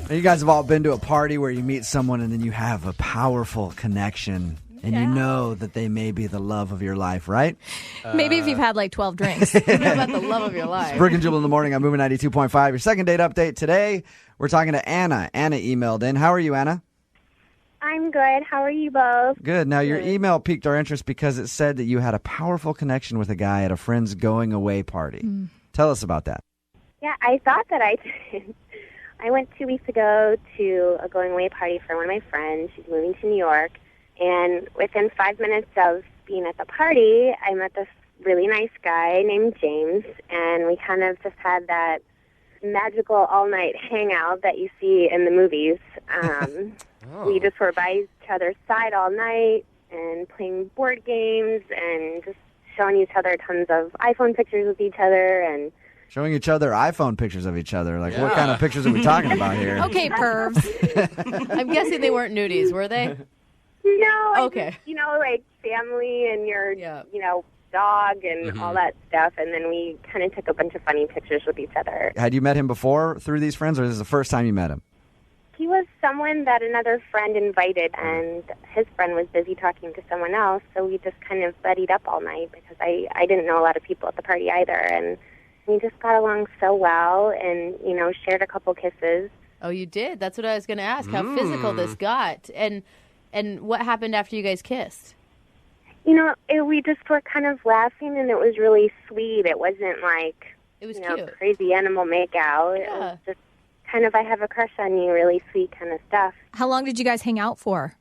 You guys have all been to a party where you meet someone and then you have a powerful connection. And you know that they may be the love of your life, right? Maybe if you've had like 12 drinks. What about the love of your life? It's Brooke and Jubal in the morning on Moving 92.5. Your second date update today. We're talking to Anna. Anna emailed in. How are you, Anna? I'm good. How are you both? Good. Now, your email piqued our interest because it said that you had a powerful connection with a guy at a friend's going away party. Tell us about that. Yeah, I thought that I did. I went 2 weeks ago to a going away party for one of my friends. She's moving to New York. And within 5 minutes of being at the party, I met this really nice guy named James. And we kind of just had that magical all-night hangout that you see in the movies. We just were by each other's side all night and playing board games and just showing each other tons of iPhone pictures with each other and Showing each other iPhone pictures of each other. Like, what kind of pictures are we talking about here? Okay, pervs. I'm guessing they weren't nudies, were they? No. Okay. Just, like family and your, dog and all that stuff. And then we kind of took a bunch of funny pictures with each other. Had you met him before through these friends, or is this the first time you met him? He was someone that another friend invited, and his friend was busy talking to someone else. So we just kind of buddied up all night because I didn't know a lot of people at the party either. And we just got along so well and, shared a couple kisses. Oh, you did? That's what I was going to ask, how physical this got. And what happened after you guys kissed? We just were kind of laughing, and it was really sweet. It wasn't like, it was cute. Crazy animal makeout. Yeah. It was just kind of, I have a crush on you, really sweet kind of stuff. How long did you guys hang out for?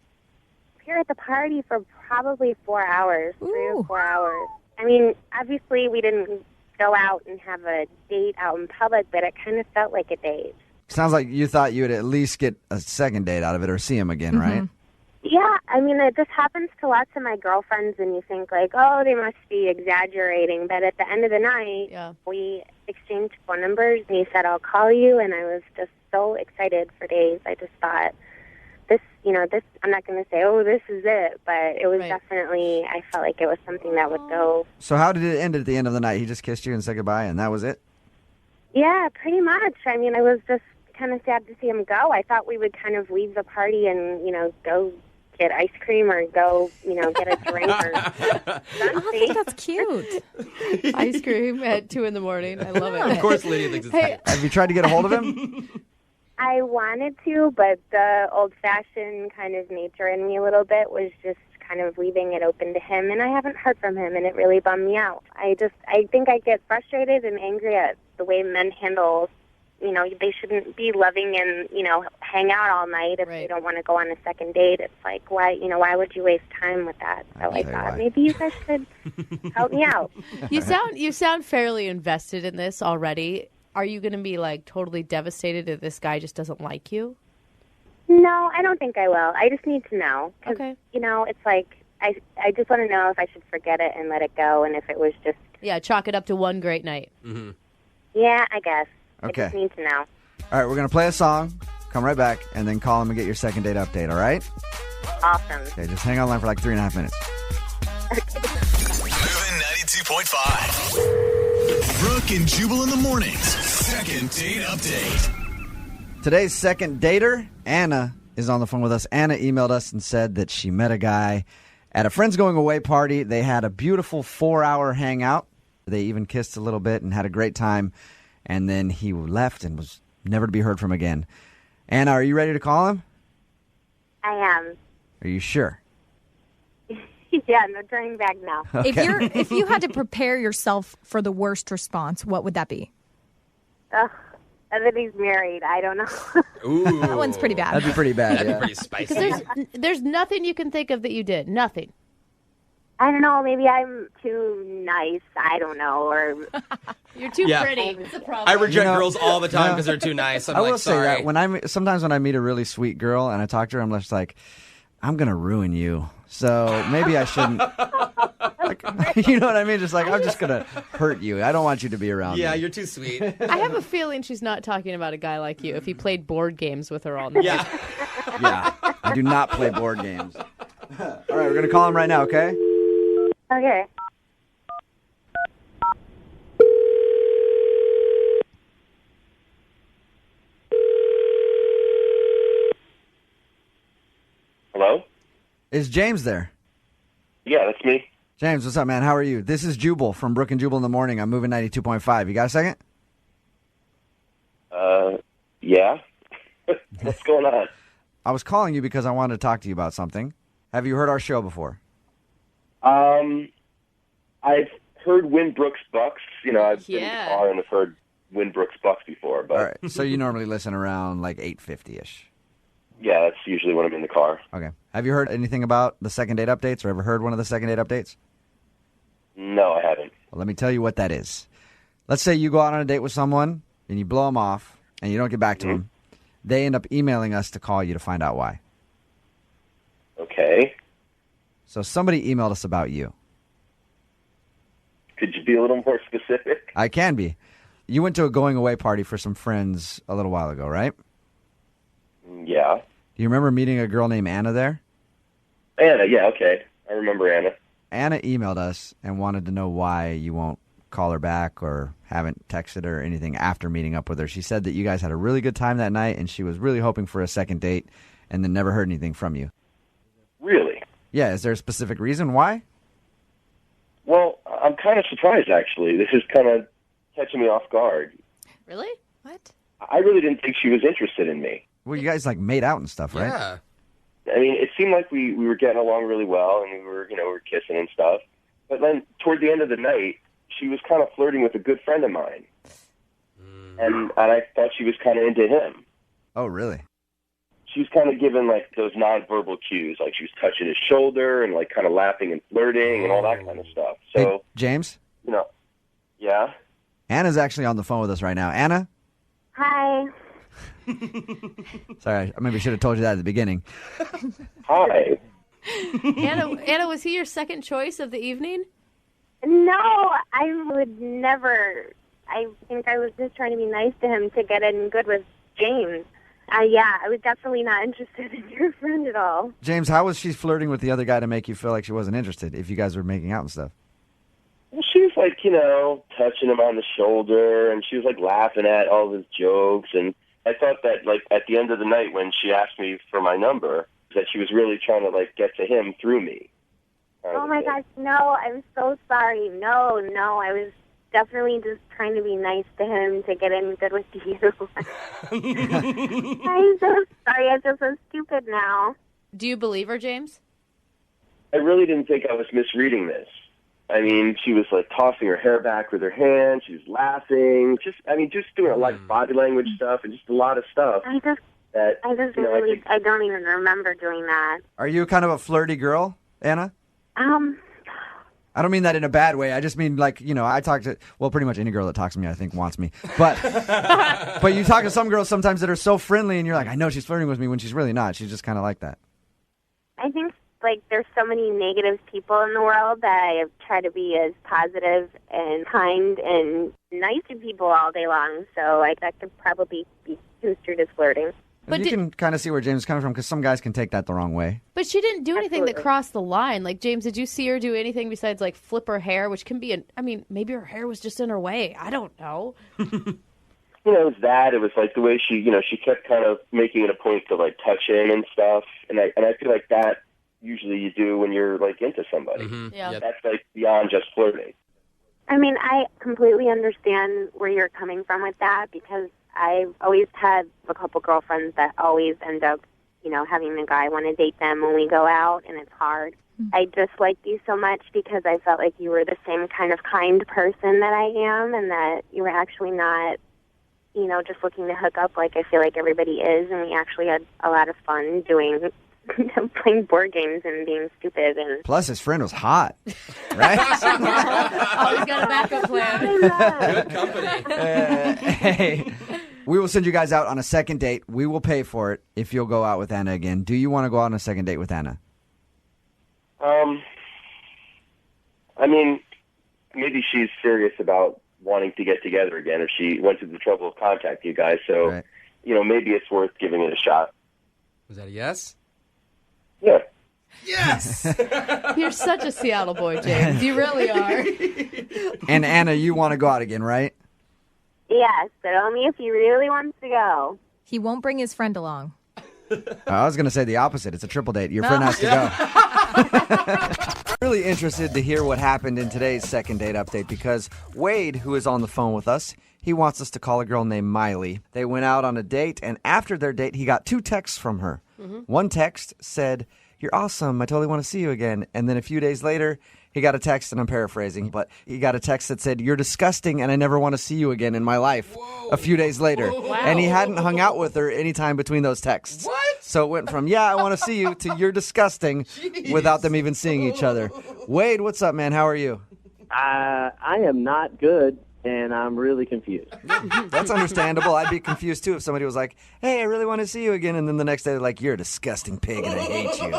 We were at the party for probably 4 hours, Ooh. 3 or 4 hours. I mean, obviously we didn't go out and have a date out in public, but it kind of felt like a date. Sounds like you thought you would at least get a second date out of it or see him again, right? Yeah, I mean, this happens to lots of my girlfriends, and you think, like, oh, they must be exaggerating. But at the end of the night, we exchanged phone numbers, and he said, I'll call you, and I was just so excited for days. I just thought, this, I'm not going to say, oh, this is it, but it was definitely, I felt like it was something that would go. So how did it end at the end of the night? He just kissed you and said goodbye, and that was it? Yeah, pretty much. I mean, I was just kind of sad to see him go. I thought we would kind of leave the party and, go get ice cream or go, get a drink or something. I think that's cute. Ice cream at 2 a.m. I love it. Of course Lydia thinks it's cute. Have you tried to get a hold of him? I wanted to, but the old-fashioned kind of nature in me a little bit was just kind of leaving it open to him, and I haven't heard from him, and it really bummed me out. I think I get frustrated and angry at the way men handle, they shouldn't be loving and, hang out all night if they don't want to go on a second date. It's like, why would you waste time with that? So I thought maybe you guys should help me out. You sound fairly invested in this already. Are you going to be, totally devastated if this guy just doesn't like you? No, I don't think I will. I just need to know. Okay. It's like, I just want to know if I should forget it and let it go, and if it was just... Yeah, chalk it up to one great night. Mm-hmm. Yeah, I guess. Okay. I just need to know. All right, we're going to play a song, come right back, and then call him and get your second date update, all right? Awesome. Okay, just hang online for 3.5 minutes. Moving 92.5. Brooke and Jubal in the mornings. Second date update. Today's second dater, Anna, is on the phone with us. Anna emailed us and said that she met a guy at a friend's going away party. They had a beautiful 4-hour hangout. They even kissed a little bit and had a great time. And then he left and was never to be heard from again. Anna, are you ready to call him? I am. Are you sure? Yeah, no turning back now. Okay. If you had to prepare yourself for the worst response, what would that be? Ugh, and then he's married. I don't know. Ooh. That one's pretty bad. That'd be pretty bad. That'd Yeah. be pretty spicy. Because there's nothing you can think of that you did. Nothing. I don't know. Maybe I'm too nice. I don't know. Or You're too Yeah. pretty. It's a problem. I reject You know- girls all the time because they're too nice. I'm I like, will say sorry. that sometimes when I meet a really sweet girl and I talk to her, I'm just like, I'm gonna ruin you. So maybe I shouldn't. You know what I mean? Just like I'm just gonna hurt you. I don't want you to be around Yeah, me. you're too sweet. I have a feeling she's not talking about a guy like you if he played board games with her all night. Yeah. Yeah, I do not play board games. All right, we're gonna call him right now. Okay. okay. Is James there? Yeah, that's me. James, what's up, man? How are you? This is Jubal from Brooke and Jubal in the morning. I'm moving 92.5. You got a second? Yeah. What's going on? I was calling you because I wanted to talk to you about something. Have you heard our show before? I've heard Winbrook's Bucks. You know, I've been in the car and I've heard Winbrook's Bucks before. But All right. So you normally listen around like 8:50-ish. yeah, that's usually when I'm in the car. Okay. Have you heard anything about the second date updates or ever heard one of the second date updates? No, I haven't. Well, let me tell you what that is. Let's say you go out on a date with someone and you blow them off and you don't get back to them. They end up emailing us to call you to find out why. Okay. So somebody emailed us about you. Could you be a little more specific? I can be. You went to a going away party for some friends a little while ago, right? Yeah. Do you remember meeting a girl named Anna there? Anna, yeah, okay. I remember Anna. Anna emailed us and wanted to know why you won't call her back or haven't texted her or anything after meeting up with her. She said that you guys had a really good time that night and she was really hoping for a second date and then never heard anything from you. Really? Yeah, is there a specific reason why? Well, I'm kind of surprised, actually. This is kind of catching me off guard. Really? What? I really didn't think she was interested in me. Well, you guys like made out and stuff, right? Yeah. I mean, it seemed like we were getting along really well, and we were kissing and stuff. But then, toward the end of the night, she was kind of flirting with a good friend of mine, and I thought she was kind of into him. Oh, really? She was kind of giving like those nonverbal cues, like she was touching his shoulder and like kind of laughing and flirting and all that kind of stuff. So, Hey, James? Yeah. Anna's actually on the phone with us right now. Anna? Hi. Sorry, I maybe should have told you that at the beginning. Hi. Anna, was he your second choice of the evening? No, I would never. I think I was just trying to be nice to him to get in good with James. Yeah, I was definitely not interested in your friend at all. James, how was she flirting with the other guy to make you feel like she wasn't interested if you guys were making out and stuff? Well, she was like, touching him on the shoulder, and she was like laughing at all of his jokes. And I thought that, like, at the end of the night when she asked me for my number, that she was really trying to, like, get to him through me. Oh, my gosh, no, I'm so sorry. No, I was definitely just trying to be nice to him to get in good with you. I'm so sorry. I feel so stupid now. Do you believe her, James? I really didn't think I was misreading this. I mean, she was, like, tossing her hair back with her hand. She was laughing. Just doing a lot of body language stuff and just a lot of stuff. I don't even remember doing that. Are you kind of a flirty girl, Anna? I don't mean that in a bad way. I just mean like, I talk to, pretty much any girl that talks to me I think wants me. But but you talk to some girls sometimes that are so friendly and you're like, I know she's flirting with me when she's really not. She's just kind of like that. I think there's so many negative people in the world that I try to be as positive and kind and nice to people all day long. So that could probably be construed as flirting. But you can kind of see where James is coming from because some guys can take that the wrong way. But she didn't do anything that crossed the line. Like, James, did you see her do anything besides, like, flip her hair, which can be maybe her hair was just in her way. I don't know. It was that. It was, like, the way she kept kind of making it a point to, like, touch him and stuff. And I feel like that usually you do when you're, like, into somebody. Mm-hmm. Yeah. Yep. That's, like, beyond just flirting. I mean, I completely understand where you're coming from with that because I've always had a couple girlfriends that always end up, having the guy want to date them when we go out, and it's hard. I disliked you so much because I felt like you were the same kind of kind person that I am, and that you were actually not, just looking to hook up like I feel like everybody is, and we actually had a lot of fun doing playing board games and being stupid. And plus, his friend was hot, right? Always got a backup plan. Good company. Hey, we will send you guys out on a second date. We will pay for it if you'll go out with Anna again. Do you want to go out on a second date with Anna? I mean, maybe she's serious about wanting to get together again, or she went to the trouble of contacting you guys. So, Right. Maybe it's worth giving it a shot. Was that a yes? Yeah. Yes! You're such a Seattle boy, James. You really are. And Anna, you want to go out again, right? yes, but only if he really wants to go. He won't bring his friend along. I was going to say the opposite. It's a triple date. Your friend has to go. Really interested to hear what happened in today's second date update because Wade, who is on the phone with us, he wants us to call a girl named Miley. They went out on a date, and after their date, he got 2 texts from her. One text said, "You're awesome. I totally want to see you again." And then a few days later, he got a text, and I'm paraphrasing, but he got a text that said, "You're disgusting, and I never want to see you again in my life." Whoa. A few days later. Wow. And he hadn't hung out with her any time between those texts. What? So it went from, "Yeah, I want to see you," to "You're disgusting," without them even seeing each other. Wade, what's up, man? How are you? I am not good, and I'm really confused. That's understandable. I'd be confused, too, if somebody was like, "Hey, I really want to see you again," and then the next day they're like, "You're a disgusting pig, and I hate you."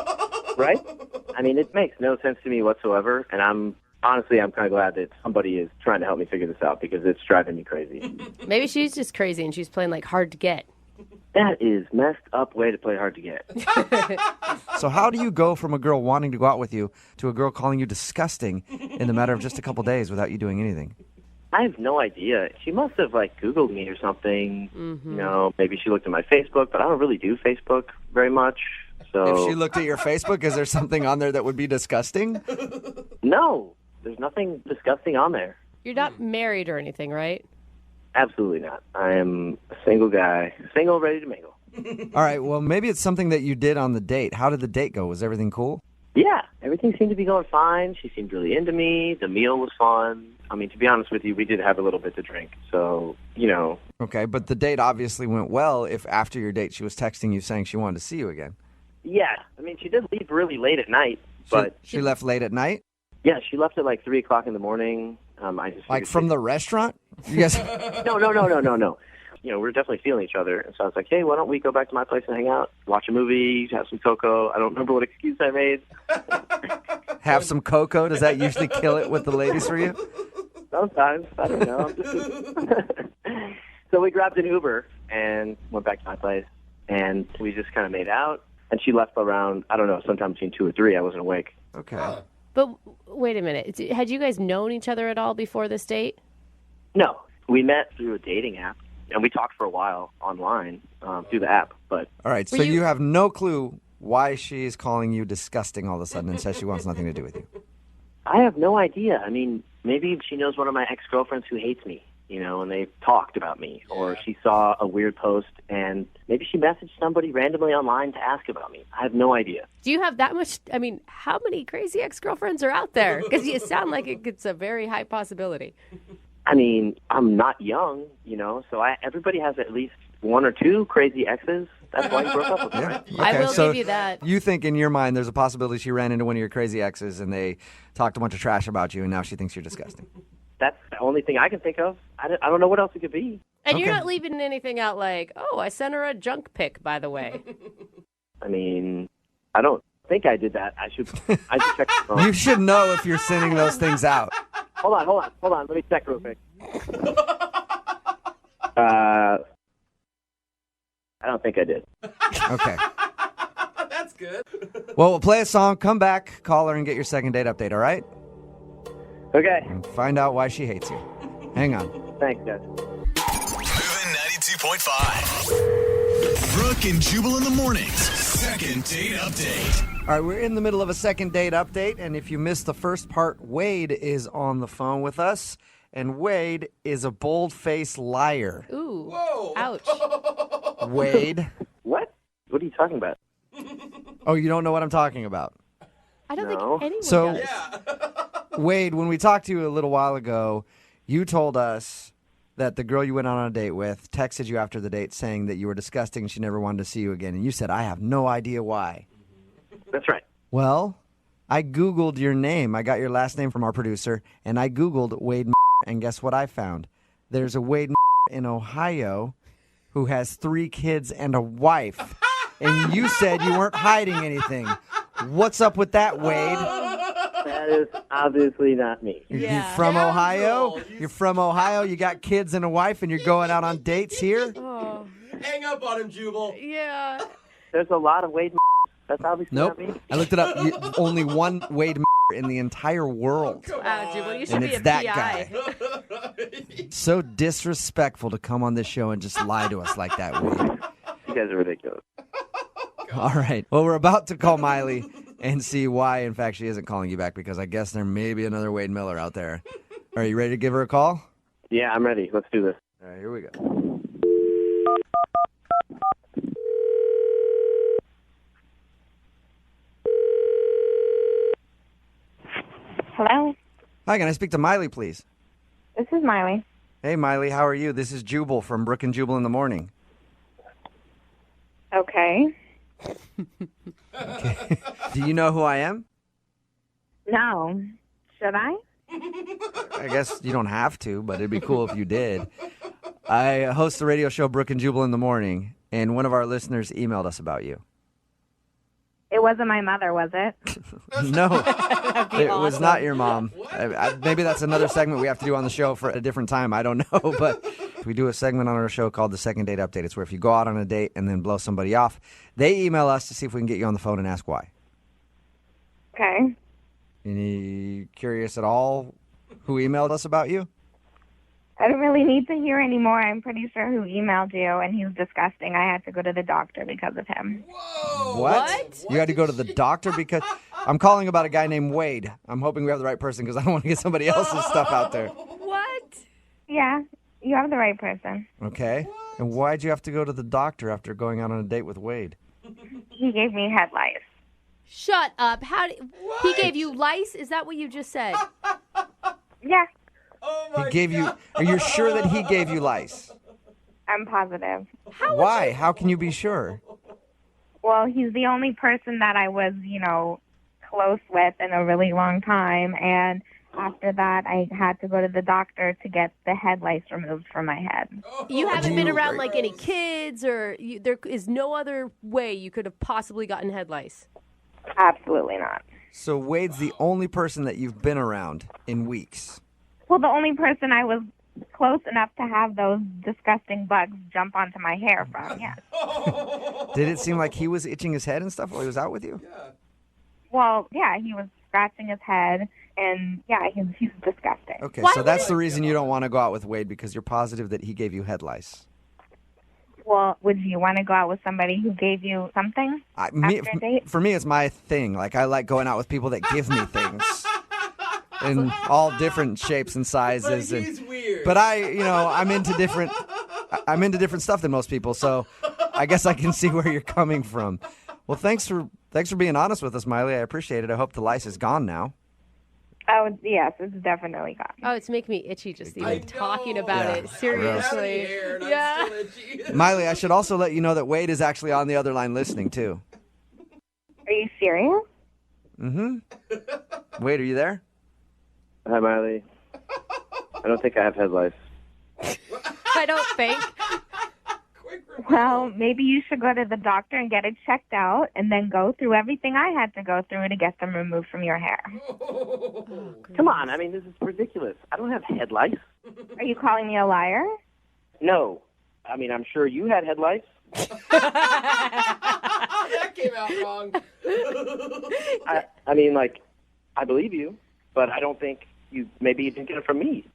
Right? I mean, it makes no sense to me whatsoever, and I'm kind of glad that somebody is trying to help me figure this out because it's driving me crazy. Maybe she's just crazy and she's playing like hard to get. That is messed up way to play hard to get. So how do you go from a girl wanting to go out with you to a girl calling you disgusting in the matter of just a couple days without you doing anything? I have no idea. She must have, Googled me or something. Mm-hmm. You know, maybe she looked at my Facebook, but I don't really do Facebook very much. So If she looked at your Facebook, is there something on there that would be disgusting? No, there's nothing disgusting on there. You're not married or anything, right? Absolutely not. I am a single guy, single, ready to mingle. All right, well, maybe it's something that you did on the date. How did the date go? Was everything cool? Yeah, everything seemed to be going fine. She seemed really into me. The meal was fun. I mean, to be honest with you, we did have a little bit to drink. So, you know. Okay, but the date obviously went well if after your date she was texting you saying she wanted to see you again. Yeah, I mean, she did leave really late at night, but She left late at night? yeah, she left at 3 o'clock in the morning. I just Like figured from the restaurant? You guys... No. You know, we were definitely feeling each other, and so I was like, hey, why don't we go back to my place and hang out, watch a movie, have some cocoa. I don't remember what excuse I made. Have some cocoa? Does that usually kill it with the ladies for you? Sometimes. I don't know. So we grabbed an Uber and went back to my place, and we just kind of made out. And she left around, I don't know, sometime between 2 or 3. I wasn't awake. Okay. But wait a minute. Had you guys known each other at all before this date? No. We met through a dating app, and we talked for a while online through the app. But All right, so you have no clue why she's calling you disgusting all of a sudden and says she wants nothing to do with you. I have no idea. I mean, maybe she knows one of my ex-girlfriends who hates me, you know, and they talked about me. Or she saw a weird post, and maybe she messaged somebody randomly online to ask about me. I have no idea. Do you have that much? I mean, how many crazy ex-girlfriends are out there? Because you sound like it's a very high possibility. I mean, I'm not young, you know, so everybody has at least 1 or 2 crazy exes. That's why you broke up with me, right? I will so give you that. You think in your mind there's a possibility she ran into one of your crazy exes and they talked a bunch of trash about you and now she thinks you're disgusting. That's the only thing I can think of. I don't know what else it could be. And you're not leaving anything out like, oh, I sent her a junk pic, by the way. I mean, I don't think I did that. I should check the phone. You should know if you're sending those things out. Hold on. Let me check real quick. I don't think I did. Okay. That's good. Well, we'll play a song, come back, call her, and get your second date update, all right? Okay. And find out why she hates you. Hang on. Thanks, guys. Moving 92.5. Brooke and Jubal in the mornings. Second date update. All right, we're in the middle of a second date update, and if you missed the first part, Wade is on the phone with us, and Wade is a bold-faced liar. Ooh. Whoa. Ouch. Wade. What? What are you talking about? Oh, you don't know what I'm talking about. I don't No. think anyone So- does. Wade, when we talked to you a little while ago, you told us that the girl you went on a date with texted you after the date saying that you were disgusting and she never wanted to see you again, and you said, I have no idea why. That's right. Well, I Googled your name. I got your last name from our producer, and I Googled Wade, and guess what I found? There's a Wade in Ohio who has 3 kids and a wife, and you said you weren't hiding anything. What's up with that, Wade? That is obviously not me. You from Ohio? You're from Ohio? You got kids and a wife, and you're going out on dates here? Oh, Hang up on him, Jubal. yeah. There's a lot of Wade. That's obviously Nope. not me. I looked it up. Only one Wade in the entire world. Wow, Jubal, you should And be it's a that PI. guy. So disrespectful to come on this show and just lie to us like that, Wade. You guys are ridiculous. All right. Well, we're about to call Miley and see why, in fact, she isn't calling you back because I guess there may be another Wade Miller out there. Are you ready to give her a call? Yeah, I'm ready. Let's do this. All right, here we go. Hello, Hi, can I speak to Miley, please? this is Miley. Hey, Miley, how are you? This is Jubal from Brooke and Jubal in the Morning. Okay. Do you know who I am? No. Should I? I guess you don't have to, but it'd be cool if you did. I host the radio show Brooke and Jubal in the Morning, and one of our listeners emailed us about you. It wasn't my mother, was it? No, it was not your mom. Maybe that's another segment we have to do on the show for a different time. I don't know, but we do a segment on our show called the Second Date Update. It's where if you go out on a date and then blow somebody off, they email us to see if we can get you on the phone and ask why. Okay. Any curious at all who emailed us about you? I don't really need to hear anymore. I'm pretty sure who emailed you, and he's disgusting. I had to go to the doctor because of him. What? You had to go to the doctor because I'm calling about a guy named Wade. I'm hoping we have the right person because I don't want to get somebody else's stuff out there. What? Yeah, you have the right person. Okay. And why'd you have to go to the doctor after going out on a date with Wade? He gave me head lice. Shut up. He gave you lice? Is that what you just said? Yeah, He gave you. Are you sure that he gave you lice? I'm positive. Why? How can you be sure? Well, he's the only person that I was, close with in a really long time, and after that, I had to go to the doctor to get the head lice removed from my head. You haven't been around like any kids, or there is no other way you could have possibly gotten head lice? Absolutely not. So Wade's the only person that you've been around in weeks. Well, the only person I was close enough to have those disgusting bugs jump onto my hair from, yes. Did it seem like he was itching his head and stuff while he was out with you? Well, yeah, he was scratching his head, and yeah, he's disgusting. Okay, so that's the reason you don't want to go out with Wade, because you're positive that he gave you head lice. Well, would you want to go out with somebody who gave you something after a date? For me, it's my thing. Like, I like going out with people that give me things. In all different shapes and sizes. But he's weird. But I'm into different stuff than most people, so I guess I can see where you're coming from. Well, thanks for being honest with us, Miley. I appreciate it. I hope the lice is gone now. Oh, yes, it's definitely gone. Oh, it's making me itchy just even talking about it. Seriously. Yeah. Miley, I should also let you know that Wade is actually on the other line listening, too. Are you serious? Mm-hmm. Wade, are you there? Hi, Miley. I don't think I have head lice. I don't think. Well, maybe you should go to the doctor and get it checked out, and then go through everything I had to go through to get them removed from your hair. Come on, I mean, this is ridiculous. I don't have head lice. Are you calling me a liar? No. I mean, I'm sure you had head lice. That came out wrong. I mean, I believe you, but I don't think maybe you didn't get it from me.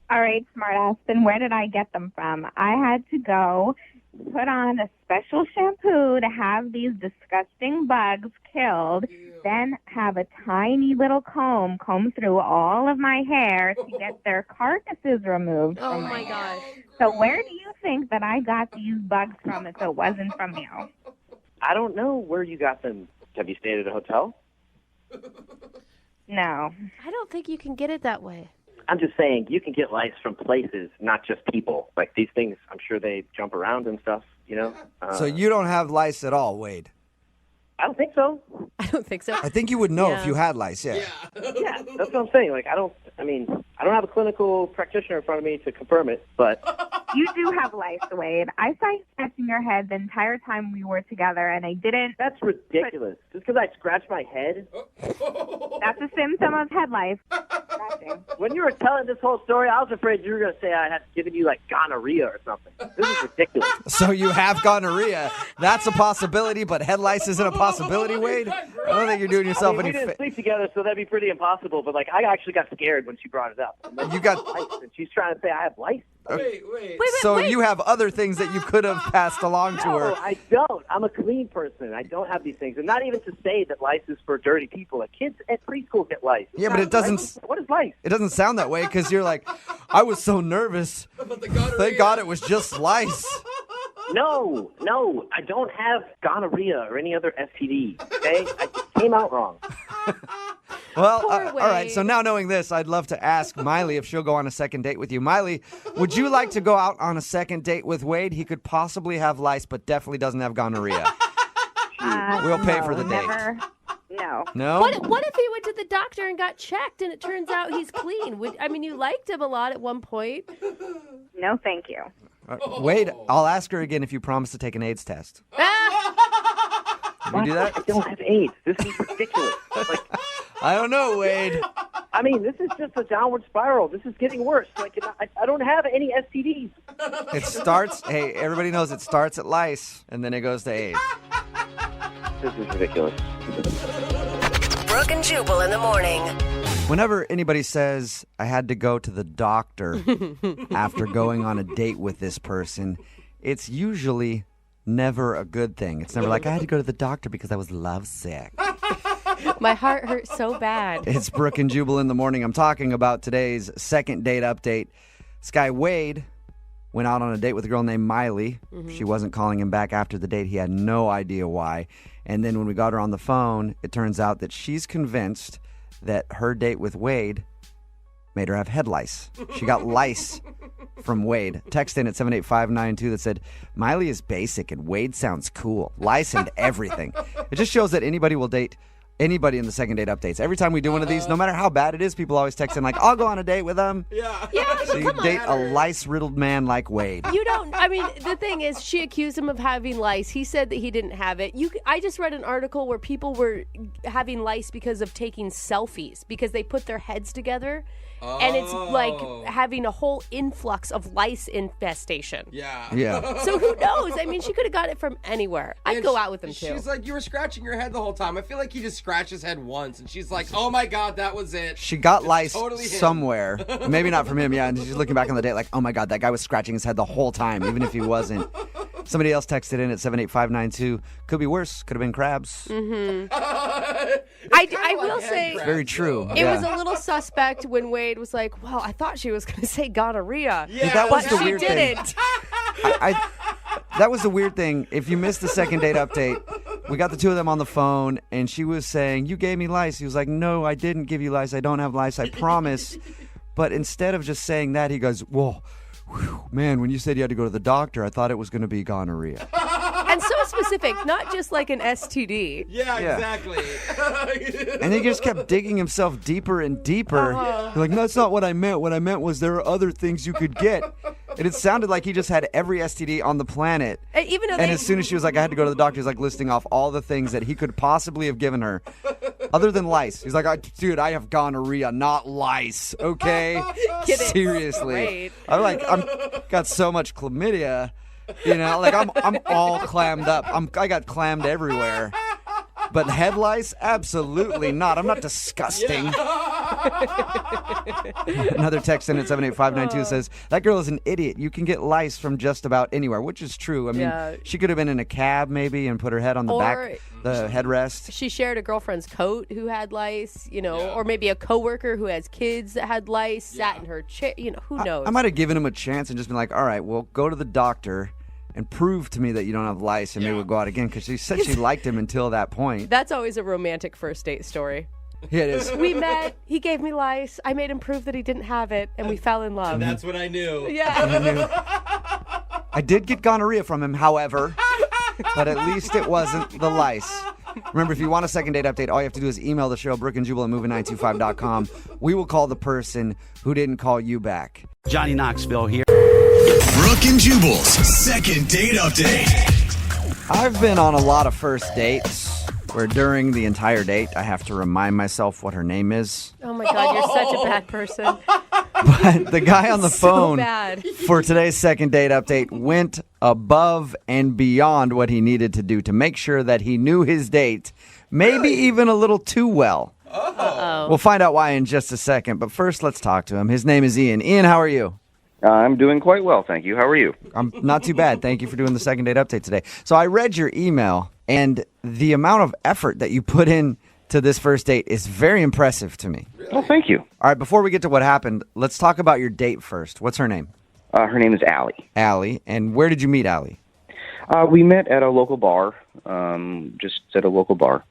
All right, smartass, then where did I get them from? I had to go put on a special shampoo to have these disgusting bugs killed, then have a tiny little comb through all of my hair to get their carcasses removed from my hair. Gosh. So where do you think that I got these bugs from if it wasn't from you? I don't know where you got them. Have you stayed at a hotel? No. I don't think you can get it that way. I'm just saying, you can get lice from places, not just people. Like, these things, I'm sure they jump around and stuff, So you don't have lice at all, Wade? I don't think so. I don't think so. I think you would know if you had lice, yeah. Yeah, that's what I'm saying. Like, I don't have a clinical practitioner in front of me to confirm it, but... You do have lice, Wade. I saw you scratching your head the entire time we were together, and I didn't... That's ridiculous. Just because I scratched my head? That's a symptom of head lice. Scratching. When you were telling this whole story, I was afraid you were going to say I had given you, gonorrhea or something. This is ridiculous. So you have gonorrhea. That's a possibility, but head lice isn't a possibility, Wade? I don't think you're doing yourself we any didn't sleep together, so that'd be pretty impossible, but, I actually got scared when she brought it up. And You got... lice, and she's trying to say I have lice. Wait. So you have other things that you could have passed along to her. No, I don't. I'm a clean person. I don't have these things. And not even to say that lice is for dirty people. Like kids at preschool get lice. Yeah, but it doesn't. What is lice? It doesn't sound that way because you're like, I was so nervous. Thank God it was just lice. No, I don't have gonorrhea or any other STD. Okay, I just came out wrong. Well, Poor all right. Wade. So now knowing this, I'd love to ask Miley if she'll go on a second date with you. Miley, would you like to go out on a second date with Wade? He could possibly have lice, but definitely doesn't have gonorrhea. We'll pay for the date. Never. No. No? What if he went to the doctor and got checked and it turns out he's clean? You liked him a lot at one point. No, thank you. Wade, I'll ask her again if you promise to take an AIDS test. Can you do that? I don't have AIDS. This is ridiculous. I don't know, Wade. I mean, this is just a downward spiral. This is getting worse. I don't have any STDs. It starts, hey, everybody knows it starts at lice, and then it goes to AIDS. This is ridiculous. Brooke and Jubal in the morning. Whenever anybody says, I had to go to the doctor after going on a date with this person, it's usually never a good thing. It's never like, I had to go to the doctor because I was lovesick. My heart hurts so bad. It's Brooke and Jubal in the morning. I'm talking about today's second date update. This guy, Wade, went out on a date with a girl named Miley. She wasn't calling him back after the date. He had no idea why. And then when we got her on the phone, it turns out that she's convinced that her date with Wade made her have head lice. She got lice from Wade. Text in at 78592 that said, Miley is basic and Wade sounds cool. Lice and everything. It just shows that anybody will date anybody in the second date updates. Every time we do one of these, no matter how bad it is, people always text in like, I'll go on a date with him. Yeah. So you date a lice-riddled man like Wade. You don't. The thing is, she accused him of having lice. He said that he didn't have it. I just read an article where people were having lice because of taking selfies because they put their heads together. And it's like having a whole influx of lice infestation. Yeah. So who knows? She could have got it from anywhere. I'd go out with him too. She's like, you were scratching your head the whole time. I feel like he just scratched his head once, and she's like, oh my God, that was it. She got lice totally him. somewhere. Maybe not from him, yeah. And she's looking back on the date like, oh my God, that guy was scratching his head the whole time, even if he wasn't. Somebody else texted in at 78592. Could be worse. Could have been crabs. I will say, Very true. it was a little suspect when Wade was like, well, I thought she was going to say gonorrhea. Yeah, that was But the she weird thing. didn't. That was the weird thing. If you missed the second date update, we got the two of them on the phone, and she was saying, you gave me lice. He was like, no, I didn't give you lice. I don't have lice. I promise. But instead of just saying that, he goes, whoa, whew, man, when you said you had to go to the doctor, I thought it was going to be gonorrhea. And so specific, not just like an STD. Yeah, Yeah. exactly. And he just kept digging himself deeper and deeper. You're like, no, that's not what I meant. What I meant was there are other things you could get. And it sounded like he just had every STD on the planet. Even though And as soon as she was like, I had to go to the doctor, he's like listing off all the things that he could possibly have given her other than lice. He's like, dude, I have gonorrhea, not lice. Okay? Kidding. Seriously. Right. I'm got so much chlamydia. I'm all clammed up. I got clammed everywhere. But head lice? Absolutely not. I'm not disgusting. Another text in at 78592 says, that girl is an idiot. You can get lice from just about anywhere, which is true. Yeah. She could have been in a cab maybe and put her head on the back, the headrest. she shared a girlfriend's coat who had lice, or maybe a coworker who has kids that had lice, sat in her chair, who knows? I might have given him a chance and just been like, all right, well, go to the doctor and prove to me that you don't have lice, and maybe we'll go out again, because she said she liked him until that point. That's always a romantic first date story. Yeah, it is. We met, he gave me lice, I made him prove that he didn't have it, and we fell in love. That's what I knew. Yeah. I did get gonorrhea from him, however, but at least it wasn't the lice. Remember, if you want a second date update, all you have to do is email the show, Brooke and Jubal at moving925.com. We will call the person who didn't call you back. Johnny Knoxville here. Brooke and Jubal's second date update. I've been on a lot of first dates where during the entire date I have to remind myself what her name is. Oh my God, you're such a bad person. But the guy on the phone bad. for today's second date update went above and beyond what he needed to do to make sure that he knew his date, maybe even a little too well. Uh-oh. We'll find out why in just a second, but first let's talk to him. His name is Ian. Ian, how are you? I'm doing quite well, thank you. How are you? I'm not too bad. Thank you for doing the second date update today. So I read your email, and the amount of effort that you put in to this first date is very impressive to me. Oh, thank you. All right, before we get to what happened, let's talk about your date first. What's her name? Her name is Allie. Allie. And where did you meet Allie? We met at a local bar, just at a local bar.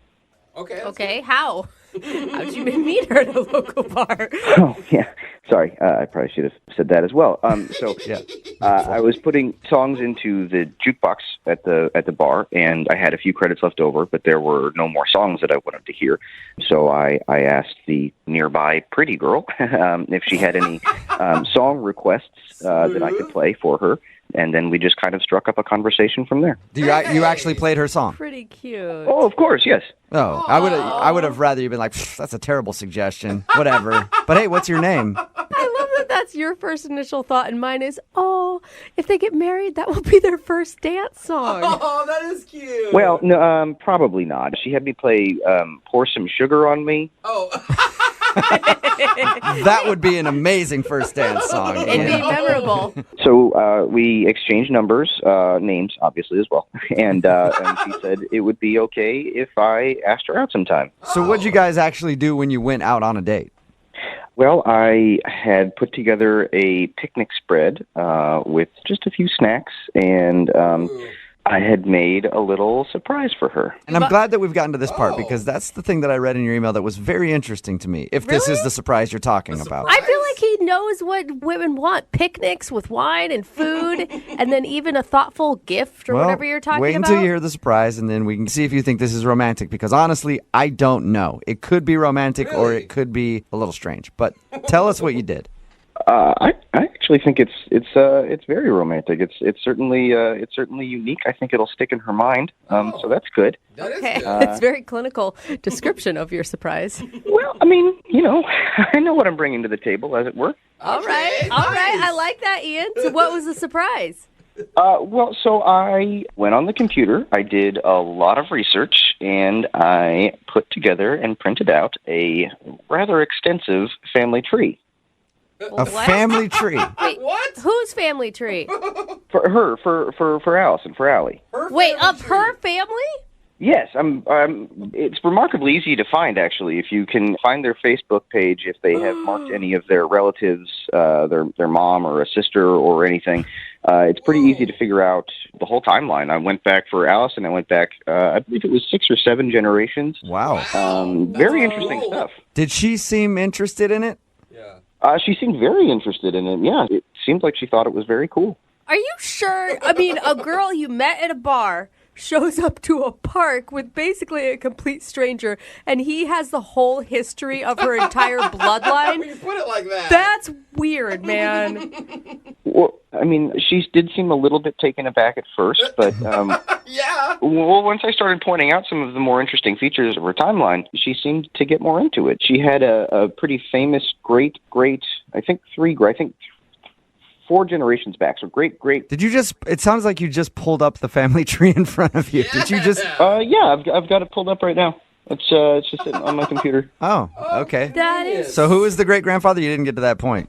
Okay, how? How did you meet her at a local bar? Oh, yeah. Sorry, I probably should have said that as well. I was putting songs into the jukebox at the bar, and I had a few credits left over, but there were no more songs that I wanted to hear. So I asked the nearby pretty girl if she had any song requests that I could play for her. And then we just kind of struck up a conversation from there. You actually played her song? Pretty cute. Oh, of course, yes. Oh, I would have rather you been like, that's a terrible suggestion. Whatever. But hey, what's your name? I love that that's your first initial thought, and mine is, oh, if they get married, that will be their first dance song. Oh, that is cute. Well, no, probably not. She had me play Pour Some Sugar on Me. Oh. That would be an amazing first dance song. It'd be memorable. So we exchanged numbers, names, obviously, as well. And she said it would be okay if I asked her out sometime. So what'd you guys actually do when you went out on a date? Well, I had put together a picnic spread with just a few snacks, and I had made a little surprise for her. And I'm glad that we've gotten to this part because that's the thing that I read in your email that was very interesting to me, if this is the surprise you're talking about. I feel like he knows what women want. Picnics with wine and food, and then even a thoughtful gift or whatever you're talking about. Wait until you hear the surprise, and then we can see if you think this is romantic, because honestly, I don't know. It could be romantic or it could be a little strange. But tell us what you did. I actually think it's very romantic. It's certainly unique. I think it'll stick in her mind. So that's good. Okay, it's very clinical description of your surprise. Well, I mean, I know what I'm bringing to the table, as it were. All right. I like that, Ian. So, what was the surprise? Well, so I went on the computer. I did a lot of research, and I put together and printed out a rather extensive family tree. A family tree. Wait, what? Whose family tree? For her, for Allison, for Allie. Wait, of her family? Yes, it's remarkably easy to find, actually. If you can find their Facebook page, if they have marked any of their relatives, their mom or a sister or anything, it's pretty easy to figure out the whole timeline. I went back for Allison. I went back, I believe it was 6 or 7 generations. Wow. Very interesting stuff. Did she seem interested in it? She seemed very interested in it. Yeah, it seemed like she thought it was very cool. Are you sure? I mean, a girl you met at a bar shows up to a park with basically a complete stranger, and he has the whole history of her entire bloodline. You put it like that. That's weird, man. Well, I mean, she did seem a little bit taken aback at first, but yeah. Well, once I started pointing out some of the more interesting features of her timeline, she seemed to get more into it. She had a pretty famous great, I think 4 generations back. So great. Did you just? It sounds like you just pulled up the family tree in front of you. Did you just? Yeah, I've got it pulled up right now. It's just sitting on my computer. Oh, okay. That is. So who is the great grandfather? You didn't get to that point.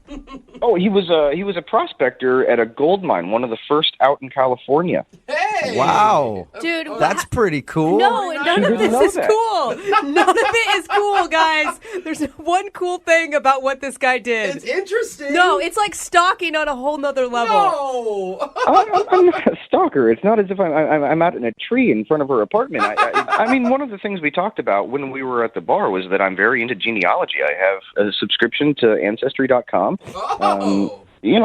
Oh, he was a prospector at a gold mine, one of the first out in California. Hey! Wow, dude, that's pretty cool. No, none of this is cool. None of it is cool, guys. There's one cool thing about what this guy did. It's interesting. No, it's like stalking on a whole nother level. No. I'm not a stalker. It's not as if I'm out in a tree in front of her apartment. I mean, one of the things we talked about when we were at the bar was that I'm very into genealogy. I have a subscription to Ancestry.com.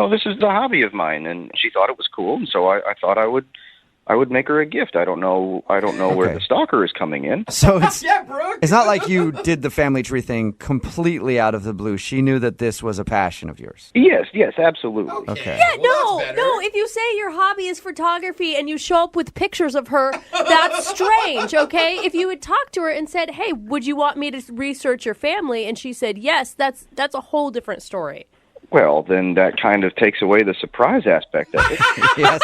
This is a hobby of mine, and she thought it was cool, and so I thought I would make her a gift. I don't know where the stalker is coming in. So it's Brooke. It's not like you did the family tree thing completely out of the blue. She knew that this was a passion of yours. Yes, absolutely. Okay. Yeah, no. If you say your hobby is photography and you show up with pictures of her, that's strange, okay? If you had talked to her and said, hey, would you want me to research your family? And she said yes, that's a whole different story. Well, then that kind of takes away the surprise aspect of it. Yes,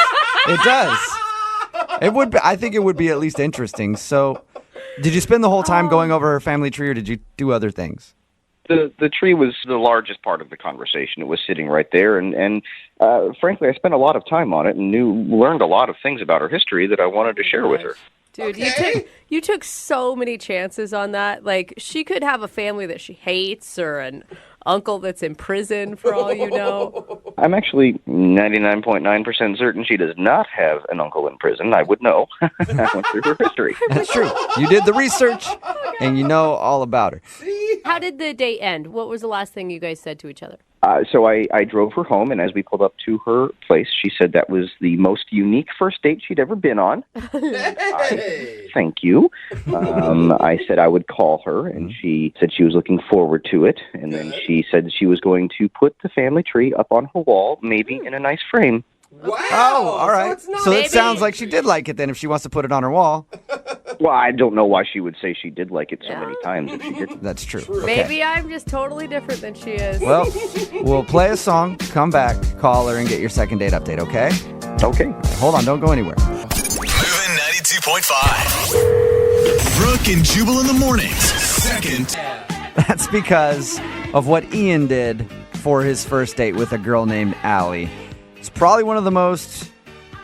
it does. It would be, I think it would be at least interesting. So, did you spend the whole time going over her family tree, or did you do other things? The tree was the largest part of the conversation. It was sitting right there, and frankly, I spent a lot of time on it and learned a lot of things about her history that I wanted to share with her. Dude, you took so many chances on that. Like, she could have a family that she hates or an uncle that's in prison, for all you know. I'm actually 99.9% certain she does not have an uncle in prison. I would know. I went through her history. That's true. You did the research, and you know all about her. How did the date end? What was the last thing you guys said to each other? So I drove her home, and as we pulled up to her place, she said that was the most unique first date she'd ever been on. Thank you. I said I would call her, and she said she was looking forward to it. And then she said she was going to put the family tree up on her wall, maybe in a nice frame. Wow. Oh, all right. So Maybe. it sounds like she did like it then if she wants to put it on her wall. Well, I don't know why she would say she did like it so many times if she didn't. That's true. Okay. Maybe I'm just totally different than she is. Well, we'll play a song, come back, call her, and get your second date update, okay? Okay. Hold on, don't go anywhere. Moving 92.5. Brooke and Jubal in the mornings. Second. That's because of what Ian did for his first date with a girl named Allie. It's probably one of the most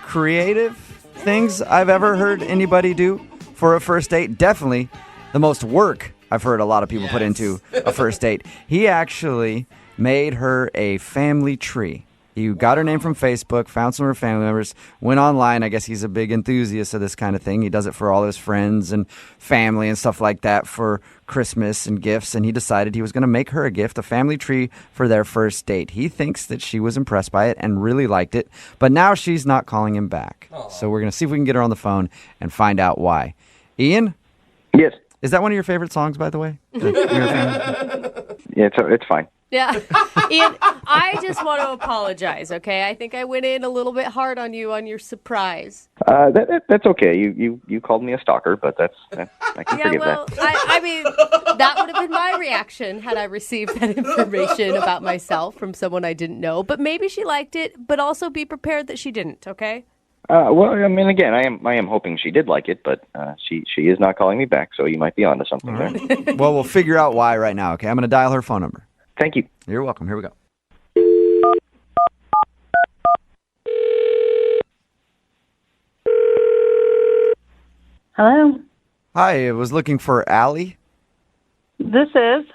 creative things I've ever heard anybody do for a first date. Definitely the most work I've heard a lot of people put into a first date. He actually made her a family tree. He got her name from Facebook, found some of her family members, went online. I guess he's a big enthusiast of this kind of thing. He does it for all his friends and family and stuff like that for Christmas and gifts. And he decided he was going to make her a gift, a family tree for their first date. He thinks that she was impressed by it and really liked it. But now she's not calling him back. So we're going to see if we can get her on the phone and find out why. Ian? Yes. Is that one of your favorite songs, by the way? Yeah, it's fine. Yeah. Ian, I just want to apologize, okay? I think I went in a little bit hard on you on your surprise. That's okay. You called me a stalker, but I can forgive that. I mean, that would have been my reaction had I received that information about myself from someone I didn't know. But maybe she liked it, but also be prepared that she didn't, okay? Well, I mean, again, I am hoping she did like it, but she is not calling me back, so you might be onto something there. Well, we'll figure out why right now, okay? I'm going to dial her phone number. Thank you. You're welcome. Here we go. Hello. Hi, I was looking for Allie. This is.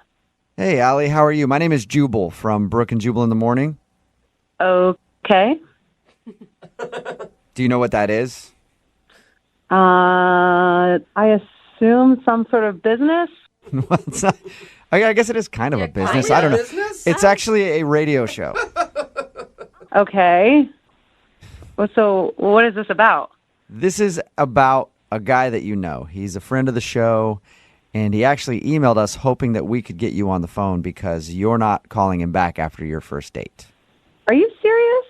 Hey, Allie, how are you? My name is Jubal from Brooke and Jubal in the morning. Okay. Do you know what that is? I assume some sort of business. Well, it's not, I guess it is kind of a business. I don't know. It's actually a radio show. Okay. Well, so what is this about? This is about a guy that you know. He's a friend of the show, and he actually emailed us hoping that we could get you on the phone because you're not calling him back after your first date. Are you serious?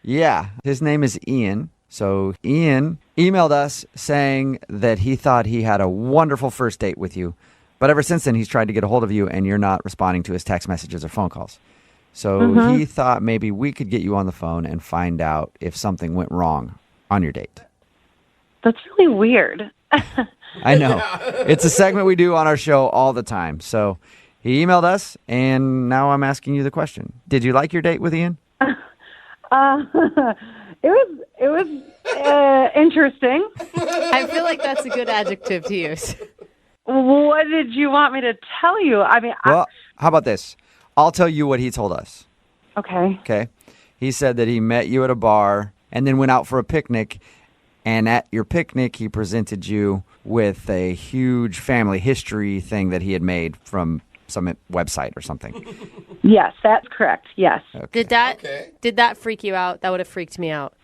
Yeah. His name is Ian. So Ian emailed us saying that he thought he had a wonderful first date with you. But ever since then, he's tried to get a hold of you, and you're not responding to his text messages or phone calls. So he thought maybe we could get you on the phone and find out if something went wrong on your date. That's really weird. I know. It's a segment we do on our show all the time. So he emailed us, and now I'm asking you the question. Did you like your date with Ian? It was interesting. I feel like that's a good adjective to use. What did you want me to tell you? I mean, Well, how about this? I'll tell you what he told us. Okay. Okay. He said that he met you at a bar and then went out for a picnic. And at your picnic, he presented you with a huge family history thing that he had made from some website or something. Yes, that's correct. Yes. Okay. Did that freak you out? That would have freaked me out.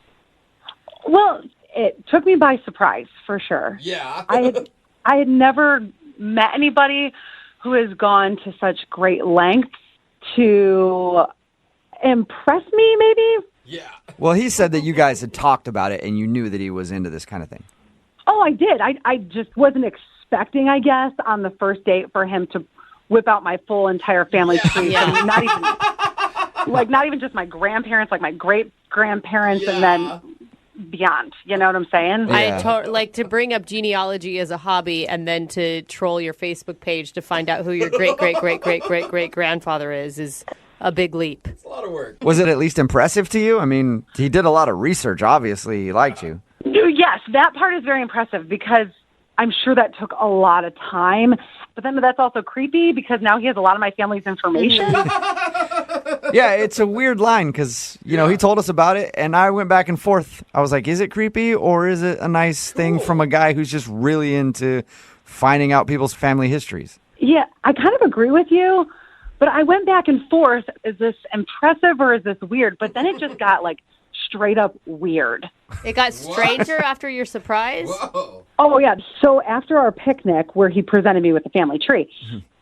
Well, it took me by surprise for sure. Yeah. I had never met anybody who has gone to such great lengths to impress me, maybe. Yeah. Well, he said that you guys had talked about it and you knew that he was into this kind of thing. Oh, I did. I just wasn't expecting, I guess, on the first date for him to whip out my full entire family tree. Yeah. And not even just my grandparents, like my great grandparents, and then beyond. You know what I'm saying? Yeah. Like to bring up genealogy as a hobby and then to troll your Facebook page to find out who your great grandfather is a big leap. It's a lot of work. Was it at least impressive to you? I mean, he did a lot of research. Obviously, he liked you. Yes, that part is very impressive because I'm sure that took a lot of time. But then that's also creepy because now he has a lot of my family's information. Yeah, it's a weird line because, he told us about it, and I went back and forth. I was like, is it creepy or is it a nice thing from a guy who's just really into finding out people's family histories? Yeah, I kind of agree with you, but I went back and forth. Is this impressive or is this weird? But then it just got, straight up weird. It got stranger after your surprise? Whoa. Oh, yeah. So after our picnic where he presented me with the family tree,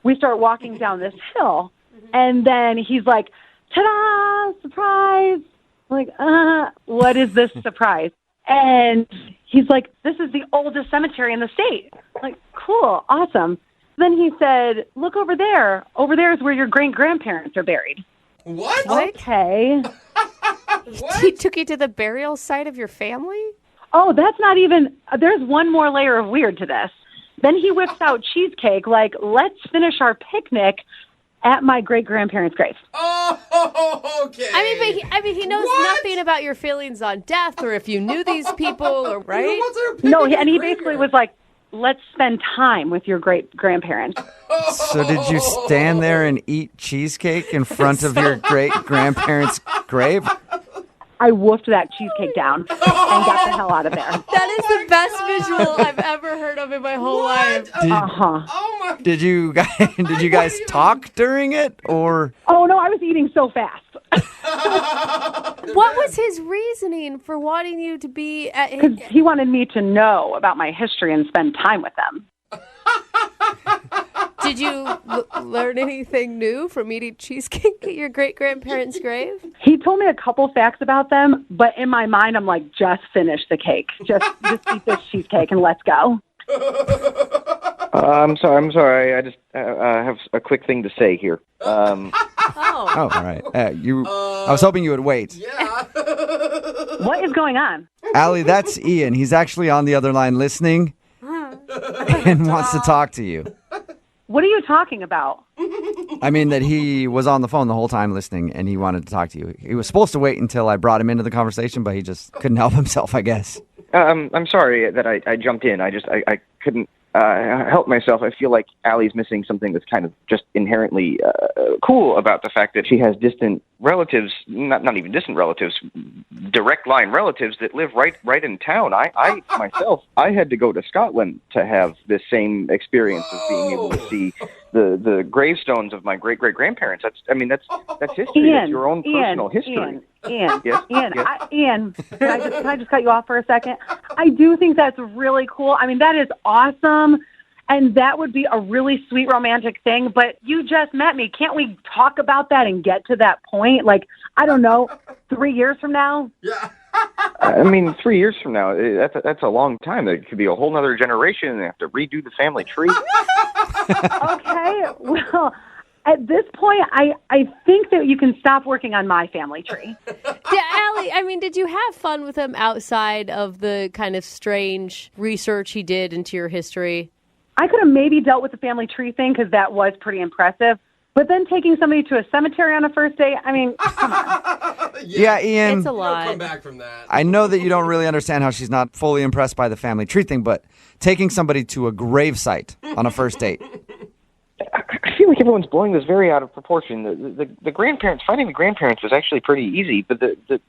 we start walking down this hill, and then he's like, ta-da, surprise. I'm like, what is this surprise? And he's like, this is the oldest cemetery in the state. I'm like, cool, awesome. Then he said, look over there. Over there is where your great-grandparents are buried. What? Okay. What? He took you to the burial site of your family? Oh, that's not even, there's one more layer of weird to this. Then he whips out cheesecake, like, let's finish our picnic at my great-grandparents' grave. Oh, okay. I mean, he knows nothing about your feelings on death or if you knew these people, or right? No, and he basically was like, let's spend time with your great-grandparents. So did you stand there and eat cheesecake in front of your great-grandparents' grave? I woofed that cheesecake down and got the hell out of there. That is the best visual I've ever heard of in my whole life. Oh my! Did you guys talk during it, or? Oh no, I was eating so fast. What was his reasoning for wanting you to be at his... Because he wanted me to know about my history and spend time with them. Did you learn anything new from eating cheesecake at your great-grandparents' grave? He told me a couple facts about them, but in my mind, I'm like, just finish the cake. Just eat this cheesecake and let's go. I'm sorry. I just have a quick thing to say here. Oh, all right. I was hoping you would wait. Yeah. What is going on? Allie, that's Ian. He's actually on the other line listening and wants to talk to you. What are you talking about? I mean that he was on the phone the whole time listening, and he wanted to talk to you. He was supposed to wait until I brought him into the conversation, but he just couldn't help himself, I guess. I'm sorry that I jumped in. I couldn't help myself. I feel like Allie's missing something that's kind of just inherently cool about the fact that she has distant relatives, not even distant relatives, direct line relatives that live right in town. I myself, I had to go to Scotland to have this same experience of being able to see the gravestones of my great-great-grandparents. That's history. Ian, that's your own personal history. Ian, Yes? Ian, Yes? can I just cut you off for a second? I do think that's really cool. I mean, that is awesome, and that would be a really sweet romantic thing, but you just met me. Can't we talk about that and get to that point? Like, I don't know, 3 years from now? Yeah. I mean, 3 years from now, that's a long time. It could be a whole nother generation, and they have to redo the family tree. Okay, well, at this point, I think that you can stop working on my family tree. Yeah, Allie, I mean, did you have fun with him outside of the kind of strange research he did into your history? I could have maybe dealt with the family tree thing because that was pretty impressive. But then taking somebody to a cemetery on a first date, I mean, come on. Yeah, Ian. It's a lot. Don't come back from that. I know that you don't really understand how she's not fully impressed by the family tree thing, but taking somebody to a gravesite on a first date. I feel like everyone's blowing this very out of proportion. The grandparents, finding the grandparents was actually pretty easy, but the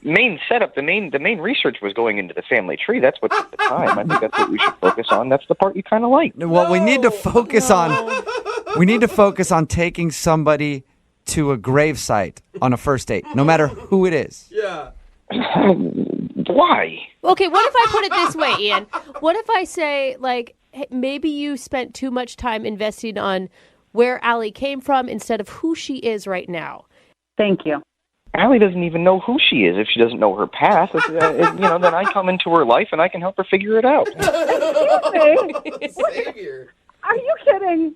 main setup, the main research was going into the family tree. That's what took the time. I think that's what we should focus on. That's the part you kind of like. Well, we need to focus on taking somebody to a gravesite on a first date, no matter who it is. Yeah. Why? Okay, what if I put it this way, Ian? What if I say, like, hey, maybe you spent too much time investing on where Allie came from instead of who she is right now? Thank you. Allie doesn't even know who she is if she doesn't know her past. Then I come into her life and I can help her figure it out. Savior. Are you kidding?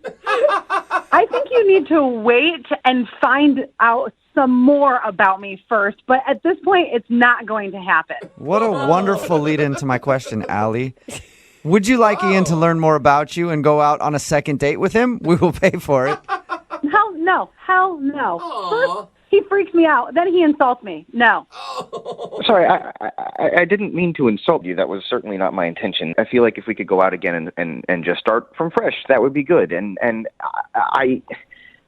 I think you need to wait and find out some more about me first, but at this point, it's not going to happen. What a wonderful lead into my question, Allie. Would you like Ian to learn more about you and go out on a second date with him? We will pay for it. Hell no. First, he freaks me out. Then he insults me. No. Sorry, I didn't mean to insult you. That was certainly not my intention. I feel like if we could go out again and just start from fresh, that would be good. And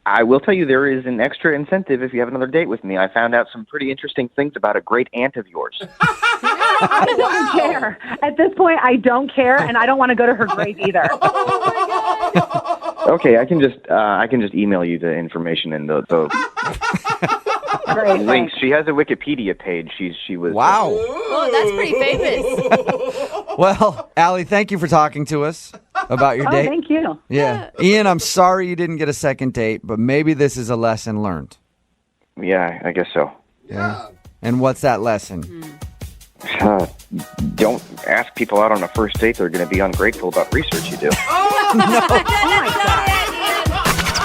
I will tell you there is an extra incentive if you have another date with me. I found out some pretty interesting things about a great aunt of yours. I don't care. At this point, I don't care, and I don't want to go to her grave either. Okay, I can just email you the information and the Great, links. She has a Wikipedia page. She was Wow. Oh, that's pretty famous. Well, Allie, thank you for talking to us about your date. Thank you. Yeah. Ian, I'm sorry you didn't get a second date, but maybe this is a lesson learned. Yeah, I guess so. Yeah. And what's that lesson? Don't ask people out on a first date. They're going to be ungrateful about research you do.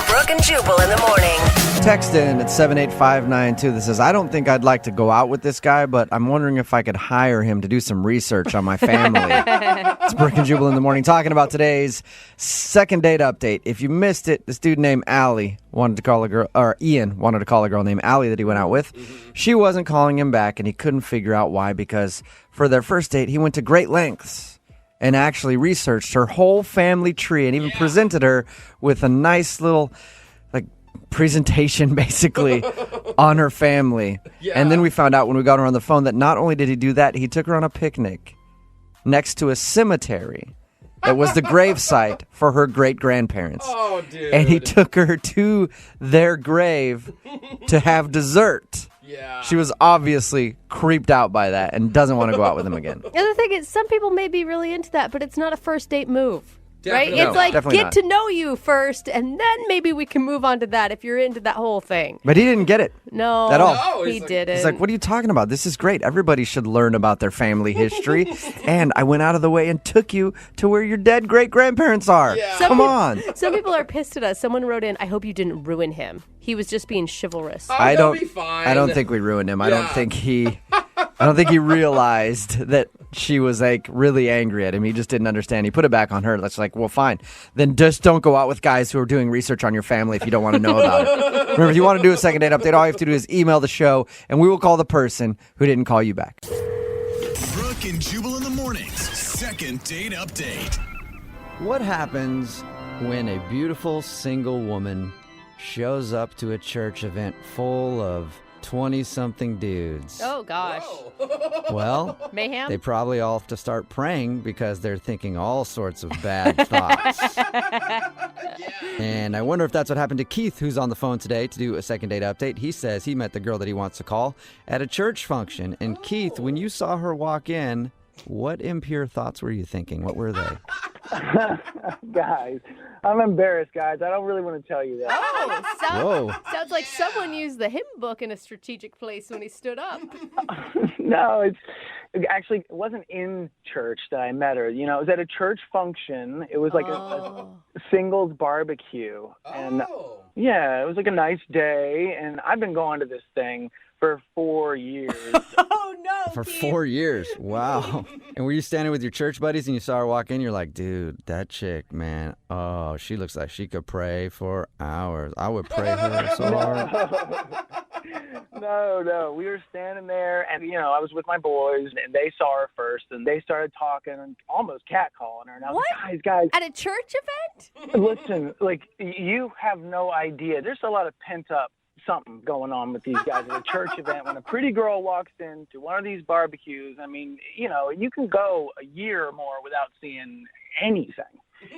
Brooke and Jubal in the morning. Text in at 78592 that says, I don't think I'd like to go out with this guy, but I'm wondering if I could hire him to do some research on my family. It's Brooke and Jubal in the morning talking about today's second date update. If you missed it, this dude named Allie wanted to call a girl, or Ian wanted to call a girl named Allie that he went out with. She wasn't calling him back, and he couldn't figure out why, because for their first date, he went to great lengths and actually researched her whole family tree and even presented her with a nice little presentation basically on her family. And then we found out when we got her on the phone that not only did he do that, he took her on a picnic next to a cemetery that was the gravesite for her great-grandparents. Oh, dude. And he took her to their grave to have dessert. Yeah. She was obviously creeped out by that and doesn't want to go out with him again. The other thing is, some people may be really into that, but it's not a first date move. Right? Definitely It's like, definitely get not. to know you first, and then maybe we can move on to that if you're into that whole thing. But he didn't get it. No. At all. No, he he's like- didn't. He's like, what are you talking about? This is great. Everybody should learn about their family history. And I went out of the way and took you to where your dead great-grandparents are. Yeah. Come on. Some people are pissed at us. Someone wrote in, I hope you didn't ruin him. He was just being chivalrous. Oh, I he'll don't be fine. I don't think we ruined him. I don't Yeah. think he realized that she was like really angry at him. He just didn't understand. He put it back on her. That's like, well, fine. Then just don't go out with guys who are doing research on your family if you don't want to know about it. Remember, if you want to do a second date update, all you have to do is email the show, and we will call the person who didn't call you back. Brooke and Jubal in the mornings. Second date update. What happens when a beautiful single woman shows up to a church event full of 20-something dudes? Oh, gosh. Well, Mayhem? they probably all have to start praying because they're thinking all sorts of bad thoughts. And I wonder if that's what happened to Keith, who's on the phone today to do a second date update. He says he met the girl that he wants to call at a church function. And Keith, when you saw her walk in, what impure thoughts were you thinking? What were they? Guys, I'm embarrassed, guys. I don't really want to tell you that. Oh, sounds like someone used the hymn book in a strategic place when he stood up. No, it wasn't in church that I met her. You know, it was at a church function. It was like a singles barbecue. And yeah, it was like a nice day. And I've been going to this thing for 4 years. Oh, no. For 4 years. Wow. And were you standing with your church buddies and you saw her walk in? You're like, dude, that chick, man. Oh, she looks like she could pray for hours. I would pray her so hard. No. We were standing there, and, you know, I was with my boys, and they saw her first, and they started talking and almost catcalling her. And I was like, guys. At a church event? Listen, like, you have no idea. There's a lot of pent-up something going on with these guys at a church event. When a pretty girl walks into one of these barbecues, I mean, you know, you can go a year or more without seeing anything.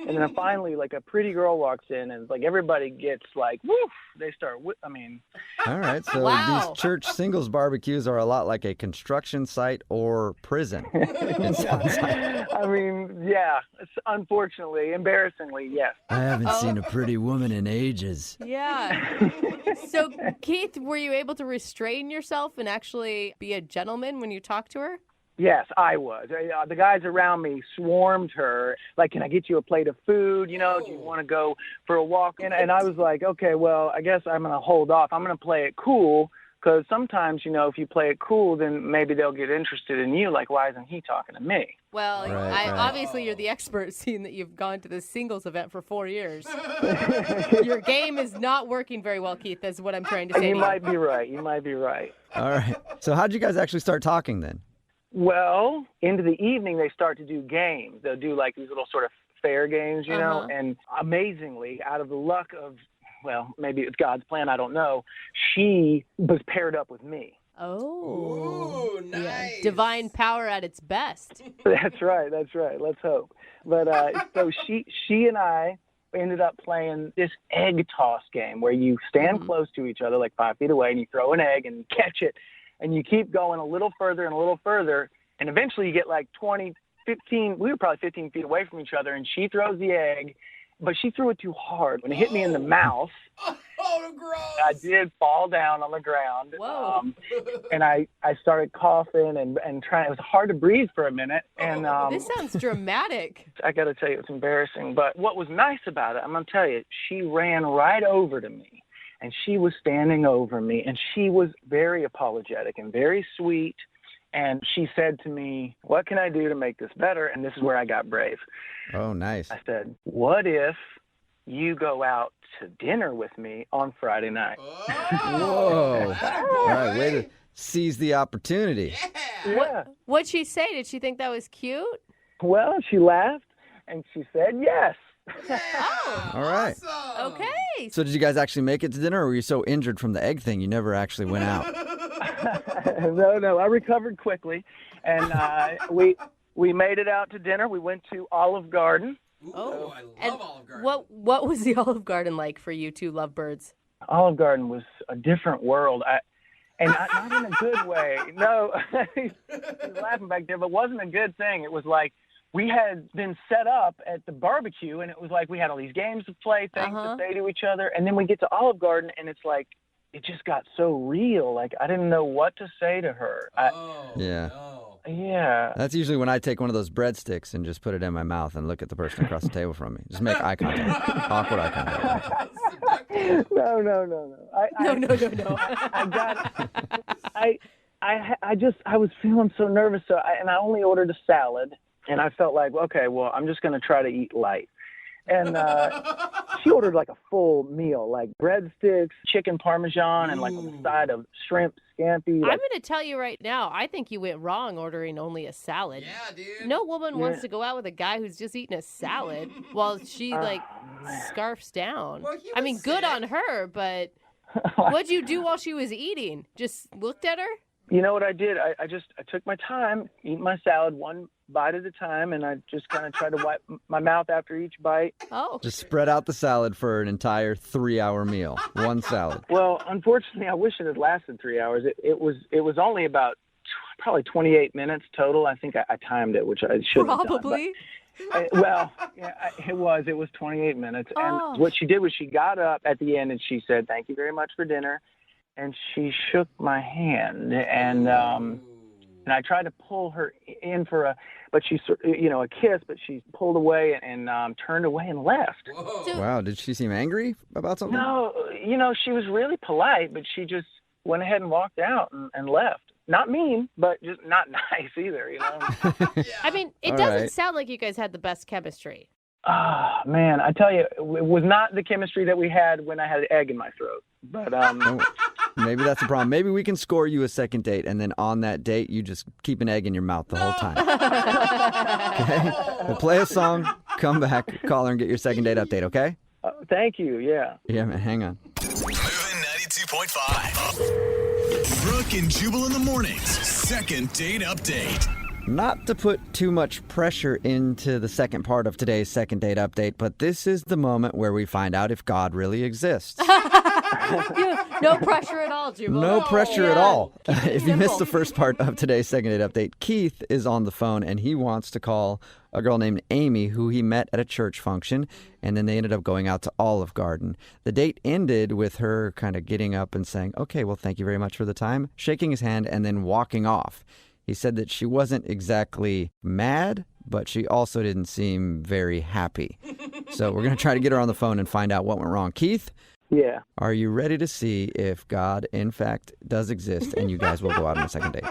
And then finally, like, a pretty girl walks in, and like everybody gets like, woof. They start. All right, so these church singles barbecues are a lot like a construction site or prison. It sounds like. I mean, yeah. It's unfortunately, embarrassingly, yes. I haven't seen a pretty woman in ages. Yeah. So, Keith, were you able to restrain yourself and actually be a gentleman when you talked to her? Yes, I was. The guys around me swarmed her. Like, can I get you a plate of food? Do you want to go for a walk? And I was like, okay, well, I guess I'm going to hold off. I'm going to play it cool because sometimes, if you play it cool, then maybe they'll get interested in you. Like, why isn't he talking to me? Well, obviously you're the expert, seeing that you've gone to the singles event for 4 years. Your game is not working very well, Keith, is what I'm trying to say. You might be right. You might be right. All right. So how'd you guys actually start talking then? Well, into the evening, they start to do games. They'll do like these little sort of fair games, and amazingly, out of the luck of, well, maybe it's God's plan, I don't know, she was paired up with me. Oh. Ooh, nice. Yeah. Divine power at its best. That's right. Let's hope. But so she and I ended up playing this egg toss game where you stand close to each other, like 5 feet away, and you throw an egg and catch it. And you keep going a little further and a little further, and eventually you get like 20, 15, we were probably 15 feet away from each other, and she throws the egg, but she threw it too hard. When it hit me in the mouth, oh, gross. I did fall down on the ground. Whoa. And I started coughing and trying. It was hard to breathe for a minute. And this sounds dramatic. I got to tell you, it's embarrassing. But what was nice about it, I'm going to tell you, she ran right over to me. And she was standing over me, and she was very apologetic and very sweet. And she said to me, what can I do to make this better? And this is where I got brave. Oh, nice. I said, what if you go out to dinner with me on Friday night? Whoa. All right, way to seize the opportunity. Yeah. What'd she say? Did she think that was cute? Well, she laughed, and she said yes. Oh. All right. Awesome. Okay. So did you guys actually make it to dinner, or were you so injured from the egg thing you never actually went out? No, I recovered quickly, and we made it out to dinner. We went to Olive Garden. Ooh, I love Olive Garden. What was the Olive Garden like for you two lovebirds? Olive Garden was a different world. And not in a good way. No, he's laughing back there, but it wasn't a good thing. It was like, we had been set up at the barbecue, and it was like we had all these games to play, things to say to each other, and then we get to Olive Garden, and it's like it just got so real. Like I didn't know what to say to her. Yeah. No. Yeah. That's usually when I take one of those breadsticks and just put it in my mouth and look at the person across the table from me. Just make eye contact. Awkward eye contact. No. I was feeling so nervous, and I only ordered a salad. And I felt like, okay, well, I'm just going to try to eat light. And she ordered like a full meal, like breadsticks, chicken parmesan, and like on the side of shrimp scampi. I'm going to tell you right now, I think you went wrong ordering only a salad. Yeah, dude. No woman wants to go out with a guy who's just eating a salad while she scarfs down. Well, I mean, good on her, but what'd you do while she was eating? Just looked at her? You know what I did? I took my time, eat my salad one bite at a time, and I just kind of tried to wipe my mouth after each bite. Oh. Just spread out the salad for an entire 3-hour meal. One salad. Well, unfortunately, I wish it had lasted 3 hours. It was only about probably 28 minutes total. I think I timed it, which I shouldn't have done. Probably. Well, yeah, it was 28 minutes. And what she did was she got up at the end and she said, "Thank you very much for dinner." And she shook my hand, and I tried to pull her in for a kiss, but she pulled away and turned away and left. Wow, did she seem angry about something? No, she was really polite, but she just went ahead and walked out and left. Not mean, but just not nice either, Yeah. I mean, it doesn't sound like you guys had the best chemistry. Ah, man, I tell you, it was not the chemistry that we had when I had an egg in my throat. But maybe that's the problem. Maybe we can score you a second date, and then on that date, you just keep an egg in your mouth the whole time. Okay? We'll play a song, come back, call her, and get your second date update, okay? Thank you, yeah. Yeah, man, hang on. Moving 92.5. Brooke and Jubal in the mornings. Second date update. Not to put too much pressure into the second part of today's second date update, but this is the moment where we find out if God really exists. No pressure at all, Jubal. No pressure at all. If you missed the first part of today's second date update, Keith is on the phone and he wants to call a girl named Amy who he met at a church function, and then they ended up going out to Olive Garden. The date ended with her kind of getting up and saying, "Okay, well, thank you very much for the time," shaking his hand, and then walking off. He said that she wasn't exactly mad, but she also didn't seem very happy. So we're going to try to get her on the phone and find out what went wrong. Keith? Yeah. Are you ready to see if God, in fact, does exist and you guys will go out on a second date?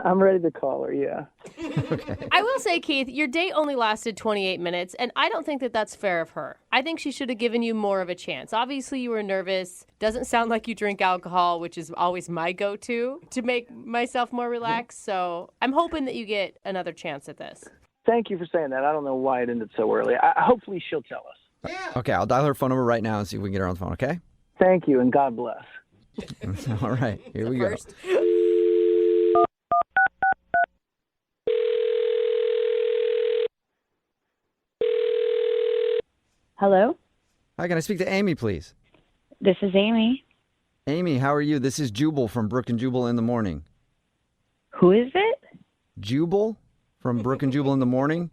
I'm ready to call her, yeah. Okay. I will say, Keith, your date only lasted 28 minutes, and I don't think that that's fair of her. I think she should have given you more of a chance. Obviously, you were nervous. Doesn't sound like you drink alcohol, which is always my go-to to make myself more relaxed. So I'm hoping that you get another chance at this. Thank you for saying that. I don't know why it ended so early. Hopefully she'll tell us. Okay, I'll dial her phone number right now and see if we can get her on the phone, okay? Thank you, and God bless. All right, here we go. Hello? Hi, can I speak to Amy, please? This is Amy. Amy, how are you? This is Jubal from Brooke and Jubal in the Morning. Who is it? Jubal from Brooke and Jubal in the Morning?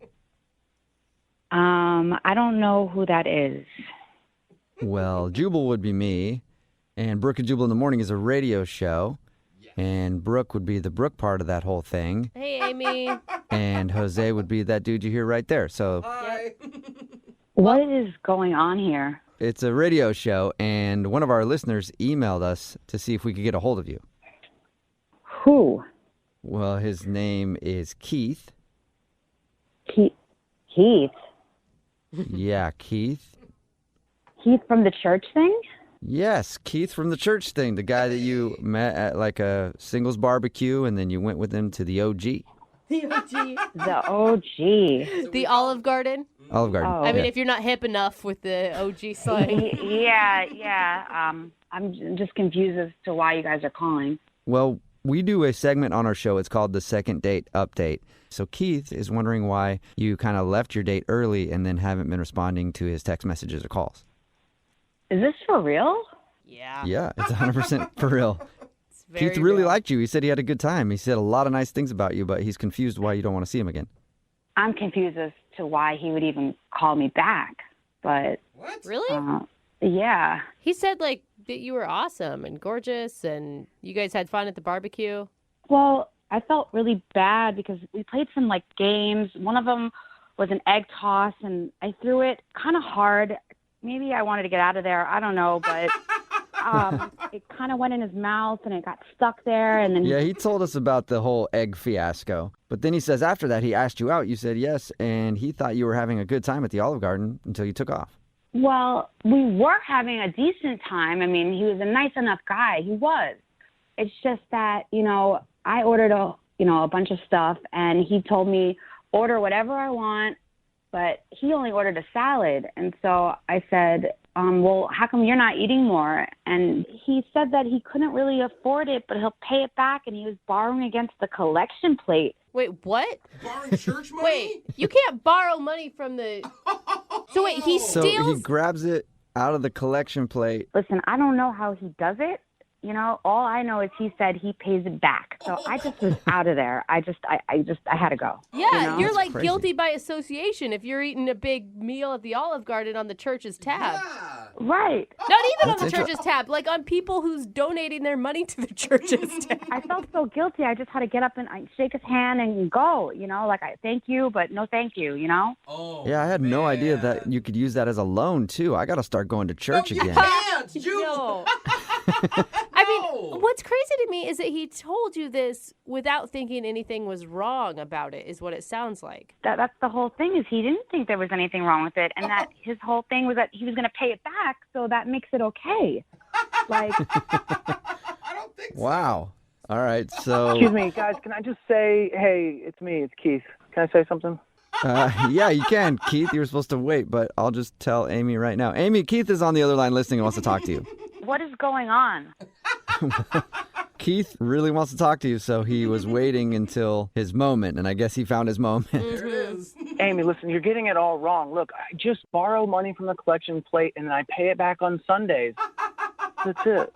I don't know who that is. Well, Jubal would be me, and Brooke and Jubal in the Morning is a radio show, and Brooke would be the Brooke part of that whole thing, Hey, Amy. and Jose would be that dude you hear right there. So Hi. What is going on here? it's a radio show, and one of our listeners emailed us to see if we could get a hold of you. Who? Well, his name is Keith. Keith. Yeah, Keith. Keith from the church thing? Yes, Keith from the church thing, the guy that you met at like a singles barbecue, and then you went with him to the OG. The OG. The OG. The Olive Garden. Olive Garden. Oh. I mean, yeah. if you're not hip enough with the OG slang. Yeah. I'm just confused as to why you guys are calling. Well, we do a segment on our show. It's called the Second Date Update. So Keith is wondering why you kind of left your date early and then haven't been responding to his text messages or calls. Is this for real? Yeah. Yeah, it's 100% for real. It's very Keith really real. liked you. He said he had a good time. He said a lot of nice things about you, but he's confused why you don't want to see him again. I'm confused as to why he would even call me back. But, What? Really? yeah. He said, like, that you were awesome and gorgeous and you guys had fun at the barbecue. Well, I felt really bad because we played some, like, games. One of them was an egg toss, and I threw it kind of hard. Maybe I wanted to get out of there. I don't know, but it kind of went in his mouth, and it got stuck there. And then Yeah, he told us about the whole egg fiasco. But then he says after that he asked you out. You said yes, and he thought you were having a good time at the Olive Garden until you took off. Well, we were having a decent time. I mean, he was a nice enough guy. He was. It's just that, I ordered a bunch of stuff, and he told me order whatever I want, but he only ordered a salad. And so I said, well, how come you're not eating more? And he said that he couldn't really afford it, but he'll pay it back, and he was borrowing against the collection plate. Wait, what? Borrowing church money? Wait, you can't borrow money from the... So wait, he So steals... he grabs it out of the collection plate. Listen, I don't know how he does it. All I know is he said he pays it back. So I just was out of there. I had to go. Yeah, you're That's like crazy. guilty by association if you're eating a big meal at the Olive Garden on the church's tab. Yeah. Right. Not even on That's the church's tab, like on people who's donating their money to the church's tab. I felt so guilty. I just had to get up and shake his hand and go, I thank you, but no thank you, Oh, Yeah, I had no idea man. that you could use that as a loan, too. I got to start going to church You again. can't, Jubal. No. I mean, what's crazy to me is that he told you this without thinking anything was wrong about it, is what it sounds like. That's the whole thing is he didn't think there was anything wrong with it. And that his whole thing was that he was going to pay it back. So that makes it okay. Like, I don't think so. Wow. All right, so... Excuse me, guys, can I just say, hey, it's me, it's Keith. Can I say something? Yeah, you can, Keith. You were supposed to wait, but I'll just tell Amy right now. Amy, Keith is on the other line listening and wants to talk to you. what is going on? Keith really wants to talk to you, so he was waiting until his moment, and I guess he found his moment. There it is. Amy, listen, you're getting it all wrong. Look, I just borrow money from the collection plate, and then I pay it back on Sundays. That's it.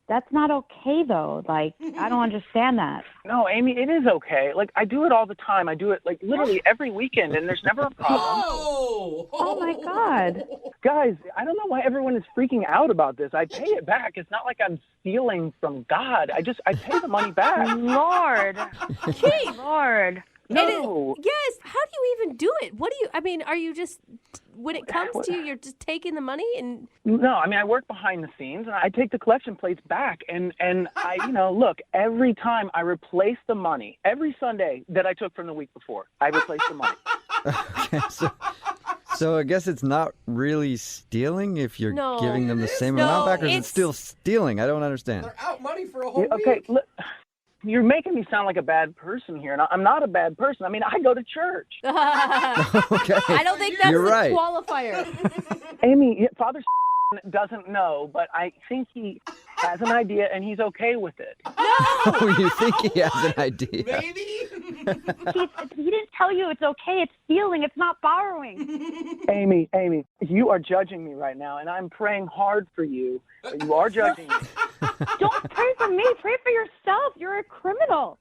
That's not okay, though. Like, I don't understand that. No, Amy, it is okay. Like, I do it all the time. I do it, like, literally every weekend, and there's never a problem. Oh, my God. Guys, I don't know why everyone is freaking out about this. I pay it back. It's not like I'm stealing from God. I pay the money back. Lord. Lord. No. Yes. How do you even do it? Are you just, when it comes to you, you're just taking the money and... No, I mean, I work behind the scenes, and I take the collection plates back, and I, look, every time I replace the money, every Sunday that I took from the week before, I replace the money. Okay, so I guess it's not really stealing if you're giving them the same amount back, or is it still stealing? I don't understand. They're out money for a whole week. Okay, look, you're making me sound like a bad person here, and I'm not a bad person. I mean, I go to church. Okay. I don't think that's You're the right. qualifier. Amy, Father doesn't know, but I think he has an idea, and he's okay with it. Oh, you think he has an idea? Maybe. He didn't tell you it's okay. It's stealing. It's not borrowing. Amy, you are judging me right now, and I'm praying hard for you. But you are judging me. Don't pray for me. Pray for yourself. You're a criminal.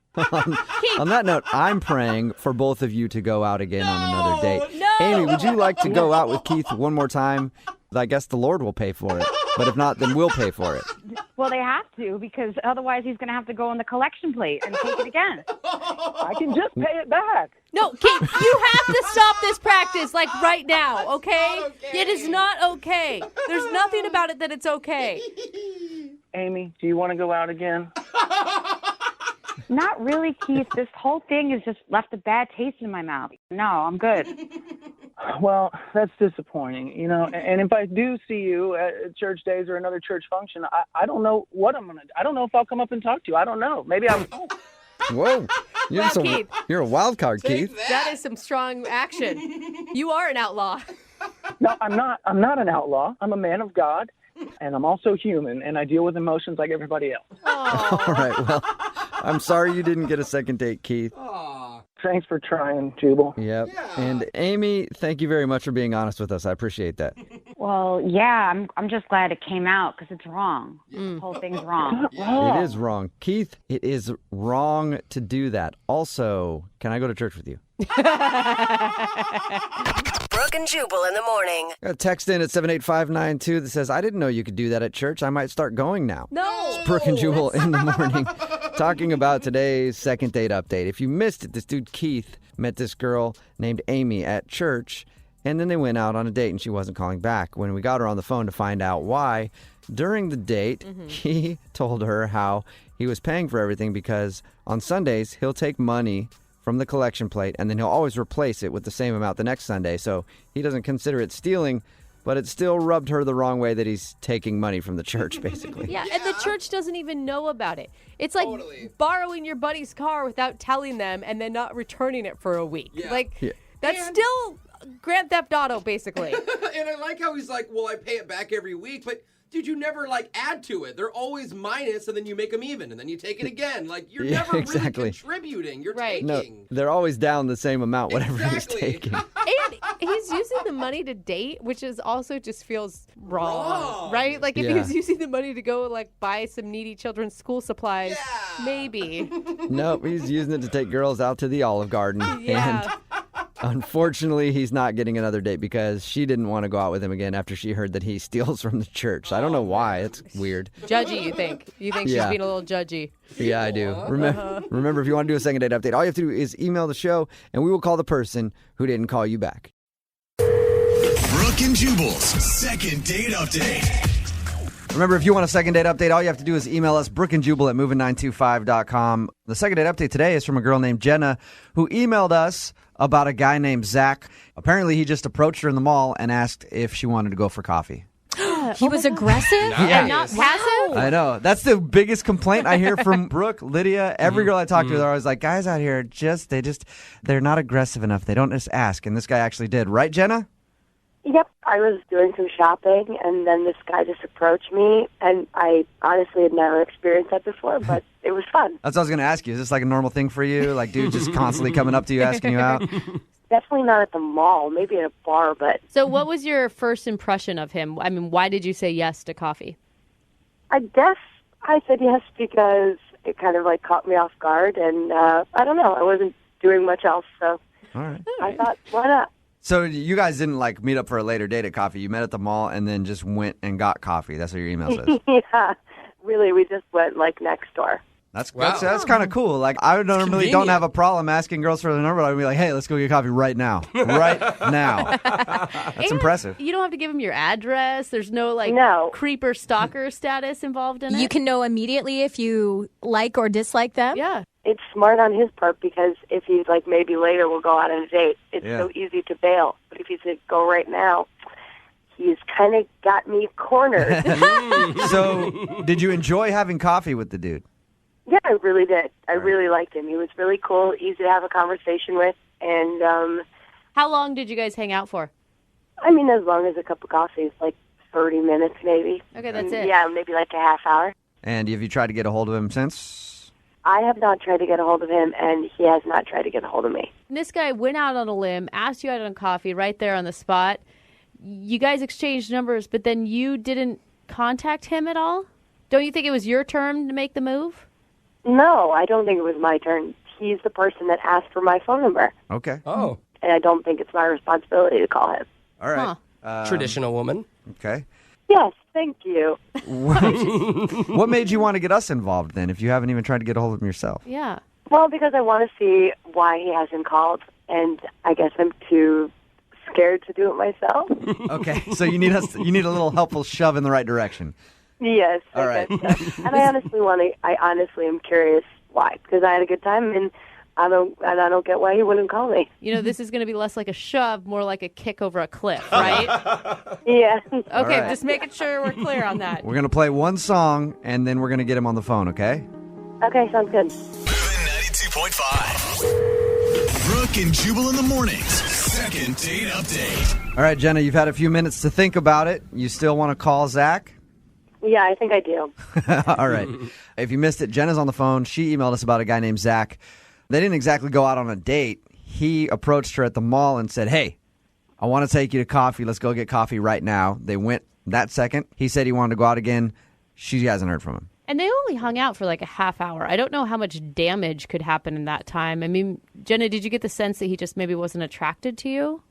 On that note, I'm praying for both of you to go out again on another date. No! Amy, would you like to go out with Keith one more time? I guess the Lord will pay for it. But if not, then we'll pay for it. Well, they have to, because otherwise he's going to have to go on the collection plate and take it again. I can just pay it back. No, Keith, you have to stop this practice, like, right now, okay? It is not okay. There's nothing about it that it's okay. Amy, do you want to go out again? Not really, Keith. This whole thing has just left a bad taste in my mouth. No, I'm good. Well, that's disappointing, and if I do see you at church days or another church function, I don't know what I'm going to do. I don't know if I'll come up and talk to you. I don't know. Maybe I won't. Whoa. Keith. You're a wild card, Keith. That is some strong action. You are an outlaw. No, I'm not. I'm not an outlaw. I'm a man of God, and I'm also human, and I deal with emotions like everybody else. All right, well, I'm sorry you didn't get a second date, Keith. Thanks for trying, Jubal. Yep. Yeah. And Amy, thank you very much for being honest with us. I appreciate that. Well, yeah, I'm just glad it came out, because it's wrong. The whole thing's wrong. It is wrong. Keith, it is wrong to do that. Also, can I go to church with you? Brooke and Jubal in the morning. Got a text in at 78592 that says, I didn't know you could do that at church. I might start going now. No. It's Brooke and Jubal in the morning talking about today's second date update. If you missed it, this dude Keith met this girl named Amy at church, and then they went out on a date and she wasn't calling back. When we got her on the phone to find out why, during the date, he told her how he was paying for everything because on Sundays he'll take money from the collection plate, and then he'll always replace it with the same amount the next Sunday. So he doesn't consider it stealing, but it still rubbed her the wrong way that he's taking money from the church, basically. Yeah, and the church doesn't even know about it. It's like borrowing your buddy's car without telling them and then not returning it for a week. Yeah. That's still Grand Theft Auto, basically. And I like how he's like, well, I pay it back every week, but... Dude, you never, add to it. They're always minus, and then you make them even, and then you take it again. You're never really contributing. You're taking. No, they're always down the same amount, whatever he's taking. And he's using the money to date, which is also just feels wrong. Right? Like, if he was using the money to go, buy some needy children's school supplies, maybe. Nope, he's using it to take girls out to the Olive Garden. Yeah. And unfortunately, he's not getting another date because she didn't want to go out with him again after she heard that he steals from the church. I don't know why. It's weird. Judgy, you think? You think she's being a little judgy? Yeah, I do. Remember, if you want to do a second date update, all you have to do is email the show, and we will call the person who didn't call you back. Brooke and Jubal's second date update. Remember, if you want a second date update, all you have to do is email us, brookeandjubal@moving925.com. The second date update today is from a girl named Jenna who emailed us about a guy named Zach. Apparently, he just approached her in the mall and asked if she wanted to go for coffee. He was aggressive and not passive? I know. That's the biggest complaint I hear from Brooke, Lydia. Every girl I talk to, they're always like, guys out here, they're not aggressive enough. They don't just ask. And this guy actually did. Right, Jenna? Yep, I was doing some shopping, and then this guy just approached me, and I honestly had never experienced that before, but it was fun. That's what I was going to ask you. Is this like a normal thing for you? Like, dude just constantly coming up to you, asking you out? Definitely not at the mall, maybe at a bar, but... So what was your first impression of him? I mean, why did you say yes to coffee? I guess I said yes because it kind of like caught me off guard, and I don't know, I wasn't doing much else, so All right. I thought, why not? So you guys didn't like meet up for a later date at coffee. You met at the mall and then just went and got coffee. That's what your email says. Yeah, really, we just went like next door. That's kind of cool. Like I normally don't have a problem asking girls for their number. I'd be like, hey, let's go get coffee right now. Right now. That's impressive. You don't have to give him your address. There's no creeper stalker status involved in it. You can know immediately if you like or dislike them. Yeah. It's smart on his part because if he's like, maybe later we'll go out on a date, it's so easy to bail. But if he said, go right now, he's kind of got me cornered. So did you enjoy having coffee with the dude? Yeah, I really did. I really liked him. He was really cool, easy to have a conversation with. And how long did you guys hang out for? I mean, as long as a cup of coffee is like 30 minutes maybe. Okay, that's it. Yeah, maybe like a half hour. And have you tried to get a hold of him since? I have not tried to get a hold of him, and he has not tried to get a hold of me. This guy went out on a limb, asked you out on coffee right there on the spot. You guys exchanged numbers, but then you didn't contact him at all? Don't you think it was your turn to make the move? No, I don't think it was my turn. He's the person that asked for my phone number. Okay. Oh. And I don't think it's my responsibility to call him. All right. Traditional woman. Okay. Yes, thank you. What made you want to get us involved then if you haven't even tried to get a hold of him yourself? Yeah. Well, because I want to see why he hasn't called, and I guess I'm too scared to do it myself. Okay. So you need a little helpful shove in the right direction. Yes. All right. And I honestly am curious why, because I had a good time, and I don't get why he wouldn't call me. You know, this is going to be less like a shove, more like a kick over a cliff, right? Yeah. Okay, right. just making sure we're clear on that. We're going to play one song, and then we're going to get him on the phone, okay? Okay, sounds good. Moving 92.5. Brooke and Jubal in the mornings. Second date update. All right, Jenna, you've had a few minutes to think about it. You still want to call Zach? Yeah, I think I do. All right. If you missed it, Jenna's on the phone. She emailed us about a guy named Zach. They didn't exactly go out on a date. He approached her at the mall and said, hey, I want to take you to coffee. Let's go get coffee right now. They went that second. He said he wanted to go out again. She hasn't heard from him. And they only hung out for like a half hour. I don't know how much damage could happen in that time. I mean, Jenna, did you get the sense that he just maybe wasn't attracted to you?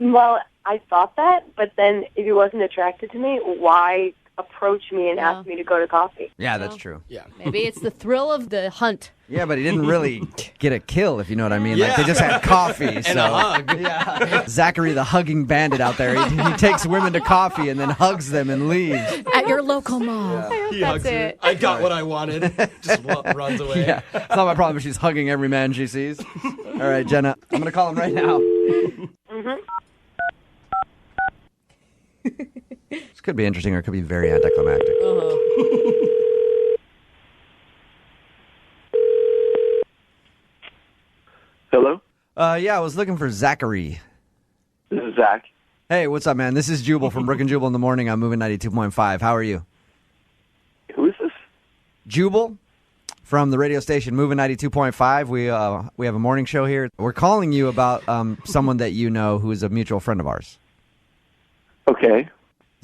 Well, I thought that, but then if he wasn't attracted to me, why approach me and ask me to go to coffee? Yeah, that's true. Yeah. Maybe it's the thrill of the hunt. Yeah, but he didn't really get a kill, if you know what I mean. Like, they just had coffee. And a hug. Yeah. Zachary, the hugging bandit out there, he takes women to coffee and then hugs them and leaves. At your local mall. I hope He that's hugs it. her. I got what I wanted. Just runs away. Yeah, it's not my problem if she's hugging every man she sees. All right, Jenna, I'm going to call him right now. This could be interesting or it could be very anticlimactic. Hello? Yeah, I was looking for Zachary. This is Zach. Hey, what's up, man? This is Jubal from Brooke and Jubal in the morning. I'm moving 92.5. How are you? Who is this? Jubal from the radio station Moving 92.5. We have a morning show here. We're calling you about someone that you know who is a mutual friend of ours. Okay.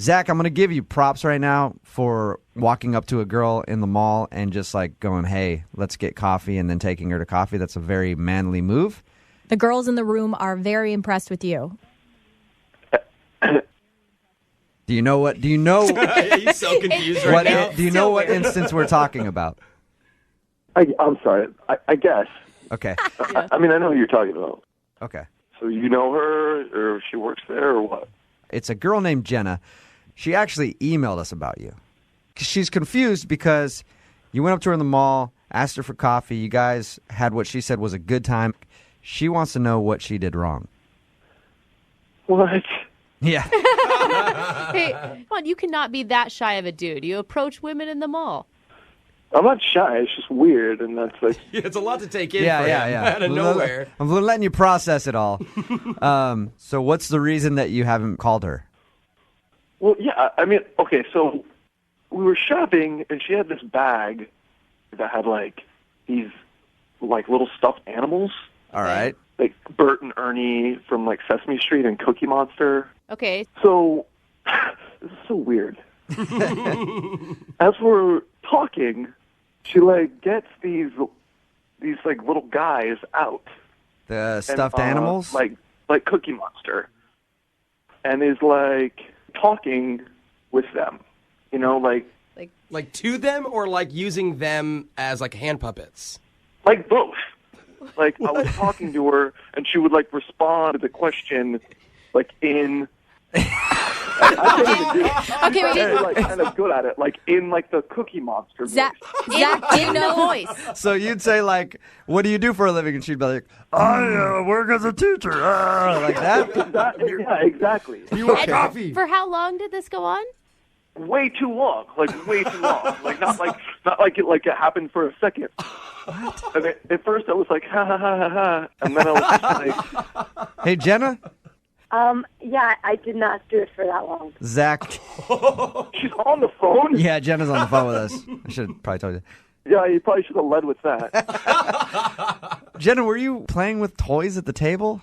Zach, I'm going to give you props right now for walking up to a girl in the mall and just like going, hey, let's get coffee, and then taking her to coffee. That's a very manly move. The girls in the room are very impressed with you. Do you know? He's so confused right now. Do you know what instance we're talking about? I'm sorry. I guess. Okay. I mean, I know who you're talking about. Okay. So you know her, or she works there, or what? It's a girl named Jenna. She actually emailed us about you. She's confused because you went up to her in the mall, asked her for coffee. You guys had what she said was a good time. She wants to know what she did wrong. What? Yeah. Hey, come on, you cannot be that shy of a dude. You approach women in the mall. I'm not shy. It's just weird, and that's like... It's a lot to take in Yeah. out of nowhere. I'm letting you process it all. So what's the reason that you haven't called her? Well, yeah, I mean, okay, so we were shopping, and she had this bag that had, like, these, like, little stuffed animals. All right. Like Bert and Ernie from, like, Sesame Street and Cookie Monster. Okay. So, this is so weird. As we're talking, she like gets these like little guys out. The stuffed animals? Like Cookie Monster. And is like talking with them. You know, like to them or like using them as like hand puppets? Like both. Like I was talking to her and she would like respond to the question like in I Okay, wait. She's like kind of good at it, like in like the Cookie Monster voice. Zach, in the voice. So you'd say like, "What do you do for a living?" And she'd be like, "I work as a teacher," like that. Yeah, exactly. You want coffee? For how long did this go on? Way too long, like way too long, like not like it happened for a second. And at first I was like ha ha ha ha ha, and then I was just like, "Hey Jenna." Yeah, I did not do it for that long. Zach. She's on the phone? Yeah, Jenna's on the phone with us. I should have probably told you. Yeah, you probably should have led with that. Jenna, were you playing with toys at the table?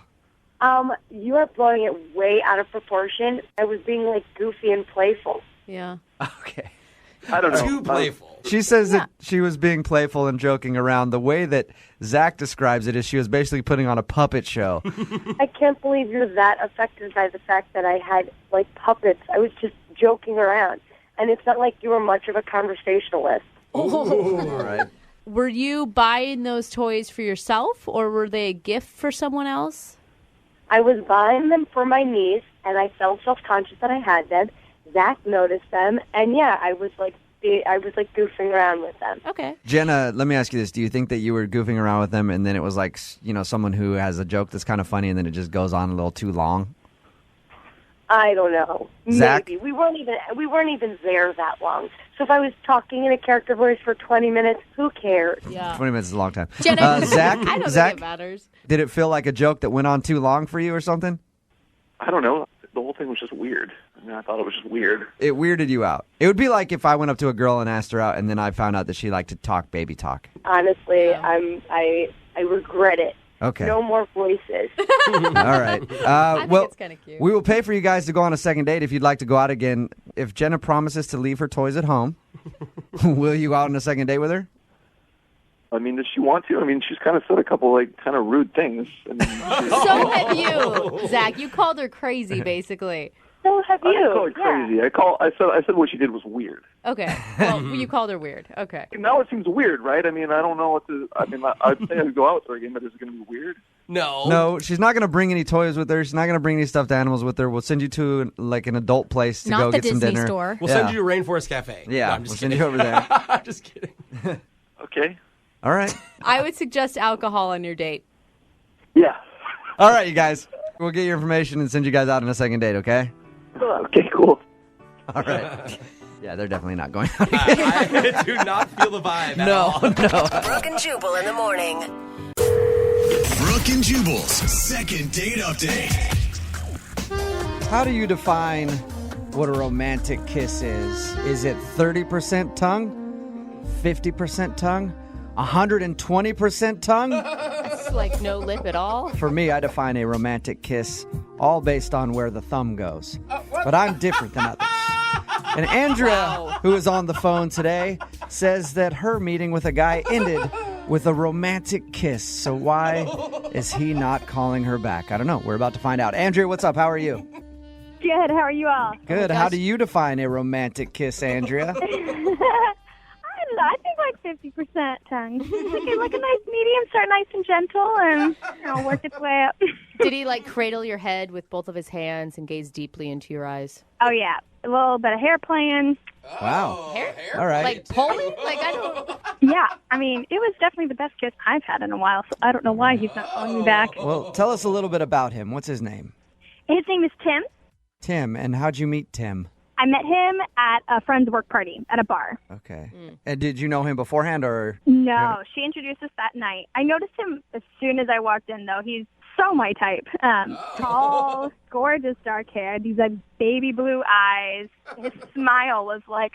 You are blowing it way out of proportion. I was being like goofy and playful. Yeah. Okay. I don't know. Too playful. She says that she was being playful and joking around. The way that Zach describes it is she was basically putting on a puppet show. I can't believe you're that affected by the fact that I had like puppets. I was just joking around. And it's not like you were much of a conversationalist. All right. Were you buying those toys for yourself or were they a gift for someone else? I was buying them for my niece, and I felt self-conscious that I had them. Zach noticed them, and yeah, I was like goofing around with them. Okay. Jenna, let me ask you this. Do you think that you were goofing around with them and then it was like, you know, someone who has a joke that's kind of funny and then it just goes on a little too long? I don't know. Zach? Maybe. We weren't even there that long. So if I was talking in a character voice for 20 minutes, who cares? Yeah. 20 minutes is a long time. Jenna, Zach, I don't Zach, think it matters. Did it feel like a joke that went on too long for you or something? I don't know. The whole thing was just weird. I mean, I thought it was just weird. It weirded you out. It would be like if I went up to a girl and asked her out and then I found out that she liked to talk baby talk. Honestly, I regret it. Okay. No more voices. All right. I think well, it's kind of cute. we will pay for you guys to go on a second date if you'd like to go out again. If Jenna promises to leave her toys at home, will you go out on a second date with her? I mean, does she want to? I mean, she's kind of said a couple, like, kind of rude things. I mean, So have you, Zach. You called her crazy, basically. So have I you. didn't call her crazy. I said what she did was weird. Okay. Well, you called her weird. Okay. Now it seems weird, right? I mean, I don't know what to. I mean, I'd say I'd go out with her again, but is it going to be weird? No, she's not going to bring any toys with her. She's not going to bring any stuffed animals with her. We'll send you to like an adult place to Not go the get some Disney dinner. store. We'll send you to Rainforest Cafe. Yeah, No, I'm we'll just send kidding. you over there. I'm just kidding. Okay. All right. I would suggest alcohol on your date. Yeah. All right, you guys. We'll get your information and send you guys out on a second date, okay? Okay, cool. All right. Yeah, they're definitely not going out. I do not feel the vibe at all. No. Brooke and Jubal in the morning. Brooke and Jubal's second date update. How do you define what a romantic kiss is? Is it 30% tongue? 50% tongue? 120% tongue? It's like no lip at all. For me, I define a romantic kiss all based on where the thumb goes. But I'm different than others. And Andrea, who is on the phone today, says that her meeting with a guy ended with a romantic kiss. So why is he not calling her back? I don't know. We're about to find out. Andrea, what's up? How are you? Good. How are you all? Good. How do you define a romantic kiss, Andrea? I think like 50% tongue. like a nice medium, start nice and gentle, and work its way up. Did he like cradle your head with both of his hands and gaze deeply into your eyes? Oh yeah, a little bit of hair playing. Wow. Hair? All right. Like pulling? Like I don't. Yeah, I mean it was definitely the best kiss I've had in a while. So I don't know why he's not calling me back. Well, tell us a little bit about him. What's his name? His name is Tim. Tim. And how'd you meet Tim? I met him at a friend's work party at a bar. Okay. And did you know him beforehand or? No, she introduced us that night. I noticed him as soon as I walked in, though. He's so my type. Tall, gorgeous dark hair, these like baby blue eyes. His smile was like,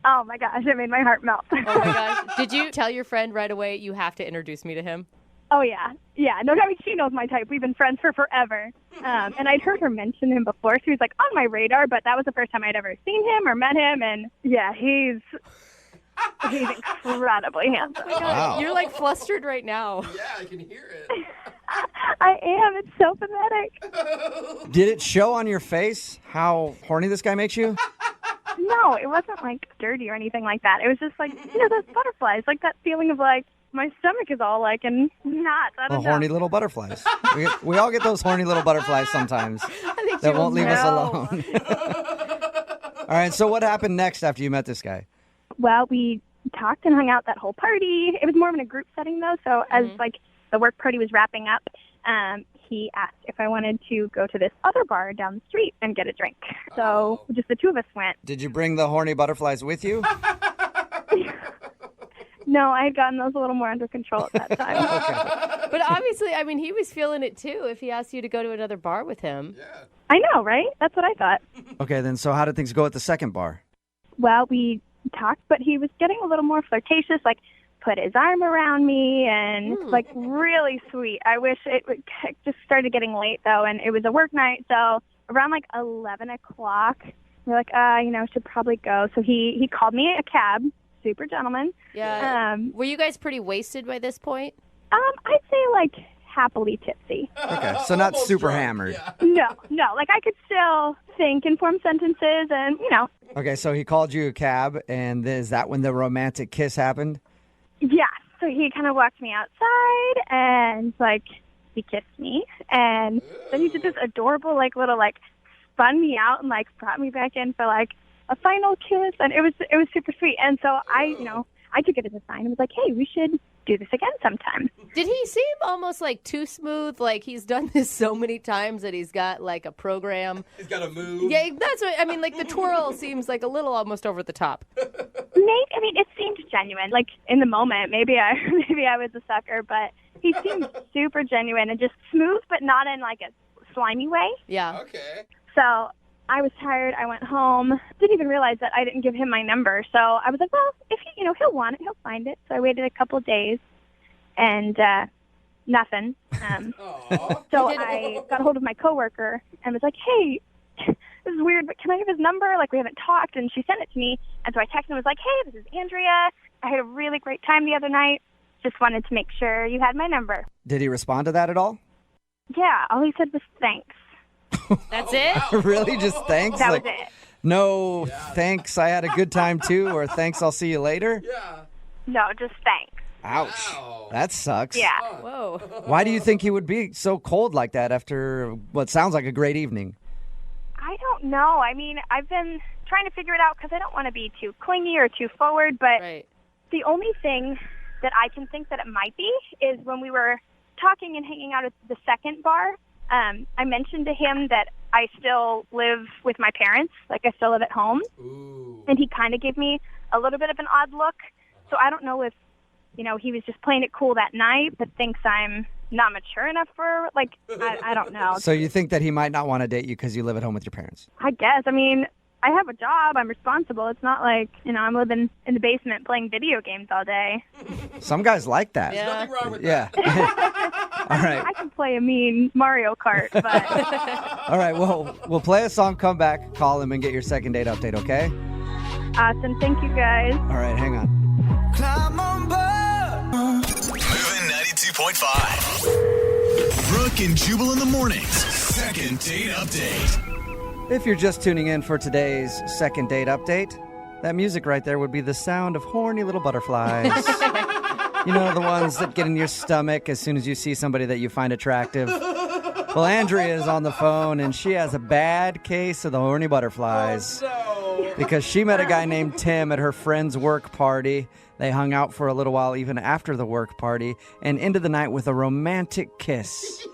oh my gosh, it made my heart melt. Oh my gosh. Did you tell your friend right away you have to introduce me to him? Oh, yeah. Yeah. No, I mean, she knows my type. We've been friends for forever. And I'd heard her mention him before. So he was, like, on my radar, but that was the first time I'd ever seen him or met him. And, yeah, he's He's incredibly handsome. Oh my God, Wow. You're like flustered right now. Yeah, I can hear it. I am. It's so pathetic. Did it show on your face how horny this guy makes you? No, it wasn't like dirty or anything like that. It was just like, those butterflies, like that feeling of like my stomach is all like and knots. I The don't know. horny little butterflies. We all get those horny little butterflies sometimes that won't leave us alone. All right, so what happened next after you met this guy? Well, we talked and hung out that whole party. It was more of in a group setting though, so as like the work party was wrapping up, he asked if I wanted to go to this other bar down the street and get a drink. So just the two of us went. Did you bring the horny butterflies with you? No, I had gotten those a little more under control at that time. Okay. But obviously, I mean, he was feeling it too if he asked you to go to another bar with him. Yeah. I know, right? That's what I thought. Okay, then so how did things go at the second bar? Well, we talked, but he was getting a little more flirtatious, like put his arm around me and like really sweet. I wish it just started getting late though, and it was a work night, so around like 11 o'clock, we're like, should probably go. So he called me a cab, super gentleman. Yeah. Were you guys pretty wasted by this point? I'd say like happily tipsy. Okay, so not super hammered. No, like I could still think and form sentences and, Okay, so he called you a cab, and is that when the romantic kiss happened? Yeah, so he kind of walked me outside and, like, he kissed me. And then he did this adorable, like, little, like, spun me out and, like, brought me back in for, like, a final kiss. And it was super sweet. And so I took it as a sign and was like, hey, we should do this again sometime. Did he seem almost like too smooth? Like he's done this so many times that he's got like a program. He's got a move. Yeah, that's what I mean. Like the twirl seems like a little almost over the top. It seemed genuine. Like in the moment, maybe I was a sucker, but he seemed super genuine and just smooth, but not in like a slimy way. Yeah. Okay. So I was tired. I went home. Didn't even realize that I didn't give him my number. So I was like, well, if he'll want it, he'll find it. So I waited a couple of days, and nothing. So I got a hold of my coworker and was like, hey, this is weird, but can I have his number? Like, we haven't talked. And she sent it to me. And so I texted and was like, hey, this is Andrea. I had a really great time the other night. Just wanted to make sure you had my number. Did he respond to that at all? Yeah, all he said was thanks. That's it? Wow. Really? Just thanks? That Like, was it. no, thanks, I had a good time too, or thanks, I'll see you later? Yeah. No, just thanks. Ouch. Wow. That sucks. Yeah. Whoa. Why do you think he would be so cold like that after what sounds like a great evening? I don't know. I mean, I've been trying to figure it out because I don't want to be too clingy or too forward, but the only thing that I can think that it might be is when we were talking and hanging out at the second bar, I mentioned to him that I still live with my parents, like I still live at home. Ooh. And he kind of gave me a little bit of an odd look. So I don't know if, he was just playing it cool that night, but thinks I'm not mature enough for, like, I don't know. So you think that he might not want to date you because you live at home with your parents? I guess. I mean, I have a job. I'm responsible. It's not like, I'm living in the basement playing video games all day. Some guys like that. Yeah. Nothing wrong with Yeah. All right. I can play a mean Mario Kart, but All right. Well, we'll play a song, come back, call him, and get your second date update, okay? awesome. Thank you, guys. All right. Hang on. Climb on board. Moving 92.5. Brooke and Jubal in the mornings. Second date update. If you're just tuning in for today's second date update, that music right there would be the sound of horny little butterflies. You know, the ones that get in your stomach as soon as you see somebody that you find attractive. Well, Andrea is on the phone, and she has a bad case of the horny butterflies. Oh, no. Because she met a guy named Tim at her friend's work party. They hung out for a little while even after the work party and ended the night with a romantic kiss.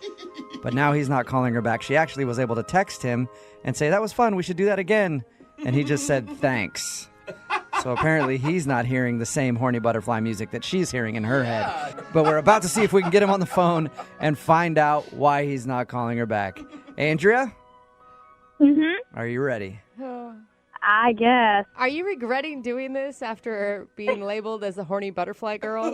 But now he's not calling her back. She actually was able to text him and say, that was fun, we should do that again. And he just said, thanks. So apparently he's not hearing the same horny butterfly music that she's hearing in her head. But we're about to see if we can get him on the phone and find out why he's not calling her back. Andrea? Mm-hmm. Are you ready? I guess. Are you regretting doing this after being labeled as a horny butterfly girl?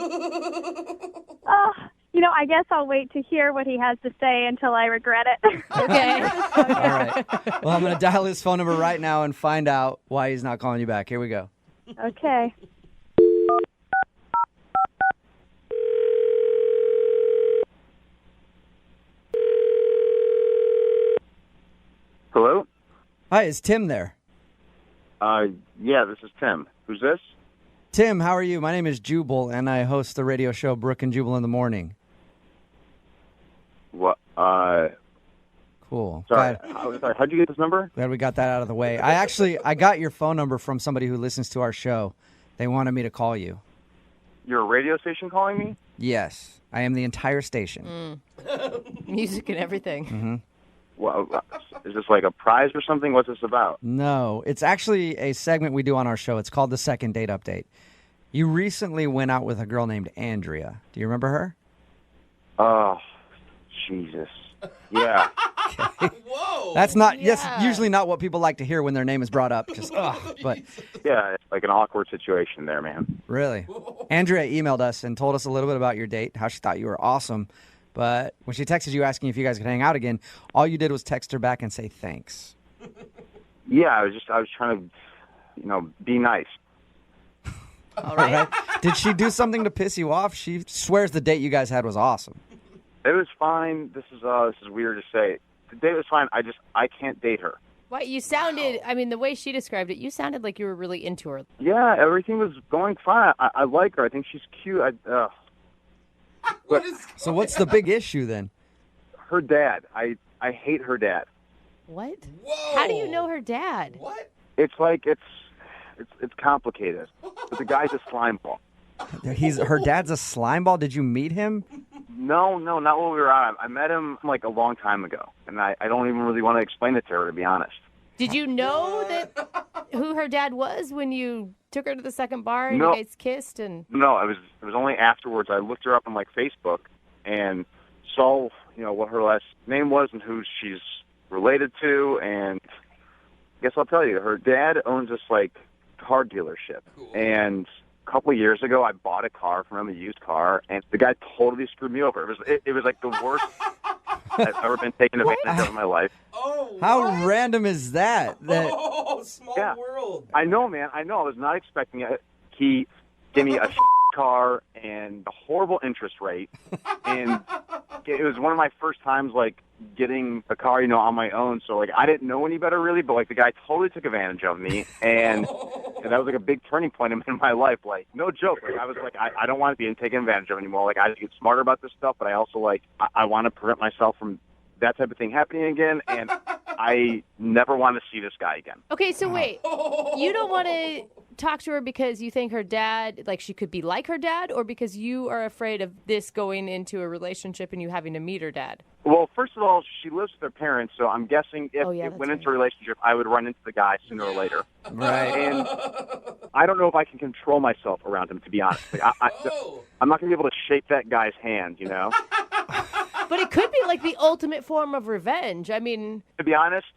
I guess I'll wait to hear what he has to say until I regret it. Okay. All right. Well, I'm going to dial his phone number right now and find out why he's not calling you back. Here we go. Okay. Hello? Hi, is Tim there? Yeah, this is Tim. Who's this? Tim, how are you? My name is Jubal, and I host the radio show Brooke and Jubal in the Morning. What? Cool. Sorry. Sorry. How'd you get this number? Glad we got that out of the way. I got your phone number from somebody who listens to our show. They wanted me to call you. You're a radio station calling me? Yes, I am the entire station. Music and everything. Mm-hmm. Well, is this like a prize or something? What's this about? No, it's actually a segment we do on our show. It's called the Second Date Update. You recently went out with a girl named Andrea. Do you remember her? Oh, Jesus. Yeah. Whoa. That's usually not what people like to hear when their name is brought up. Just, but Yeah, it's like an awkward situation there, man. really. Andrea emailed us and told us a little bit about your date, how she thought you were awesome. But when she texted you asking if you guys could hang out again, all you did was text her back and say thanks. Yeah, I was trying to, be nice. All right. Did she do something to piss you off? She swears the date you guys had was awesome. It was fine. This is weird to say. The date was fine. I can't date her. Why, you sounded, the way she described it, you sounded like you were really into her. Yeah, everything was going fine. I like her. I think she's cute. So what's the big issue then? Her dad. I hate her dad. What? Whoa. How do you know her dad? What? It's like it's complicated. But the guy's a slime ball. Her dad's a slime ball? Did you meet him? No, not while we were out. I met him like a long time ago, and I don't even really want to explain it to her, to be honest. Did you know who her dad was when you took her to the second bar and No. you guys kissed? And No, it was only afterwards. I looked her up on like Facebook and saw what her last name was and who she's related to, and I guess I'll tell you, her dad owns this like car dealership, and a couple of years ago I bought a car from him, a used car, and the guy totally screwed me over. It was like the worst I've ever been taken advantage of in my life. Oh, How random is that? Oh, small Yeah. world. I know, man. I know. I was not expecting it. He gave me a car and a horrible interest rate, and it was one of my first times like getting a car, on my own. So like I didn't know any better really, but like the guy totally took advantage of me, and that was like a big turning point in my life. Like no joke. Like I was like I don't want to be taken advantage of anymore. Like I get smarter about this stuff, but I also like I want to prevent myself from that type of thing happening again, and I never want to see this guy again. okay, so wait, you don't want to talk to her because you think her dad, like she could be like her dad, or because you are afraid of this going into a relationship and you having to meet her dad? Well, first of all, she lives with her parents, so I'm guessing if it went into a relationship, I would run into the guy sooner or later. Right. And I don't know if I can control myself around him, to be honest. Like, I'm not going to be able to shake that guy's hand, But it could be like the ultimate form of revenge. I mean, To be honest,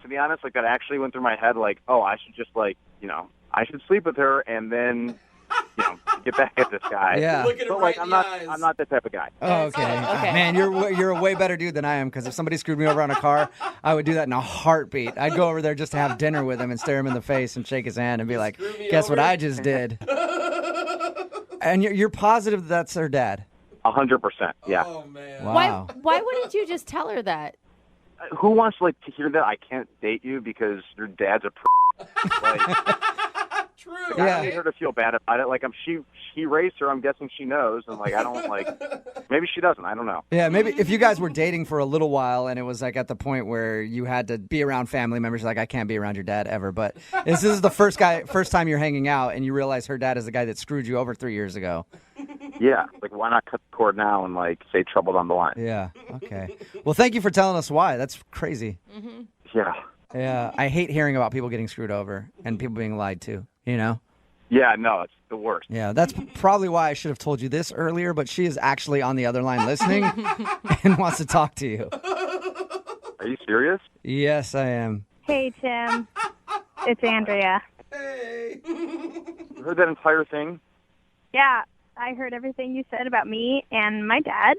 like that actually went through my head. Like, oh, I should just I should sleep with her and then, get back at this guy. Yeah. Look at him But like, right in the eyes. I'm not that type of guy. Oh, okay. Man, you're a way better dude than I am, because if somebody screwed me over on a car, I would do that in a heartbeat. I'd go over there just to have dinner with him and stare him in the face and shake his hand and be like, guess what I just did? And you're positive that's her dad? 100%, yeah. Oh, man. Wow. why wouldn't you just tell her that? Who wants to hear that I can't date you because your dad's a like, True. I don't need her to feel bad about it. Like she raised her. I'm guessing she knows, and like I don't like. Maybe she doesn't. I don't know. Yeah, maybe if you guys were dating for a little while and it was like at the point where you had to be around family members, like I can't be around your dad ever. But this is the first time you're hanging out, and you realize her dad is the guy that screwed you over 3 years ago. Yeah, like why not cut the cord now and like say trouble down the line? Yeah. Okay. Well, thank you for telling us why. That's crazy. Mm-hmm. Yeah. Yeah, I hate hearing about people getting screwed over and people being lied to, Yeah, no, it's the worst. Yeah, that's probably why I should have told you this earlier, but she is actually on the other line listening and wants to talk to you. Are you serious? Yes, I am. Hey, Tim. It's Andrea. Hey. You heard that entire thing? Yeah, I heard everything you said about me and my dad.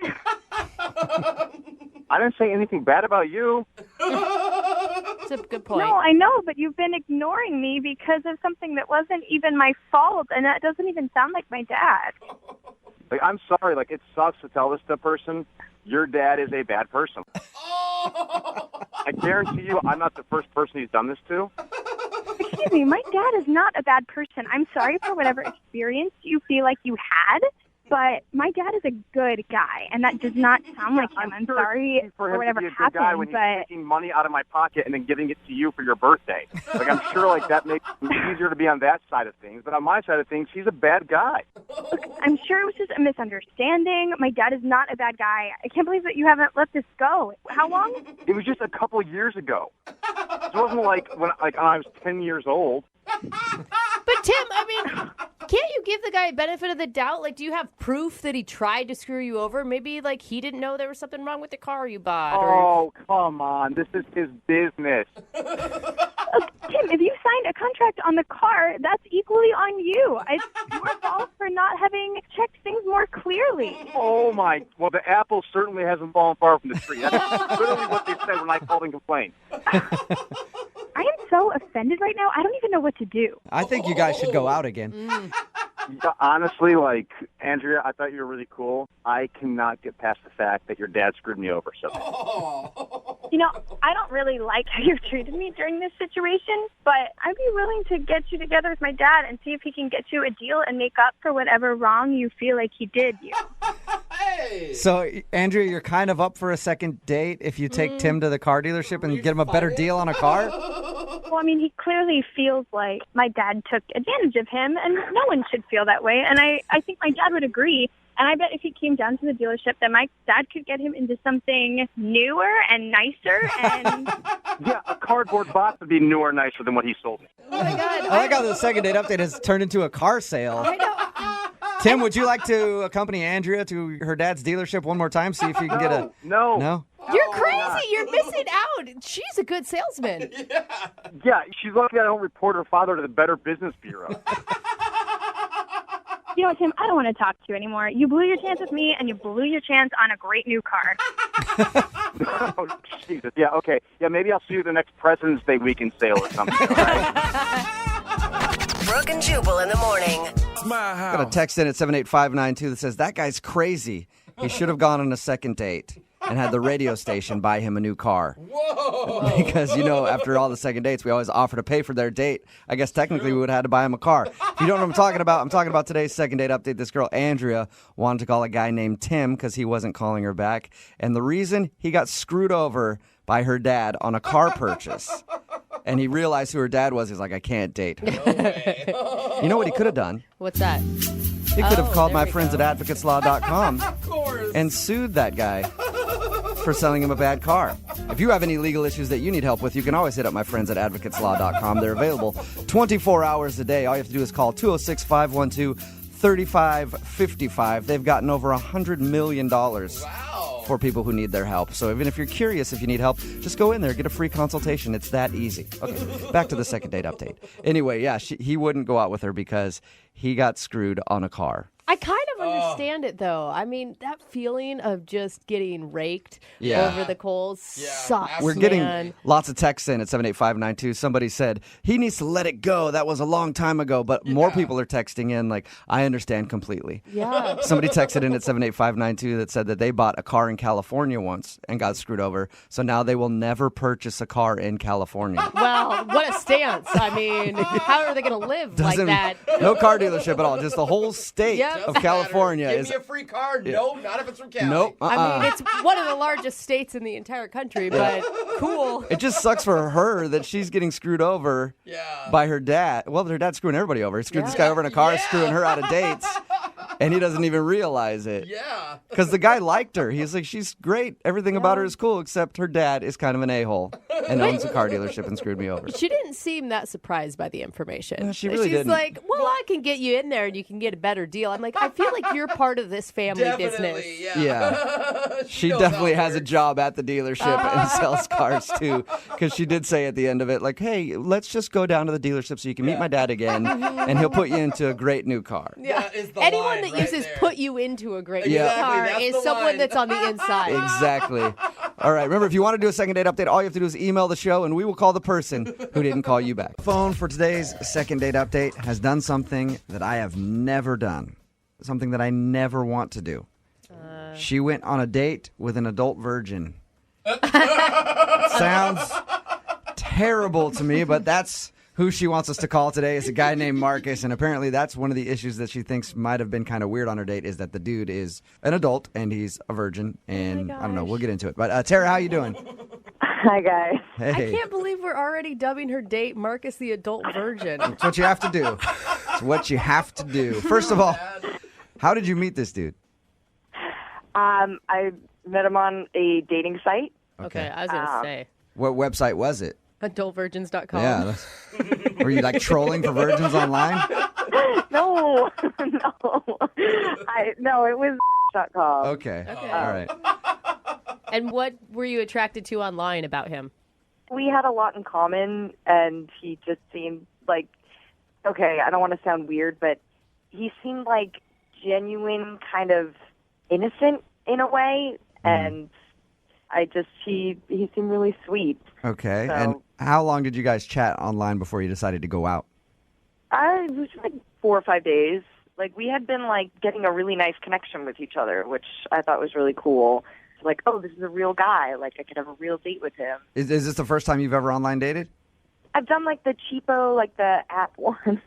I didn't say anything bad about you. That's a good point. No, I know, but you've been ignoring me because of something that wasn't even my fault, and that doesn't even sound like my dad. Like, I'm sorry. Like, it sucks to tell this to a person. Your dad is a bad person. Oh. I guarantee you I'm not the first person he's done this to. Excuse me, my dad is not a bad person. I'm sorry for whatever experience you feel like you had, but my dad is a good guy, and that does not sound like him. I'm sorry for whatever happened, guy when he's taking money out of my pocket and then giving it to you for your birthday. Like, I'm sure like that makes it easier to be on that side of things, but on my side of things, he's a bad guy. Look, I'm sure it was just a misunderstanding. My dad is not a bad guy. I can't believe that you haven't let this go. How long? It was just a couple years ago. It wasn't like when I was 10 years old. But Tim, I mean, can't you give the guy a benefit of the doubt? Like, do you have proof that he tried to screw you over? Maybe, like, he didn't know there was something wrong with the car you bought. Oh, come on. This is his business. Tim, if you signed a contract on the car, that's equally on you. It's your fault for not having checked things more clearly. Oh, my. Well, the apple certainly hasn't fallen far from the tree. That's literally what they said when I called and complained. I am so offended right now. I don't even know what to do. I think you guys should go out again. Honestly, like, Andrea, I thought you were really cool. I cannot get past the fact that your dad screwed me over so bad. You know, I don't really like how you've treated me during this situation, but I'd be willing to get you together with my dad and see if he can get you a deal and make up for whatever wrong you feel like he did you. So, Andrea, you're kind of up for a second date if you take Tim to the car dealership and get him a better deal on a car? Well, I mean, he clearly feels like my dad took advantage of him, and no one should feel that way. And I think my dad would agree. And I bet if he came down to the dealership, that my dad could get him into something newer and nicer. And yeah, a cardboard box would be newer and nicer than what he sold me. Oh, my God. I like how the second date update has turned into a car sale. I know. Tim, would you like to accompany Andrea to her dad's dealership one more time? See if you can get a... No. No? You're crazy. You're missing out. She's a good salesman. Yeah, she's lucky I don't report her father to the Better Business Bureau. you know what, Tim? I don't want to talk to you anymore. You blew your chance with me, and you blew your chance on a great new car. Oh, Jesus. Yeah, okay. Yeah, maybe I'll see you at the next President's Day weekend sale or something. All right? Brooke and Jubal in the morning. Got a text in at 78592 that says, that guy's crazy. He should have gone on a second date and had the radio station buy him a new car. Whoa! Because, you know, after all the second dates, we always offer to pay for their date. I guess technically we would have had to buy him a car. If you don't know what I'm talking about today's second date update. This girl, Andrea, wanted to call a guy named Tim because he wasn't calling her back. And the reason, he got screwed over by her dad on a car purchase. And he realized who her dad was. He's like, I can't date her. You know what he could have done? What's that? He could have called my friends at advocateslaw.com and sued that guy for selling him a bad car. If you have any legal issues that you need help with, you can always hit up my friends at advocateslaw.com. They're available 24 hours a day. All you have to do is call 206-512-3555. They've gotten over $100 million for people who need their help. So even if you're curious if you need help, just go in there, get a free consultation. It's that easy. Okay, back to the second date update. Anyway, yeah, he wouldn't go out with her because he got screwed on a car. I kind of understand it, though. I mean, that feeling of just getting raked over the coals sucks, We're getting lots of texts in at 78592. Somebody said, he needs to let it go. That was a long time ago. But more people are texting in like, I understand completely. Yeah. Somebody texted in at 78592 that said that they bought a car in California once and got screwed over. So now they will never purchase a car in California. Well, what a stance. I mean, how are they going to live like that? No car dealership at all. Just the whole state of California. Give me a free car? No, not if it's from Cali. Nope. I mean, it's one of the largest states in the entire country, but cool. It just sucks for her that she's getting screwed over by her dad. Well, her dad's screwing everybody over. He screwed this guy over in a car, screwing her out of dates, and he doesn't even realize it. Yeah. Because the guy liked her. He's like, she's great. Everything about her is cool, except her dad is kind of an a-hole and owns a car dealership and screwed me over. She didn't seem that surprised by the information. No, she really She's didn't. like, well, I can get you in there and you can get a better deal. I'm like, I feel like you're part of this family business. Yeah. She definitely has a job at the dealership and sells cars too. Because she did say at the end of it, like, hey, let's just go down to the dealership so you can meet my dad again and he'll put you into a great new car. Yeah. Anyone that uses put you into a great new car is someone that's on the inside. Exactly. All right. Remember, if you want to do a second date update, all you have to do is email the show and we will call the person who didn't call you back. Phone for today's second date update has done something that I have never done. Something that I never want to do. She went on a date with an adult virgin Sounds terrible to me, but that's who she wants us to call today. Is a guy named Marcus, and apparently that's one of the issues that she thinks might have been kind of weird on her date is that the dude is an adult and he's a virgin, and I don't know. We'll get into it. But Tara, how you doing? Hi, guys. Hey. I can't believe we're already dubbing her date Marcus the adult virgin. It's what you have to do. It's what you have to do. First of all, how did you meet this dude? I met him on a dating site. Okay, I was going to say. What website was it? Adultvirgins.com. Yeah. Were you like trolling for virgins online? No, no, it was .com. Okay. All right. And what were you attracted to online about him? We had a lot in common, and he just seemed like, okay, I don't want to sound weird, but he seemed like genuine, kind of innocent in a way, and he seemed really sweet. Okay. So, and how long did you guys chat online before you decided to go out? It was like 4 or 5 days. Like, we had been, like, getting a really nice connection with each other, which I thought was really cool. Like, oh, this is a real guy. Like, I could have a real date with him. Is this the first time you've ever online dated? I've done, like, the cheapo, like, the app ones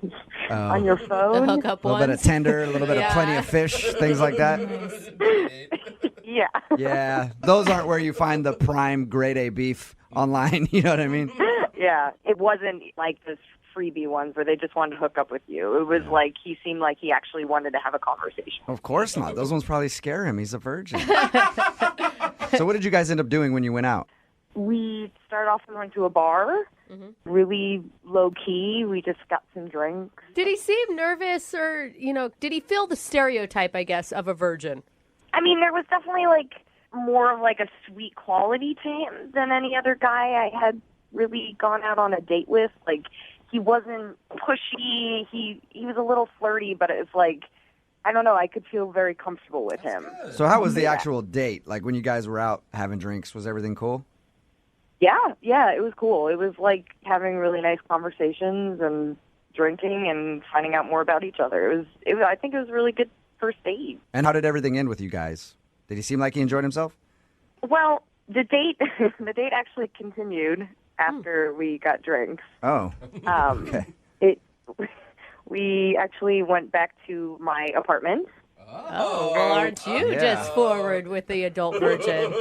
on your phone. The hookup A little ones. bit of Tinder, a little bit of Plenty of Fish, things like that. Yeah. Yeah. Those aren't where you find the prime grade A beef online. You know what I mean? Yeah. It wasn't like this freebie ones where they just wanted to hook up with you. It was like he seemed like he actually wanted to have a conversation. Of course not. Those ones probably scare him. He's a virgin. So what did you guys end up doing when you went out? We started off and went to a bar, really low-key. We just got some drinks. Did he seem nervous or, did he feel the stereotype, I guess, of a virgin? I mean, there was definitely, like, more of, like, a sweet quality to him than any other guy I had really gone out on a date with. Like, he wasn't pushy. He was a little flirty, but it was like, I don't know, I could feel very comfortable with him. So how was the actual date? Like when you guys were out having drinks, was everything cool? Yeah, it was cool. It was like having really nice conversations and drinking and finding out more about each other. I think it was a really good first date. And how did everything end with you guys? Did he seem like he enjoyed himself? Well, the date actually continued after we got drinks. Oh. Okay. We actually went back to my apartment. Oh, well, aren't you just forward with the adult virgin?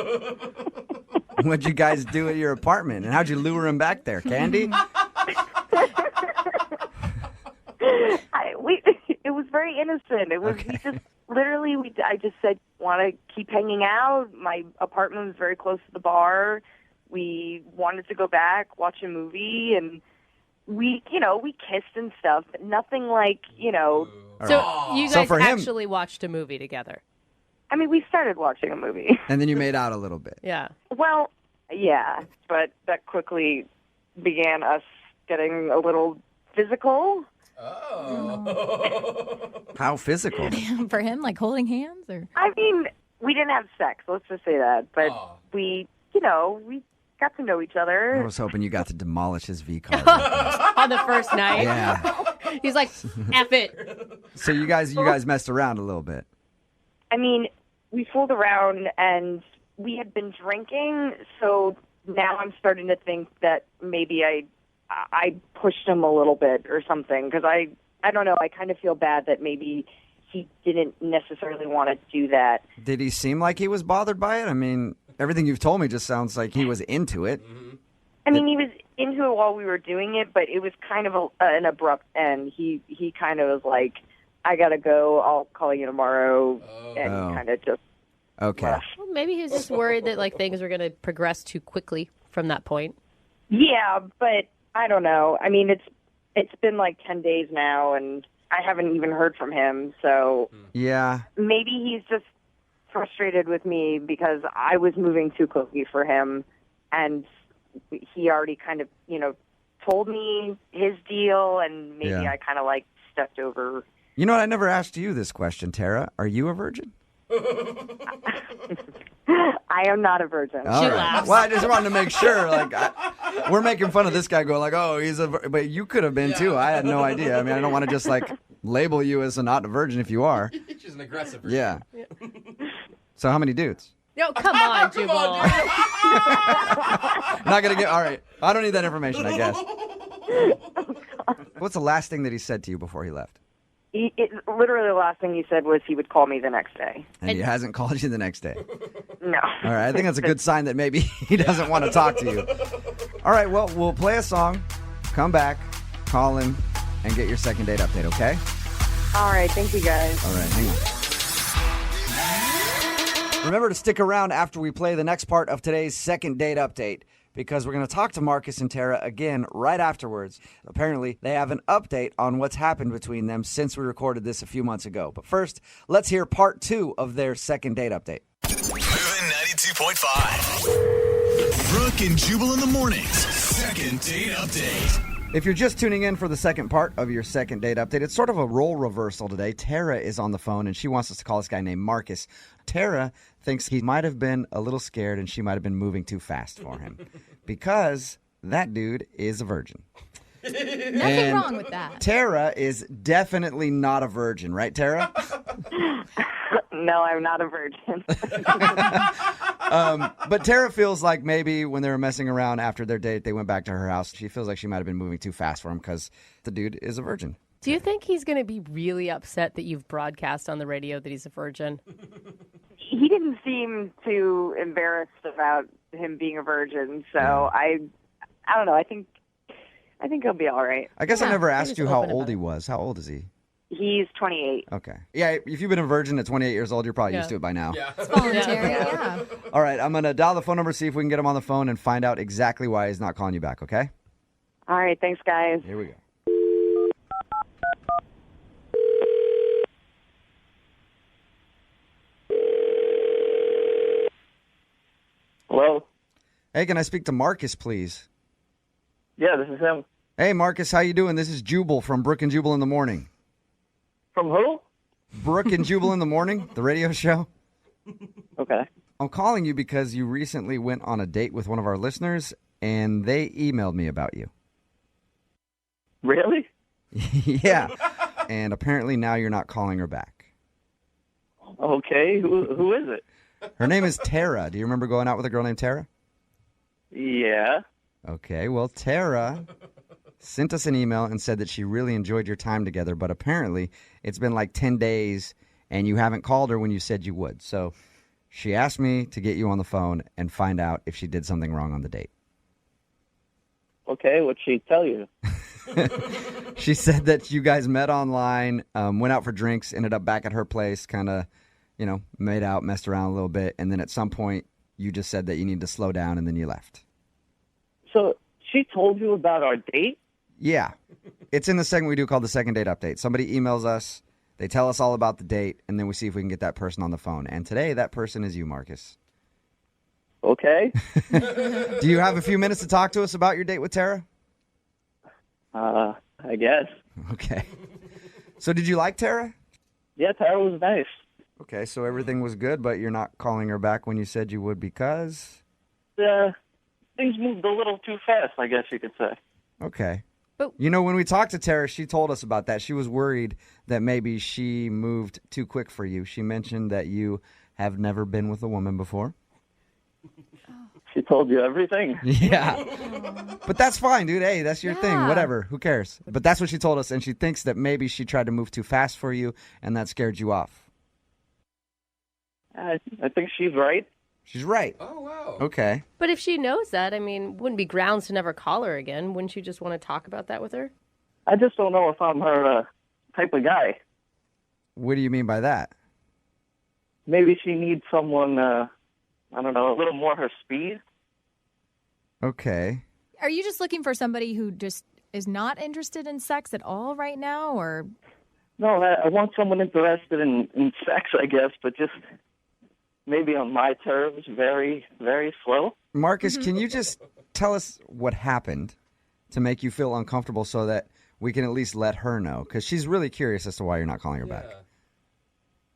What'd you guys do at your apartment? And how'd you lure him back there? Candy? It was very innocent. It was we just literally. I just said, want to keep hanging out. My apartment was very close to the bar. We wanted to go back, watch a movie, and we kissed and stuff, but nothing like. So you guys actually watched a movie together? I mean, we started watching a movie. And then you made out a little bit. Yeah. Well, yeah, but that quickly began us getting a little physical. How physical? For him, like holding hands? Or I mean, we didn't have sex, let's just say that. But we got to know each other. I was hoping you got to demolish his V card. On the first night? Yeah. He's like, F it. So you guys messed around a little bit. I mean, we fooled around and we had been drinking, so now I'm starting to think that maybe I pushed him a little bit or something, because I don't know, I kind of feel bad that maybe he didn't necessarily want to do that. Did he seem like he was bothered by it? I mean, everything you've told me just sounds like he was into it. I mean, he was into it while we were doing it, but it was kind of an abrupt end. He kind of was like, I got to go, I'll call you tomorrow, and kind of just left. Well, maybe he was just worried that like things were going to progress too quickly from that point. Yeah, but I don't know. I mean, it's been like 10 days now, and I haven't even heard from him, so yeah, maybe he's just frustrated with me because I was moving too quickly for him, and he already kind of, told me his deal, and maybe I kind of like stepped over. You know what? I never asked you this question, Tara. Are you a virgin? I am not a virgin. All right. Well, I just wanted to make sure. Like, we're making fun of this guy going like, oh, he's a but you could have been too. I had no idea. I mean, I don't want to just like label you as not a virgin if you are. She's an aggressive virgin. Yeah. So how many dudes? No, come on, Jubal. Not gonna get. All right, I don't need that information, I guess. What's the last thing that he said to you before he left? Literally the last thing he said was he would call me the next day. And he hasn't called you the next day. No. All right, I think that's a good sign that maybe he doesn't want to talk to you. All right, well, we'll play a song, come back, call him, and get your second date update, okay? All right, thank you guys. All right, hang on. Remember to stick around after we play the next part of today's second date update, because we're going to talk to Marcus and Tara again right afterwards. Apparently, they have an update on what's happened between them since we recorded this a few months ago. But first, let's hear part 2 of their second date update. Moving 92.5. Brooke and Jubal in the mornings. Second date update. If you're just tuning in for the second part of your second date update, it's sort of a role reversal today. Tara is on the phone, and she wants us to call this guy named Marcus. Tara thinks he might have been a little scared, and she might have been moving too fast for him because that dude is a virgin. Nothing wrong with that. Tara is definitely not a virgin, right, Tara? No, I'm not a virgin. But Tara feels like maybe when they were messing around after their date, they went back to her house. She feels like she might have been moving too fast for him because the dude is a virgin. Do you think he's going to be really upset that you've broadcast on the radio that he's a virgin? He didn't seem too embarrassed about him being a virgin, so I don't know. I think he'll be all right. I guess I never asked you how old he was. How old is he? He's 28. Okay. Yeah, if you've been a virgin at 28 years old, you're probably used to it by now. Yeah. It's voluntary, yeah. All right, I'm going to dial the phone number, see if we can get him on the phone and find out exactly why he's not calling you back, okay? All right, thanks, guys. Here we go. Hello? Hey, can I speak to Marcus, please? Yeah, this is him. Hey, Marcus, how you doing? This is Jubal from Brooke and Jubal in the Morning. From who? Brooke and Jubal in the Morning, the radio show. Okay. I'm calling you because you recently went on a date with one of our listeners, and they emailed me about you. Really? Yeah. And apparently now you're not calling her back. Okay, who is it? Her name is Tara. Do you remember going out with a girl named Tara? Yeah. Okay, well, Tara sent us an email and said that she really enjoyed your time together, but apparently it's been like 10 days and you haven't called her when you said you would. So she asked me to get you on the phone and find out if she did something wrong on the date. Okay, what'd she tell you? She said that you guys met online, went out for drinks, ended up back at her place, kind of, made out, messed around a little bit, and then at some point you just said that you need to slow down and then you left. So she told you about our date? Yeah. It's in the segment we do called the second date update. Somebody emails us, they tell us all about the date, and then we see if we can get that person on the phone. And today that person is you, Marcus. Okay. Do you have a few minutes to talk to us about your date with Tara? I guess. Okay. So did you like Tara? Yeah, Tara was nice. Okay, so everything was good, but you're not calling her back when you said you would because? Things moved a little too fast, I guess you could say. Okay. But when we talked to Tara, she told us about that. She was worried that maybe she moved too quick for you. She mentioned that you have never been with a woman before. She told you everything. Yeah. But that's fine, dude. Hey, that's your thing. Whatever. Who cares? But that's what she told us, and she thinks that maybe she tried to move too fast for you, and that scared you off. I think she's right. She's right. Oh, wow. Okay. But if she knows that, wouldn't be grounds to never call her again. Wouldn't you just want to talk about that with her? I just don't know if I'm her type of guy. What do you mean by that? Maybe she needs someone, I don't know, a little more her speed. Okay. Are you just looking for somebody who just is not interested in sex at all right now, or? No, I want someone interested in sex, I guess, but just maybe on my terms, very, very slow. Marcus, can you just tell us what happened to make you feel uncomfortable so that we can at least let her know? Because she's really curious as to why you're not calling her back.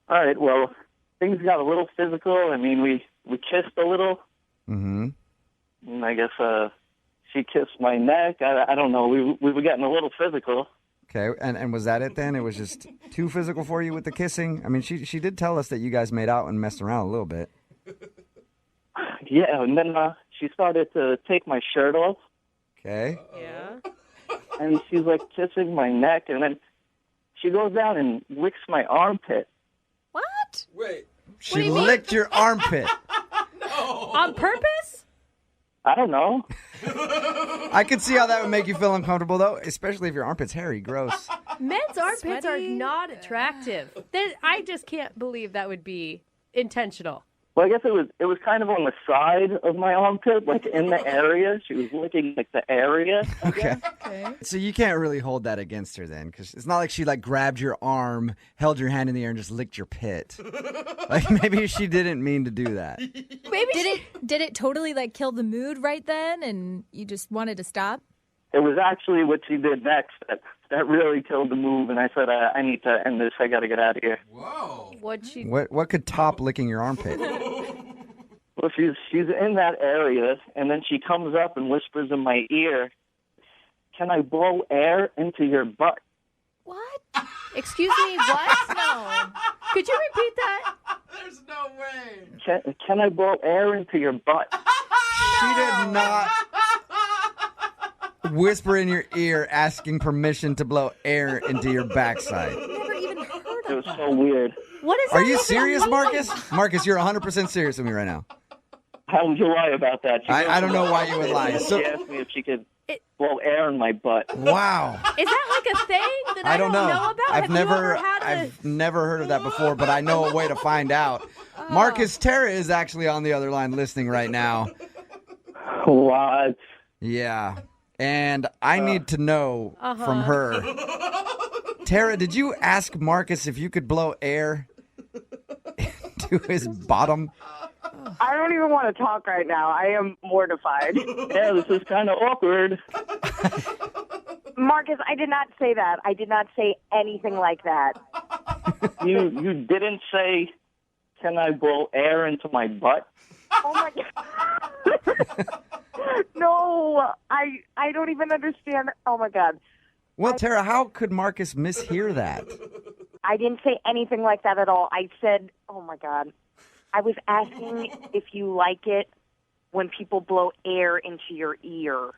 All right, well, things got a little physical. We kissed a little. Mm-hmm. And I guess she kissed my neck. I don't know. We were getting a little physical. Okay, and was that it then? It was just too physical for you with the kissing? She did tell us that you guys made out and messed around a little bit. Yeah, and then she started to take my shirt off. Okay. Yeah. And she's like kissing my neck, and then she goes down and licks my armpit. What? Wait. She licked your armpit. On purpose? I don't know. I could see how that would make you feel uncomfortable, though, especially if your armpit's hairy. Gross. Men's armpits are Sweaty. not attractive. I just can't believe that would be intentional. Well, I guess it was kind of on the side of my armpit, like in the area. She was licking like the area. Okay. So you can't really hold that against her then, because it's not like she like grabbed your arm, held your hand in the air, and just licked your pit. Like maybe she didn't mean to do that. Maybe did it totally like kill the mood right then, and you just wanted to stop? It was actually what she did next that really killed the move, and I said, I need to end this. I got to get out of here. Whoa. What could top licking your armpit? Well, she's in that area, and then she comes up and whispers in my ear, "Can I blow air into your butt?" What? Excuse me, what? No. Could you repeat that? There's no way. Can I blow air into your butt? She did not whisper in your ear asking permission to blow air into your backside. Never even heard of It was so weird. What is Are that you even serious, mean? Marcus? Marcus, you're 100% serious with me right now. How would you lie about that? I don't know why you would lie. She So, asked me if she could blow air in my butt. wow. Is that like a thing that I don't know. about? I've Have you never ever had I've never heard of that before, but I know a way to find out. Marcus, Tara is actually on the other line listening right now. What? Yeah. And I need to know from her. Tara, did you ask Marcus if you could blow air into his bottom? I don't even want to talk right now. I am mortified. Yeah, this is kind of awkward. Marcus, I did not say that. I did not say anything like that. You didn't say, "Can I blow air into my butt?" Oh my God. No, I don't even understand. Oh my God. Well, Tara, how could Marcus mishear that? I didn't say anything like that at all. I said, oh my God. I was asking if you like it when people blow air into your ear.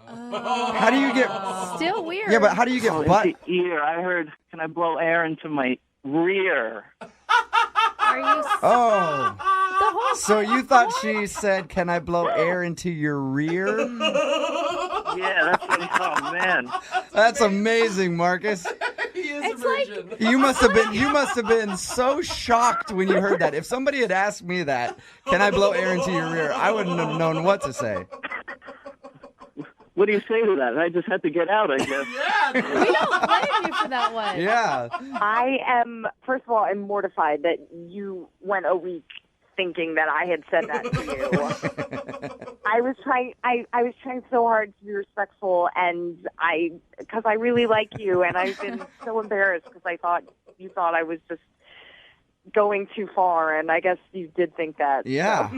How do you get... Still weird. Yeah, but how do you get butt... Into ear. I heard, "Can I blow air into my rear?" Are you... Oh. The whole So you thought she said, "Can I blow air into your rear?" Yeah, that's what oh man. That's amazing, Marcus. He is It's a virgin. like- You must have been so shocked when you heard that. If somebody had asked me that, "Can I blow air into your rear?" I wouldn't have known what to say. What do you say to that? I just had to get out, I guess. We don't blame you for that one. Yeah. I am, first of all, I'm mortified that you went a week thinking that I had said that to you. I was trying so hard to be respectful, and because I really like you, and I've been so embarrassed because you thought I was just going too far, and I guess you did think that. Yeah. So.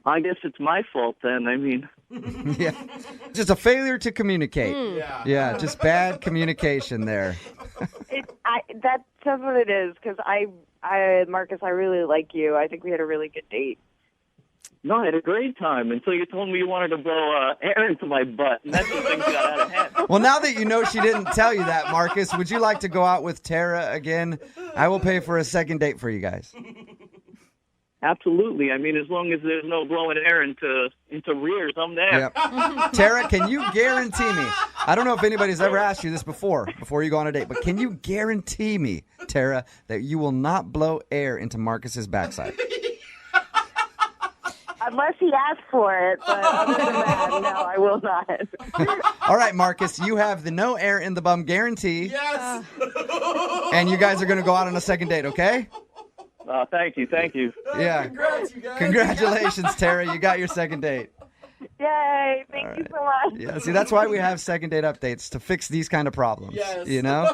I guess it's my fault then. I mean, Yeah. Just a failure to communicate. Yeah. Yeah, just bad communication there. That's what it is, because Marcus, I really like you. I think we had a really good date. no, I had a great time until you told me you wanted to blow air into my butt, and that's when things got out of hand. Well, now that you know she didn't tell you that, Marcus, would you like to go out with Tara again? I will pay for a second date for you guys. Absolutely. I mean, as long as there's no blowing air into rears, I'm there. Yep. Tara, can you guarantee me? I don't know if anybody's ever asked you this before you go on a date, but can you guarantee me, Tara, that you will not blow air into Marcus's backside? Unless he asks for it, but other than that, no, I will not. All right, Marcus, you have the no air in the bum guarantee. Yes. And you guys are going to go out on a second date, okay? Thank you. Yeah. Congrats, you guys. Congratulations, Tara. You got your second date. Yay, thank you so much. Yeah, see, that's why we have second date updates, to fix these kind of problems. Yes. You know?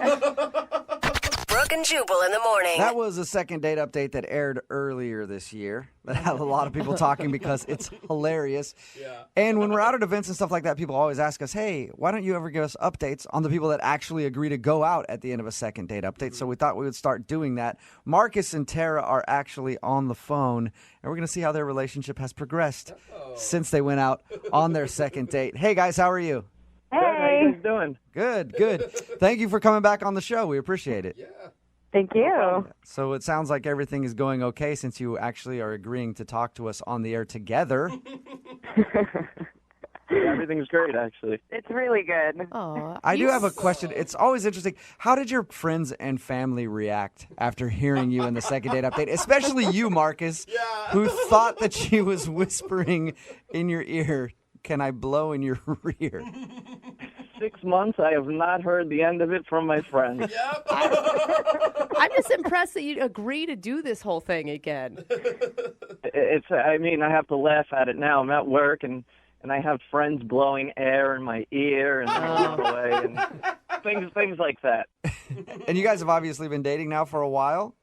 Brooke and Jubal in the morning. That was a second date update that aired earlier this year that had a lot of people talking because it's hilarious. Yeah. And when we're out at events and stuff like that, people always ask us, hey, why don't you ever give us updates on the people that actually agree to go out at the end of a second date update? So we thought we would start doing that. Marcus and Tara are actually on the phone, and we're going to see how their relationship has progressed since they went out on their second date. Hey, guys, how are you? Hey. Good, how you guys doing? Good. Thank you for coming back on the show. We appreciate it. Yeah. Thank you. So it sounds like everything is going okay since you actually are agreeing to talk to us on the air together. Yeah, everything's great, actually. It's really good. I do have a question. It's always interesting. How did your friends and family react after hearing you in the second date update? Especially you, Marcus, who thought that she was whispering in your ear, "Can I blow in your rear?" 6 months, I have not heard the end of it from my friends. I'm just impressed that you'd agree to do this whole thing again. I have to laugh at it now. I'm at work, and I have friends blowing air in my ear and away and things like that. And you guys have obviously been dating now for a while?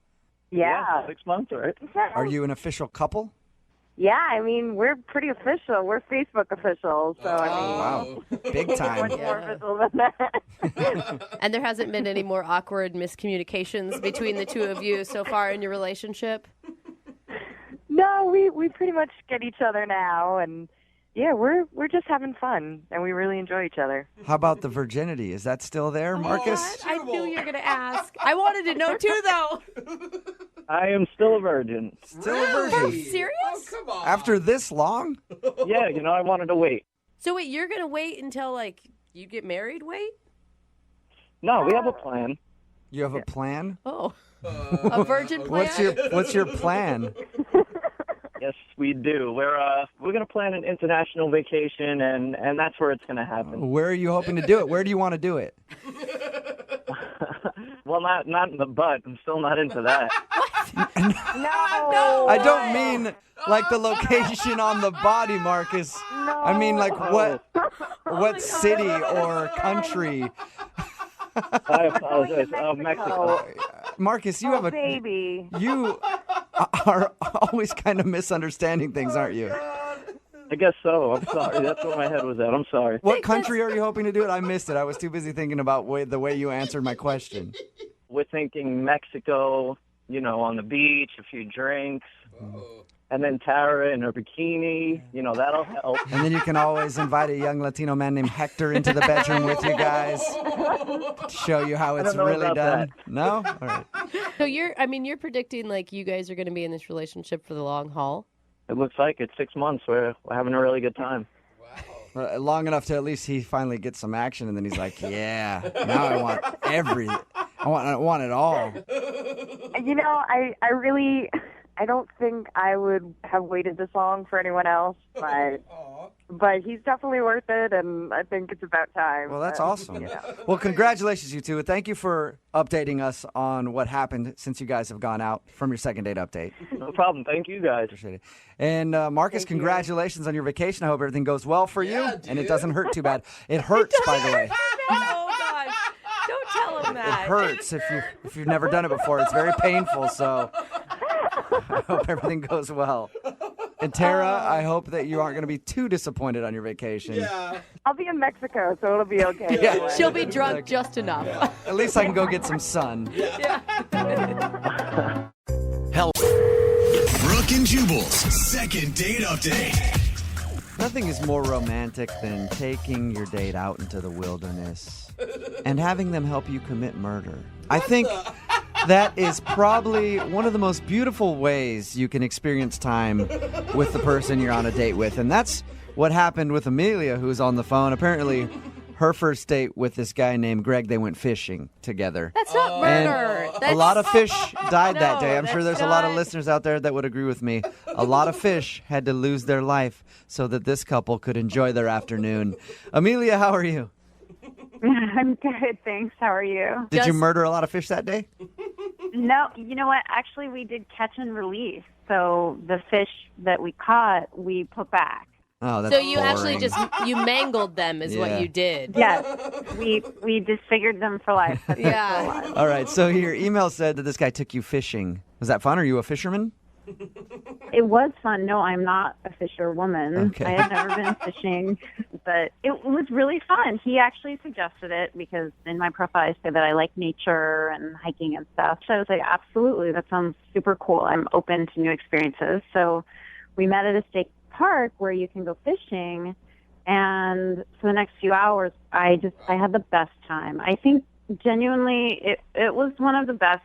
Yeah. 6 months, right? Are you an official couple? Yeah, we're pretty official. We're Facebook officials, so wow, big time. Much more official than that. And there hasn't been any more awkward miscommunications between the two of you so far in your relationship? No, we pretty much get each other now, and yeah, we're just having fun, and we really enjoy each other. How about the virginity? Is that still there, Marcus? I knew you were going to ask. I wanted to know too, though. I am still a virgin. Still a virgin? Serious? Oh, come on. After this long? Yeah, I wanted to wait. So wait, you're going to wait until, you get married? Wait? No, we have a plan. You have a plan? Oh. A virgin plan? What's your plan? Yes, we do. We're going to plan an international vacation, and that's where it's going to happen. Where are you hoping to do it? Where do you want to do it? Well, not in the butt. I'm still not into that. No. I don't mean like the location on the body, Marcus. No. I mean like what city or country. I apologize. Mexico. Marcus, you have a baby. You are always kind of misunderstanding things, aren't you? I guess so. I'm sorry. That's where my head was at. I'm sorry. What country are you hoping to do it? I missed it. I was too busy thinking about the way you answered my question. We're thinking Mexico, on the beach, a few drinks. And then Tara in her bikini, that'll help. And then you can always invite a young Latino man named Hector into the bedroom with you guys to show you how it's really done. That. No? All right. So you're predicting you guys are going to be in this relationship for the long haul? It looks like it's 6 months. We're having a really good time. Wow. Long enough to at least he finally gets some action, and then he's like, yeah, now I want everything. I want it all. I don't think I would have waited this long for anyone else, but he's definitely worth it, and I think it's about time. Well, that's awesome. Well, congratulations, you two. Thank you for updating us on what happened since you guys have gone out from your second date update. No problem. Thank you, guys. Appreciate it. And Marcus, congratulations on your vacation. I hope everything goes well for you, and it doesn't hurt too bad. It hurts, by the way. Oh, gosh. Don't tell him that. It hurts if you've never done it before. It's very painful, so I hope everything goes well. And Tara, I hope that you aren't going to be too disappointed on your vacation. Yeah. I'll be in Mexico, so it'll be okay. Yeah. She'll be drunk just enough. Yeah. At least I can go get some sun. Yeah. Hell. Brooke and Jubal's second date update. Nothing is more romantic than taking your date out into the wilderness and having them help you commit murder. I think that is probably one of the most beautiful ways you can experience time with the person you're on a date with. And that's what happened with Amelia, who's on the phone. Apparently, her first date with this guy named Greg, they went fishing together. That's not murder. A lot of fish died that day. I'm sure there's a lot of listeners out there that would agree with me. A lot of fish had to lose their life so that this couple could enjoy their afternoon. Amelia, how are you? I'm good, thanks. How are you? Did you murder a lot of fish that day? No, you know what? Actually, we did catch and release. So the fish that we caught, we put back. Oh, that's So you boring. actually just you mangled them is Yeah. what you did. Yes, we disfigured them for life. That's Yeah. All right, so your email said that this guy took you fishing. Was that fun? Are you a fisherman? It was fun. No, I'm not a fisherwoman. Okay. I had never been fishing, but it was really fun. He actually suggested it because in my profile I said that I like nature and hiking and stuff. So I was like, absolutely, that sounds super cool. I'm open to new experiences. So we met at a state park where you can go fishing, and for the next few hours, I had the best time. I think genuinely it was one of the best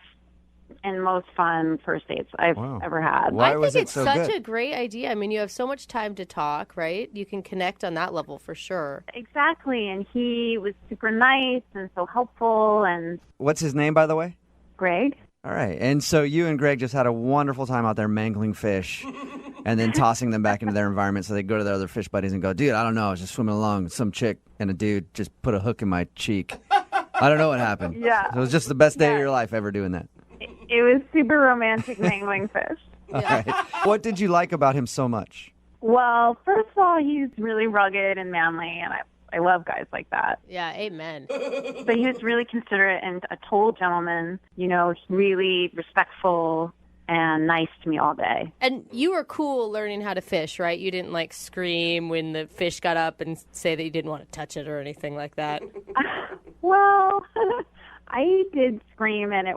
and most fun first dates I've ever had. Why I was think it it's so such good? a great idea. I mean, you have so much time to talk, right? You can connect on that level for sure. Exactly, and he was super nice and so helpful. And What's his name, by the way? Greg. All right, and so you and Greg just had a wonderful time out there mangling fish and then tossing them back into their environment so they go to their other fish buddies and go, dude, I don't know, I was just swimming along. Some chick and a dude just put a hook in my cheek. I don't know what happened. Yeah. It was just the best day of your life ever doing that. It was super romantic mangling fish. All right. What did you like about him so much? Well, first of all, he's really rugged and manly, and I love guys like that. Yeah, amen. But he was really considerate and a total gentleman, you know, really respectful and nice to me all day. And you were cool learning how to fish, right? You didn't like scream when the fish got up and say that you didn't want to touch it or anything like that. Well, I did scream, and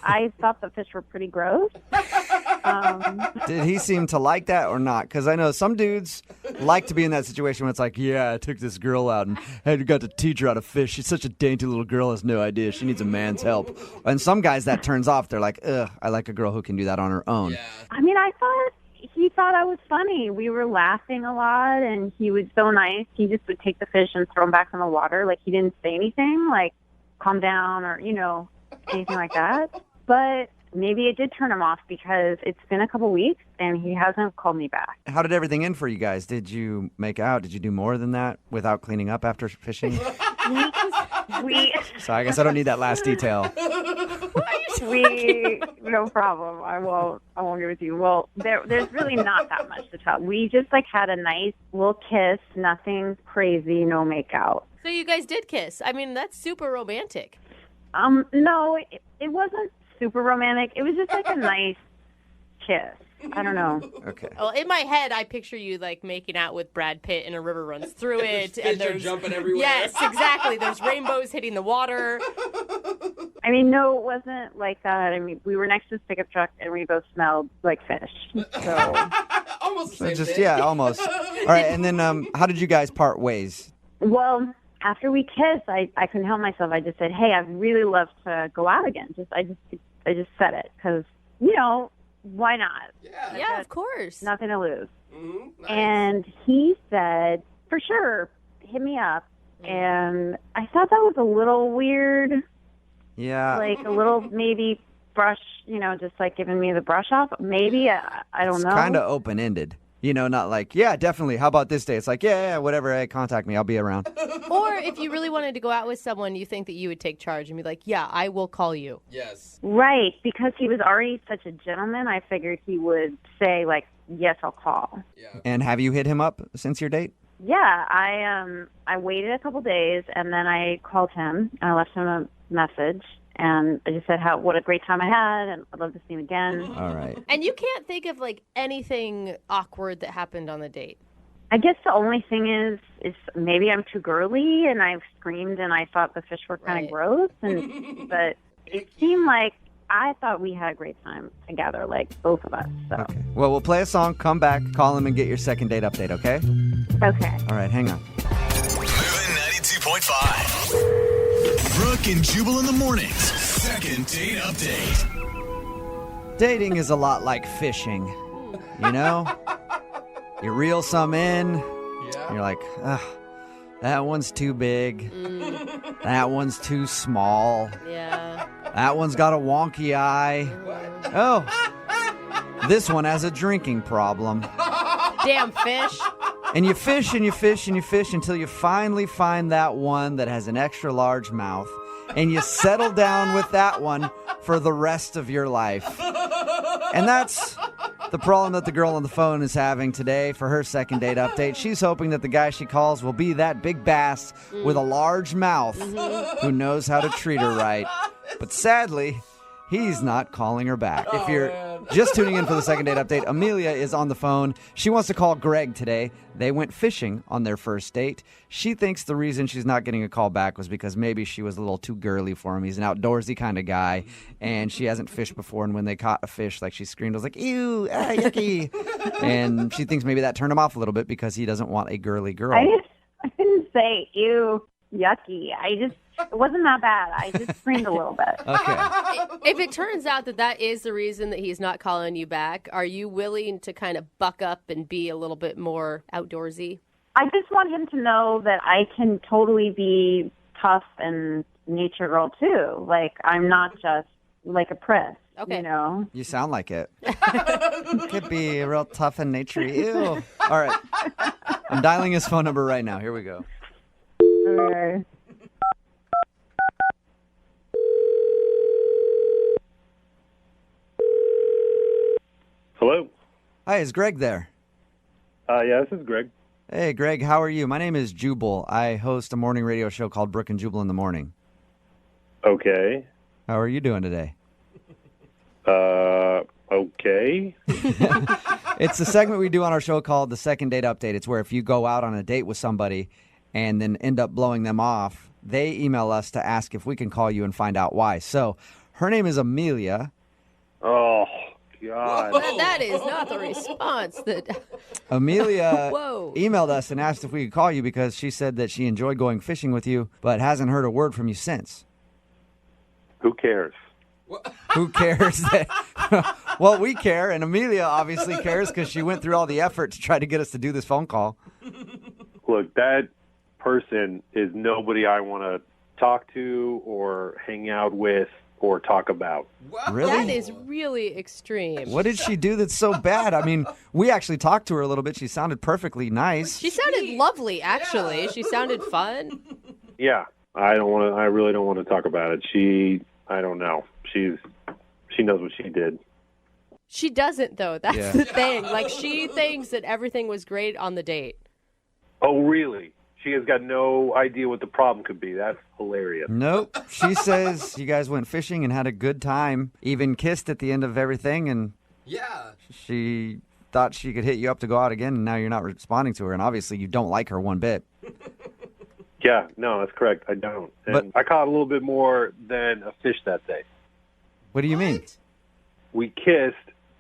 I thought the fish were pretty gross. Did he seem to like that or not? Because I know some dudes like to be in that situation where it's like, yeah, I took this girl out and had got to teach her how to fish. She's such a dainty little girl, has no idea. She needs a man's help. And some guys that turns off. They're like, ugh, I like a girl who can do that on her own. I mean, I thought he thought I was funny. We were laughing a lot, and he was so nice. He just would take the fish and throw them back in the water. Like, he didn't say anything, like, calm down or, you know, anything like that. But maybe it did turn him off because it's been a couple weeks and he hasn't called me back. How did everything end for you guys? Did you make out? Did you do more than that without cleaning up after fishing? So I guess I don't need that last detail. No problem. I won't give it to you. Well, there's really not that much to tell. We just like had a nice little kiss, nothing crazy, no makeout. So you guys did kiss. I mean, that's super romantic. No, it wasn't super romantic. It was just like a nice kiss. I don't know. Okay. Well, in my head, I picture you like making out with Brad Pitt and a river runs through it. Fish are jumping everywhere. Yes, exactly. There's rainbows hitting the water. I mean, no, it wasn't like that. I mean, we were next to this pickup truck and we both smelled like fish. So Almost the So same just, thing. yeah, almost. All right, and then how did you guys part ways? well, after we kissed, I couldn't help myself. I just said, "Hey, I'd really love to go out again." I just said it because, you know, why not? Yeah, of course. Nothing to lose. Mm-hmm. Nice. And he said, "For sure, hit me up." And I thought that was a little weird, Yeah. like a little maybe brush, you know, just like giving me the brush off. Maybe I don't It's know. kind of open-ended. You know, not like, yeah, definitely. How about this day? It's like, yeah, whatever. Hey, contact me. I'll be around. Or if you really wanted to go out with someone, you think that you would take charge and be like, yeah, I will call you. Yes. Right, because he was already such a gentleman. I figured he would say like, "Yes, I'll call." And have you hit him up since your date? Yeah, I waited a couple days and then I called him and I left him a message and I just said what a great time I had and I'd love to see him again. All right. And you can't think of like anything awkward that happened on the date. I guess the only thing is maybe I'm too girly and I've screamed and I thought the fish were kind of gross but it seemed like I thought we had a great time together, like both of us. So Okay. Well, we'll play a song, come back, call him, and get your second date update, okay? okay. All right, hang on. Moving 92.5. Brooke and Jubal in the mornings. Second date update. Dating is a lot like fishing, you know? You reel some in, you're like, ugh, that one's too big. That one's too small. Yeah. That one's got a wonky eye. Oh, this one has a drinking problem. Damn fish. And you fish and you fish and you fish until you finally find that one that has an extra large mouth. And you settle down with that one for the rest of your life. And that's the problem that the girl on the phone is having today for her second date update. She's hoping that the guy she calls will be that big bass with a large mouth who knows how to treat her right. But sadly, he's not calling her back. If you're just tuning in for the second date update, Amelia is on the phone. She wants to call Greg today. They went fishing on their first date. She thinks the reason she's not getting a call back was because maybe she was a little too girly for him. He's an outdoorsy kind of guy, and she hasn't fished before. And when they caught a fish, like she screamed, I was like, ew, yucky. And she thinks maybe that turned him off a little bit because he doesn't want a girly girl. I didn't say ew, yucky. It wasn't that bad. I just screamed a little bit. Okay. If it turns out that is the reason that he's not calling you back, are you willing to kind of buck up and be a little bit more outdoorsy? I just want him to know that I can totally be tough and nature girl too. Like, I'm not just like a priss. Okay. You know? You sound like it. Could be real tough and naturey. Ew. All right. I'm dialing his phone number right now. Here we go. Okay. Hello. Hi, is Greg there? Yeah, this is Greg. Hey, Greg, how are you? My name is Jubal. I host a morning radio show called Brooke and Jubal in the Morning. Okay. How are you doing today? Okay. It's a segment we do on our show called The Second Date Update. It's where if you go out on a date with somebody and then end up blowing them off, they email us to ask if we can call you and find out why. So her name is Amelia. Oh, God. That is not the response that... Amelia Whoa. emailed us and asked if we could call you because she said that she enjoyed going fishing with you, but hasn't heard a word from you since. Who cares? Who cares? Well, we care, and Amelia obviously cares because she went through all the effort to try to get us to do this phone call. Look, that person is nobody I want to talk to or hang out with or talk about. Really? That is really extreme. What did she do that's so bad? I mean, we actually talked to her a little bit. She sounded perfectly nice. She sounded lovely, actually. Yeah. She sounded fun. Yeah, I really don't want to talk about it. I don't know. She knows what she did. She doesn't, though. That's the thing. Like, she thinks that everything was great on the date. Oh, really? She has got no idea what the problem could be. That's hilarious. Nope. She says you guys went fishing and had a good time, even kissed at the end of everything, and she thought she could hit you up to go out again, and now you're not responding to her, and obviously you don't like her one bit. Yeah, no, that's correct. I don't. And I caught a little bit more than a fish that day. What do you mean? We kissed.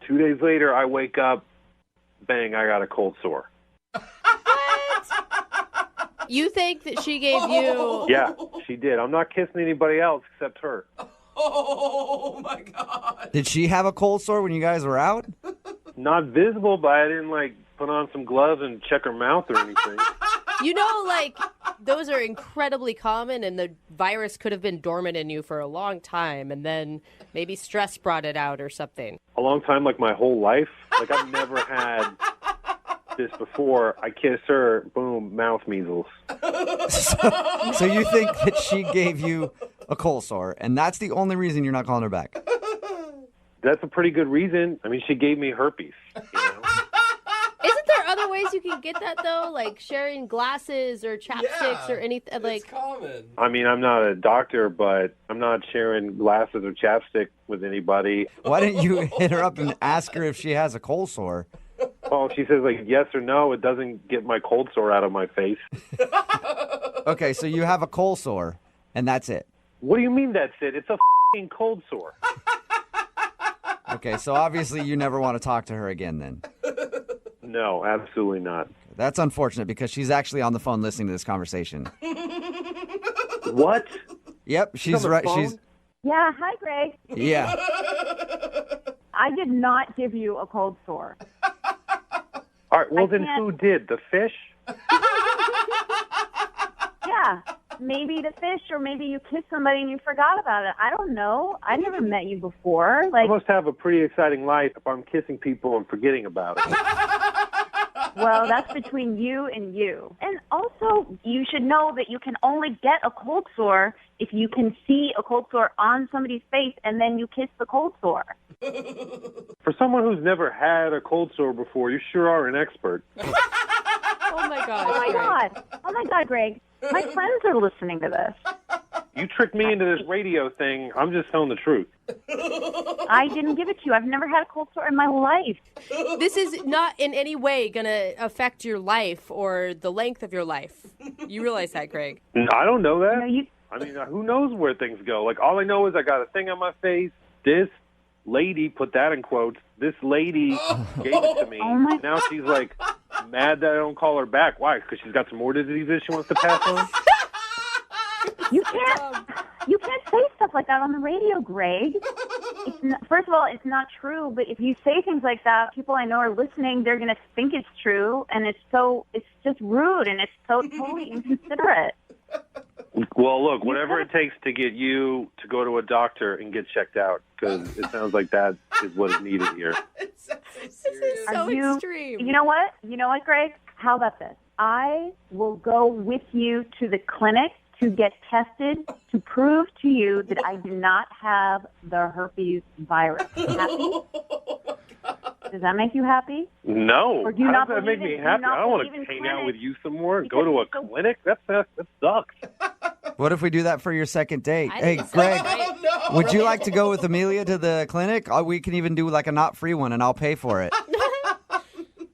2 days later, I wake up, bang, I got a cold sore. You think that she gave you... Yeah, she did. I'm not kissing anybody else except her. Oh, my God. Did she have a cold sore when you guys were out? Not visible, but I didn't, put on some gloves and check her mouth or anything. You know, those are incredibly common, and the virus could have been dormant in you for a long time, and then maybe stress brought it out or something. A long time, my whole life. I've never had this before. I kiss her, boom, mouth measles. So you think that she gave you a cold sore, and that's the only reason you're not calling her back? That's a pretty good reason. I mean, she gave me herpes. Isn't there other ways you can get that, though? Like sharing glasses or chapsticks or anything? It's common. I mean, I'm not a doctor, but I'm not sharing glasses or chapstick with anybody. Why didn't you hit her up and ask her if she has a cold sore? Well, she says, yes or no, it doesn't get my cold sore out of my face. Okay, so you have a cold sore, and that's it. What do you mean that's it? It's a f***ing cold sore. Okay, so obviously you never want to talk to her again then. No, absolutely not. That's unfortunate because she's actually on the phone listening to this conversation. What? Yep, she's right. Yeah, hi, Greg. Yeah. I did not give you a cold sore. All right, well, then who did? The fish? Yeah, maybe the fish, or maybe you kissed somebody and you forgot about it. I don't know. I never met you before. I must have a pretty exciting life if I'm kissing people and forgetting about it. Well, that's between you and you. And also, you should know that you can only get a cold sore if you can see a cold sore on somebody's face and then you kiss the cold sore. For someone who's never had a cold sore before, you sure are an expert. Oh my gosh. Oh my God. Oh my God, Greg. My friends are listening to this. You tricked me into this radio thing. I'm just telling the truth. I didn't give it to you. I've never had a cold sore in my life. This is not in any way going to affect your life or the length of your life. You realize that, Greg? I don't know that. No, you... I mean, who knows where things go? Like, all I know is I got a thing on my face. This lady, put that in quotes, this lady gave it to me. Oh my... Now she's like mad that I don't call her back. Why? Because she's got some more diseases she wants to pass on? You can't say stuff like that on the radio, Greg. First of all, it's not true, but if you say things like that, people I know are listening, they're going to think it's true, and it's just rude, and it's so totally inconsiderate. Well, look, whatever it takes to get you to go to a doctor and get checked out, because it sounds like that is what is needed here. This is so extreme. You know what? You know what, Greg? How about this? I will go with you to the clinic to get tested to prove to you that I do not have the herpes virus. Happy? Does that make you happy? No. Or do you How not does that make believe me in- happy? do you not I don't want believe to in hang out clinics? with you some more. Go to a clinic? That sucks. What if we do that for your second date? I Hey, think so. Greg, No. would you like to go with Amelia to the clinic? We can even do like a not free one, and I'll pay for it.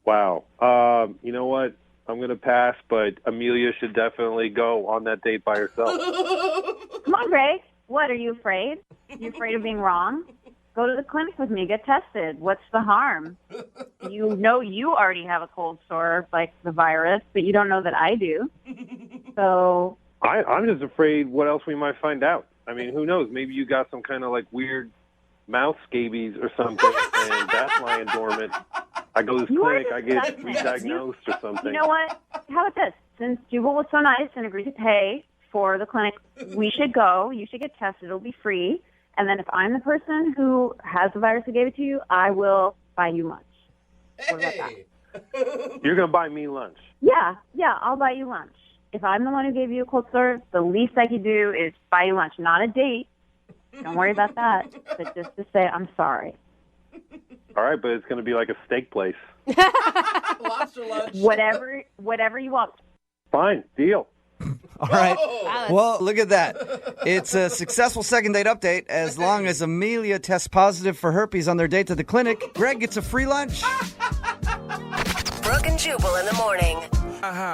Wow. You know what? I'm going to pass, but Amelia should definitely go on that date by herself. Come on, Greg. What, are you afraid? You afraid of being wrong? Go to the clinic with me. Get tested. What's the harm? You know you already have a cold sore, like the virus, but you don't know that I do. So... I'm just afraid what else we might find out. I mean, who knows? Maybe you got some kind of like weird mouth scabies or something, and that's lying dormant. I go to this clinic, I get re-diagnosed or something. You know what? How about this? Since Jubal was so nice and agreed to pay for the clinic, we should go. You should get tested. It'll be free. And then if I'm the person who has the virus that gave it to you, I will buy you lunch. What about that? You're going to buy me lunch. Yeah, I'll buy you lunch. If I'm the one who gave you a cold sore, the least I could do is buy you lunch. Not a date. Don't worry about that. But just to say I'm sorry. All right, but it's going to be like a steak place. Lobster lunch. Whatever you want. Fine, deal. All right. Well, look at that. It's a successful second date update. As long as Amelia tests positive for herpes on their date to the clinic, Greg gets a free lunch. Brooke and Jubal in the morning.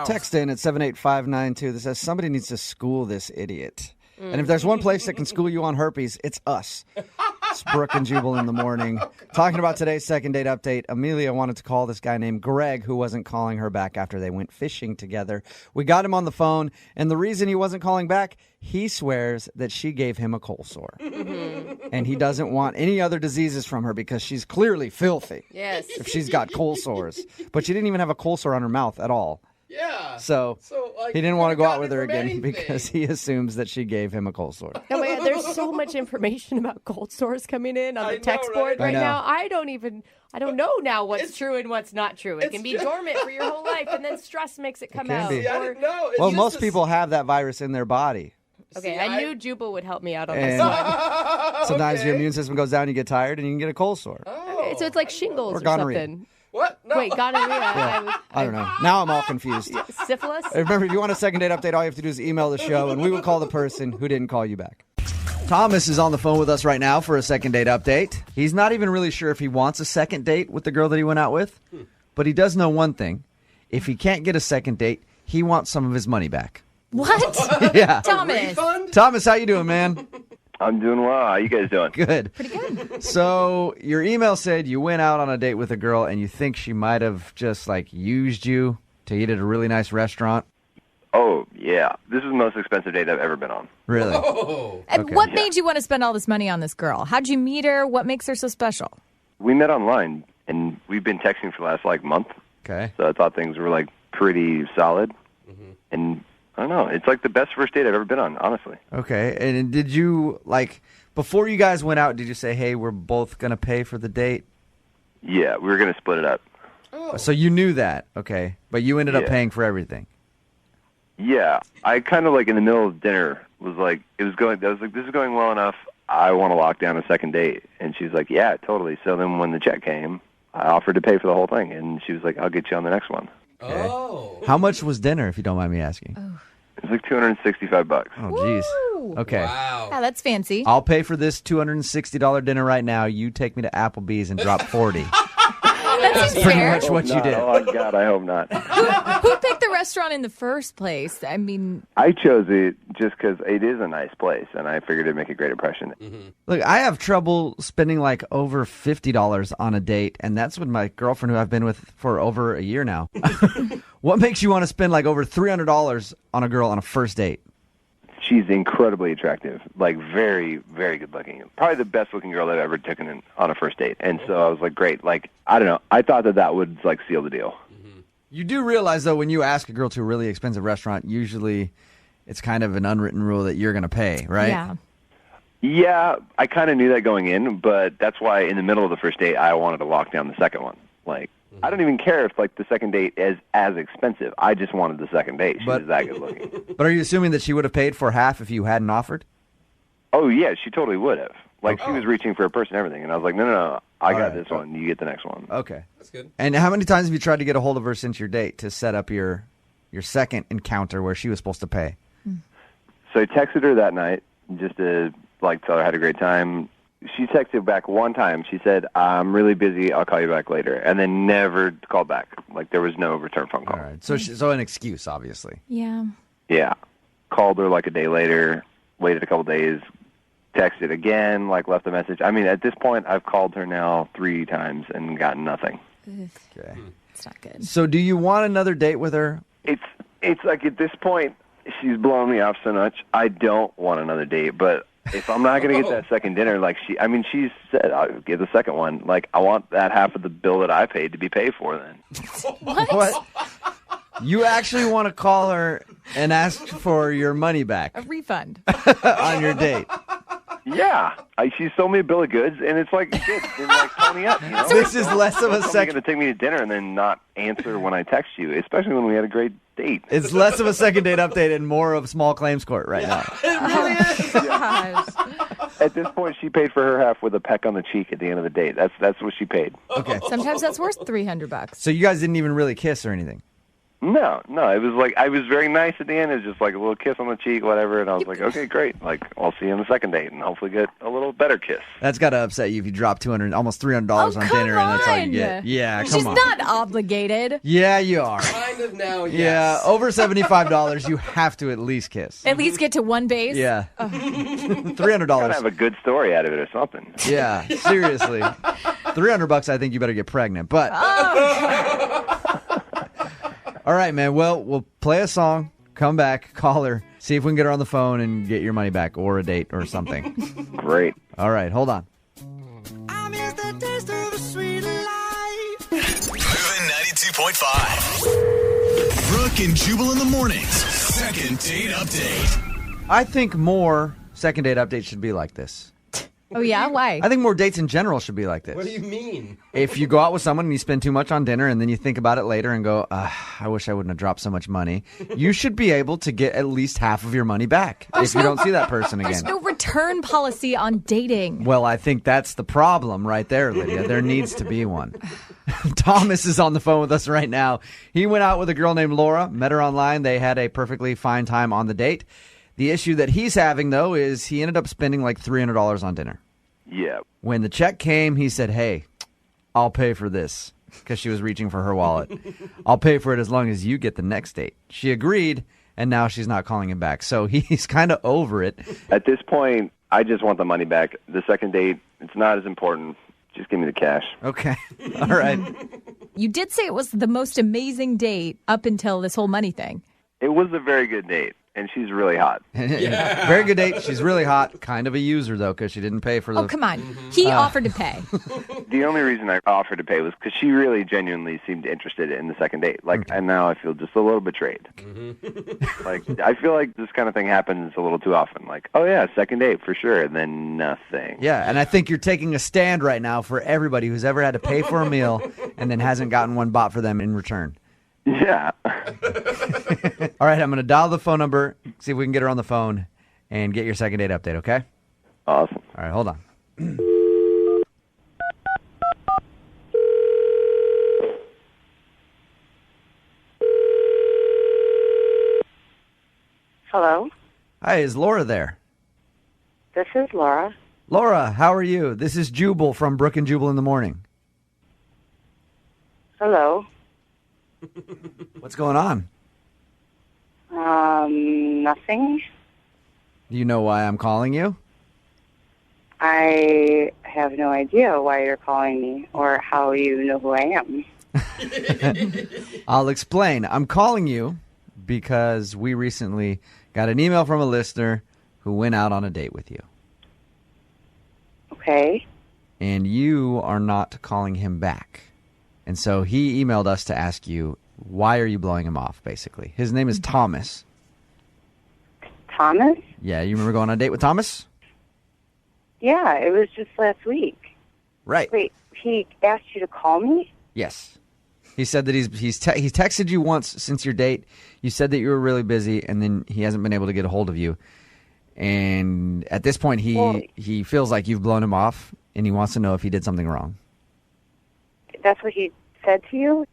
Text in at 78592 that says somebody needs to school this idiot. And if there's one place that can school you on herpes, it's us. It's Brooke and Jubal in the morning. Talking about today's second date update, Amelia wanted to call this guy named Greg who wasn't calling her back after they went fishing together. We got him on the phone, and the reason he wasn't calling back, he swears that she gave him a cold sore. And he doesn't want any other diseases from her because she's clearly filthy. Yes. If she's got cold sores. But she didn't even have a cold sore on her mouth at all. Yeah. So like, he didn't want to go out with her from again anything. because he assumes that she gave him a cold sore. Oh my God, there's so much information about cold sores coming in on the text board I right know. now. I don't know now what's true and what's not true. It can be dormant for your whole life, and then stress makes it come out. be. Or- Well, most people have that virus in their body. Okay, I knew Jubal would help me out on And this one. sometimes your immune system goes down, you get tired, and you can get a cold sore. Okay, so it's like shingles Or or, gonorrhea. something. What? No. Wait, gonorrhea. Yeah. I don't know. Now I'm all confused. Syphilis? Remember, if you want a second date update, all you have to do is email the show, and we will call the person who didn't call you back. Thomas is on the phone with us right now for a second date update. He's not even really sure if he wants a second date with the girl that he went out with, but he does know one thing. If he can't get a second date, he wants some of his money back. What? Yeah. Thomas. Thomas, how you doing, man? I'm doing well. How you guys doing? Good. Pretty good. So your email said you went out on a date with a girl and you think she might have just like used you to eat at a really nice restaurant. Oh, yeah. This is the most expensive date I've ever been on. Really? And Okay. what made you want to spend all this money on this girl? How'd you meet her? What makes her so special? We met online, and we've been texting for the last, month. Okay. So I thought things were, pretty solid. And I don't know. It's, the best first date I've ever been on, honestly. Okay. And did you, before you guys went out, did you say, hey, we're both going to pay for the date? Yeah, we were going to split it up. So you knew that, okay. But you ended up Yeah. paying for everything. Yeah, I kind of like in the middle of dinner was like, I was like, this is going well enough. I want to lock down a second date. And she's like, yeah, totally. So then when the check came, I offered to pay for the whole thing. And she was like, I'll get you on the next one. Oh. How much was dinner, if you don't mind me asking? It was like $265. Oh, jeez. Okay. Yeah, that's fancy. I'll pay for this $260 dinner right now. You take me to Applebee's and drop 40. That's pretty fair. much what you did. Oh, God, I hope not. Who picked the restaurant in the first place? I mean, I chose it just because it is a nice place, and I figured it'd make a great impression. Look, I have trouble spending like over $50 on a date, and that's with my girlfriend who I've been with for over a year now. What makes you want to spend like over $300 on a girl on a first date? She's incredibly attractive, like very, very good looking. Probably the best looking girl I've ever taken on a first date. And so I was like, great. Like, I don't know. I thought that would like seal the deal. You do realize, though, when you ask a girl to a really expensive restaurant, usually it's kind of an unwritten rule that you're going to pay, right? Yeah. Yeah, I kind of knew that going in, but that's why in the middle of the first date, I wanted to lock down the second one. Like, I don't even care if like the second date is as expensive. I just wanted the second date. She was that good looking. But are you assuming that she would have paid for half if you hadn't offered? Oh, yeah, she totally would have. Like, she was reaching for a purse and everything. And I was like, no, I got this one. You get the next one. Okay. That's good. And how many times have you tried to get a hold of her since your date to set up your second encounter where she was supposed to pay? So I texted her that night just to, like, tell her I had a great time. She texted back one time. She said, I'm really busy. I'll call you back later. And then never called back. Like, there was no return phone call. All right. So an excuse, obviously. Yeah. Yeah. Called her, like, a day later, waited a couple days, texted again, like, left a message. I mean, at this point, I've called her now 3 times and gotten nothing. Okay. It's not good. So do you want another date with her? It's like, at this point, she's blowing me off so much. I don't want another date, but if I'm not going to get that second dinner, like she said, I'll get the second one. Like, I want that half of the bill that I paid to be paid for then. What? You actually want to call her and ask for your money back A refund. on your date? Yeah. She sold me a bill of goods, and it's like, shit, then like, pony up, you know? This is less of a second. Going to take me to dinner and then not answer when I text you, especially when we had a great date. It's less of a second date update and more of small claims court right now. It really is. Gosh. At this point, she paid for her half with a peck on the cheek at the end of the date. That's what she paid. Okay. Sometimes that's worth $300. So you guys didn't even really kiss or anything? No. It was like, I was very nice at the end. It was just like a little kiss on the cheek, whatever. And I was like, okay, great. Like, I'll see you on the second date and hopefully get a little better kiss. That's got to upset you if you drop almost $300 on dinner and that's all you get. Yeah, come She's on. not obligated. Yeah, you are. Kind of now, yes. Yeah, over $75, you have to at least kiss. At least get to one base. Yeah. Oh. Gotta $300. have a good story out of it or something. Yeah, seriously. $300, I think you better get pregnant. But all right, man. Well, we'll play a song, come back, call her, see if we can get her on the phone and get your money back or a date or something. Great. All right, hold on. Moving 92.5. Brooke and Jubal in the mornings. Second date update. I think more second date updates should be like this. Oh, yeah? Why? I think more dates in general should be like this. What do you mean? If you go out with someone and you spend too much on dinner and then you think about it later and go, I wish I wouldn't have dropped so much money, you should be able to get at least half of your money back if you don't see that person again. There's no return policy on dating. Well, I think that's the problem right there, Lydia. There needs to be one. Thomas is on the phone with us right now. He went out with a girl named Laura, met her online. They had a perfectly fine time on the date. The issue that he's having, though, is he ended up spending like $300 on dinner. Yeah. When the check came, he said, hey, I'll pay for this, because she was reaching for her wallet. I'll pay for it as long as you get the next date. She agreed, and now she's not calling him back. So he's kind of over it. At this point, I just want the money back. The second date, it's not as important. Just give me the cash. Okay. All right. You did say it was the most amazing date up until this whole money thing. It was a very good date. and she's really hot. Very good date. She's really hot. Kind of a user, though, because she didn't pay for the... Oh, come on. He offered to pay. The only reason I offered to pay was because she really genuinely seemed interested in the second date. Like, and now I feel just a little betrayed. Like, I feel like this kind of thing happens a little too often. Like, oh yeah, second date for sure, and then nothing. Yeah, and I think you're taking a stand right now for everybody who's ever had to pay for a meal and then hasn't gotten one bought for them in return. Yeah. All right, I'm going to dial the phone number, see if we can get her on the phone, and get your second date update, okay? Awesome. All right, hold on. Hello, Hi, is Laura there? this is Laura. Laura, how are you? This is Jubal from Brooke and Jubal in the morning. Hello. What's going on? Nothing. Do you know why I'm calling you? I have no idea why you're calling me or how you know who I am. I'll explain. I'm calling you because we recently got an email from a listener who went out on a date with you. Okay. And you are not calling him back. And so he emailed us to ask you, why are you blowing him off, basically? His name is Thomas. Thomas? Yeah, you remember going on a date with Thomas? Yeah, it was just last week. Right. Wait, he asked you to call me? Yes. He said that he's texted you once since your date. You said that you were really busy, and then he hasn't been able to get a hold of you. And at this point, he feels like you've blown him off, and he wants to know if he did something wrong. That's what he said to you?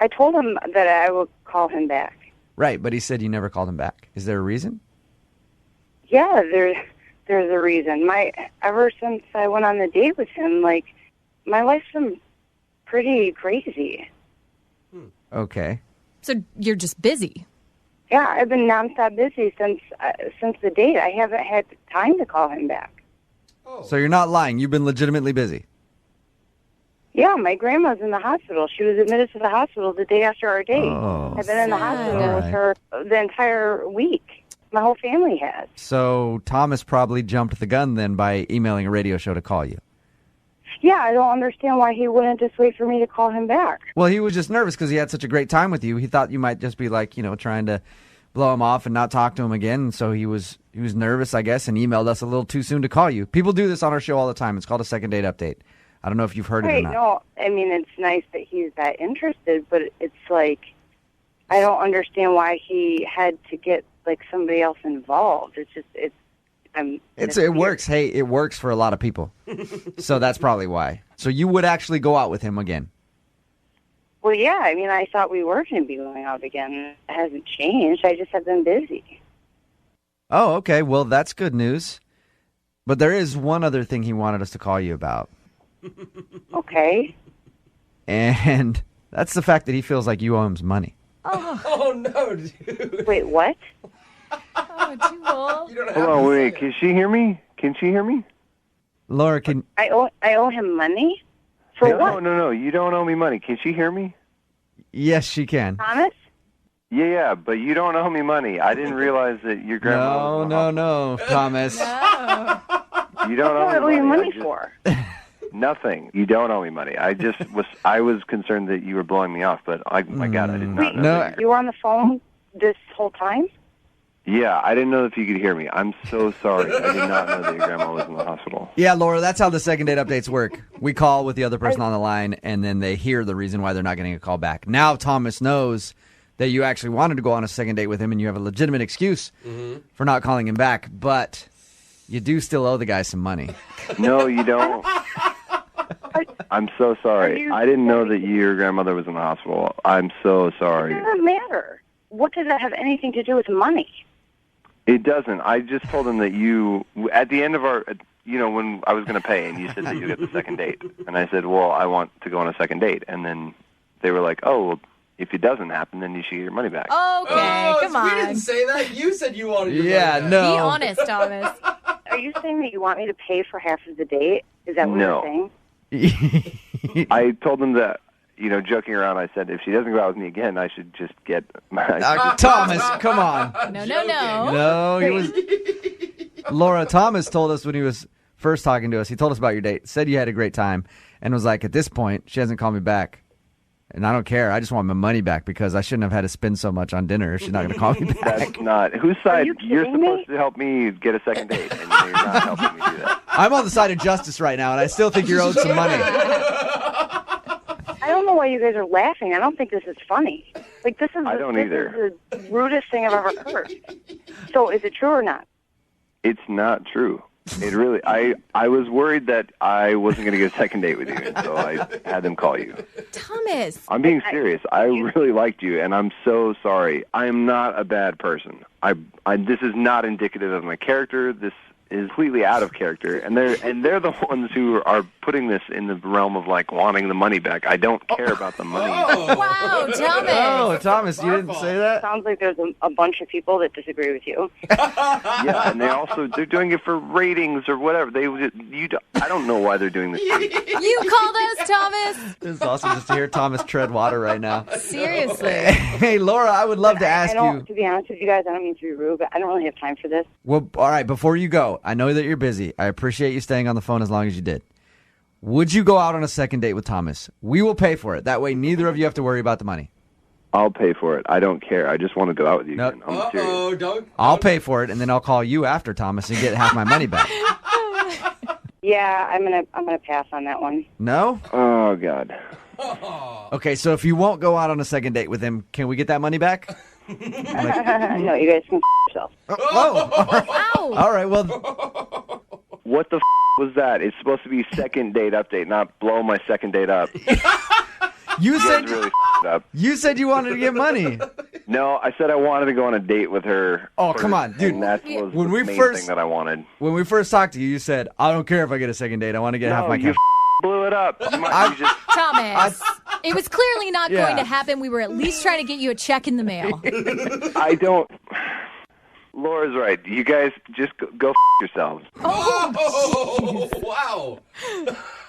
I told him that I would call him back. Right, but he said you never called him back. Is there a reason? Yeah, there's a reason. Ever since I went on the date with him, like, my life's been pretty crazy. Okay. So you're just busy. Yeah, I've been nonstop busy since the date. I haven't had time to call him back. So you're not lying. You've been legitimately busy. Yeah, my grandma's in the hospital. She was admitted to the hospital the day after our date. Oh, I've been in the hospital with her the entire week. My whole family has. So Thomas probably jumped the gun then by emailing a radio show to call you. Yeah, I don't understand why he wouldn't just wait for me to call him back. Well, he was just nervous because he had such a great time with you. He thought you might just be like, trying to blow him off and not talk to him again. And so he was nervous, I guess, and emailed us a little too soon to call you. People do this on our show all the time. It's called a second date update. I don't know if you've heard it or not. No, I mean, it's nice that he's that interested, but it's like, I don't understand why he had to get, like, somebody else involved. It's just, it works. Hey, it works for a lot of people. So that's probably why. So you would actually go out with him again? Well, yeah, I mean, I thought we were going to be going out again. It hasn't changed. I just have been busy. Oh, okay. Well, that's good news. But there is one other thing he wanted us to call you about. Okay. And that's the fact that he feels like you owe him some money. Oh no, dude. Wait, what? Oh, Jubal. Hold on, wait. Can she hear me? Can she hear me? Laura, can... I owe him money? For what? No. You don't owe me money. Can she hear me? Yes, she can. Thomas? Yeah, but you don't owe me money. I didn't realize that your grandma... No, Thomas. You don't owe me money. What do I owe you money for? Nothing. You don't owe me money. I was concerned that you were blowing me off, but my God, I did not know. You were on the phone this whole time? Yeah, I didn't know if you could hear me. I'm so sorry. I did not know that your grandma was in the hospital. Yeah, Laura, that's how the second date updates work. We call with the other person on the line, and then they hear the reason why they're not getting a call back. Now Thomas knows that you actually wanted to go on a second date with him, and you have a legitimate excuse for not calling him back, but you do still owe the guy some money. No, you don't. I'm so sorry. I didn't know that your grandmother was in the hospital. I'm so sorry. It doesn't matter. What does that have anything to do with money? It doesn't. I just told him that you, at the end of our, when I was going to pay, and you said that you get the second date. And I said, well, I want to go on a second date. And then they were like, oh, well, if it doesn't happen, then you should get your money back. Okay, come on. We didn't say that. You said you wanted your money back. No. Be honest, Thomas. Are you saying that you want me to pay for half of the date? Is that what you're saying? I told them that, joking around, I said, if she doesn't go out with me again, I should just get my... Thomas, come on. No. No, he was... Laura, Thomas told us when he was first talking to us, he told us about your date, said you had a great time, and was like, at this point, she hasn't called me back. And I don't care. I just want my money back because I shouldn't have had to spend so much on dinner if she's not going to call me back. That's not... Whose side? You're supposed me? to help me get a second date, and you're not helping me do that. I'm on the side of justice right now, and I still think you're owed some money. I don't know why you guys are laughing. I don't think this is funny. Like, this is I don't either. This is the rudest thing I've ever heard. So is it true or not? It's not true. It really... I was worried that I wasn't going to get a second date with you, and so I had them call you. Thomas. I'm being serious. I really liked you, and I'm so sorry. I am not a bad person. This is not indicative of my character. This is completely out of character, and they're the ones who are putting this in the realm of like wanting the money back. I don't care about the money. Wow, Thomas. Oh, Thomas, you didn't say that? Sounds like there's a bunch of people that disagree with you. Yeah, and they're doing it for ratings or whatever. I don't know why they're doing this. You called us, Thomas. It's awesome just to hear Thomas tread water right now. Seriously. Hey, Laura, I would love to ask you. To be honest with you guys, I don't mean to be rude, but I don't really have time for this. Well, all right, before you go, I know that you're busy. I appreciate you staying on the phone as long as you did. Would you go out on a second date with Thomas? We will pay for it. That way, neither of you have to worry about the money. I'll pay for it. I don't care. I just want to go out with you again. I'm serious. I'll pay for it, and then I'll call you after, Thomas, and get half my money back. Yeah, I'm gonna pass on that one. No? Oh, God. Okay, so if you won't go out on a second date with him, can we get that money back? No, you guys can yourself. Oh. All right, well... What the was that? It's supposed to be second date update, not blow my second date up. You said really up. You said you wanted to get money. No, I said I wanted to go on a date with her. Oh, come on, dude. And that was the main thing that I wanted. When we first talked to you, you said, I don't care if I get a second date. I want to get half my cash. Blew it up. Thomas, it was clearly not going to happen. We were at least trying to get you a check in the mail. I don't... Laura's right. You guys just go yourselves. Oh, wow.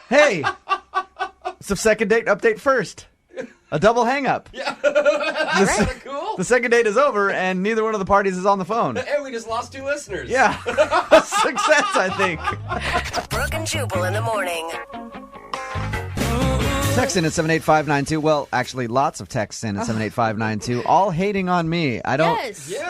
Hey, it's a second date update first. A double hang-up. Yeah. Cool. The second date is over, and neither one of the parties is on the phone. And we just lost 2 listeners. Yeah. Success, I think. Brooke and Jubal in the morning. Text in at 78592. Well, actually, lots of texts in at 78592, all hating on me. I don't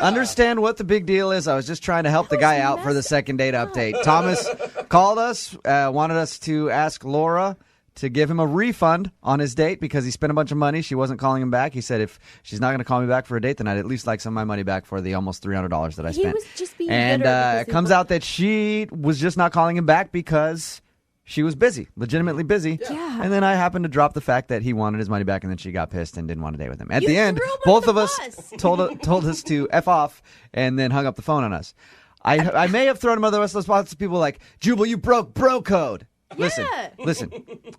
understand what the big deal is. I was just trying to help the guy out for the second date update. Thomas called us, wanted us to ask Laura to give him a refund on his date because he spent a bunch of money. She wasn't calling him back. He said, if she's not going to call me back for a date, then I'd at least like some of my money back for the almost $300 that I spent. He was just being and it comes out that she was just not calling him back because... she was busy, legitimately busy. Yeah. And then I happened to drop the fact that he wanted his money back, and then she got pissed and didn't want to date with him. At the end, both of us told us to F off and then hung up the phone on us. I may have thrown him under the spots to people like, Jubal, you broke bro code. Listen.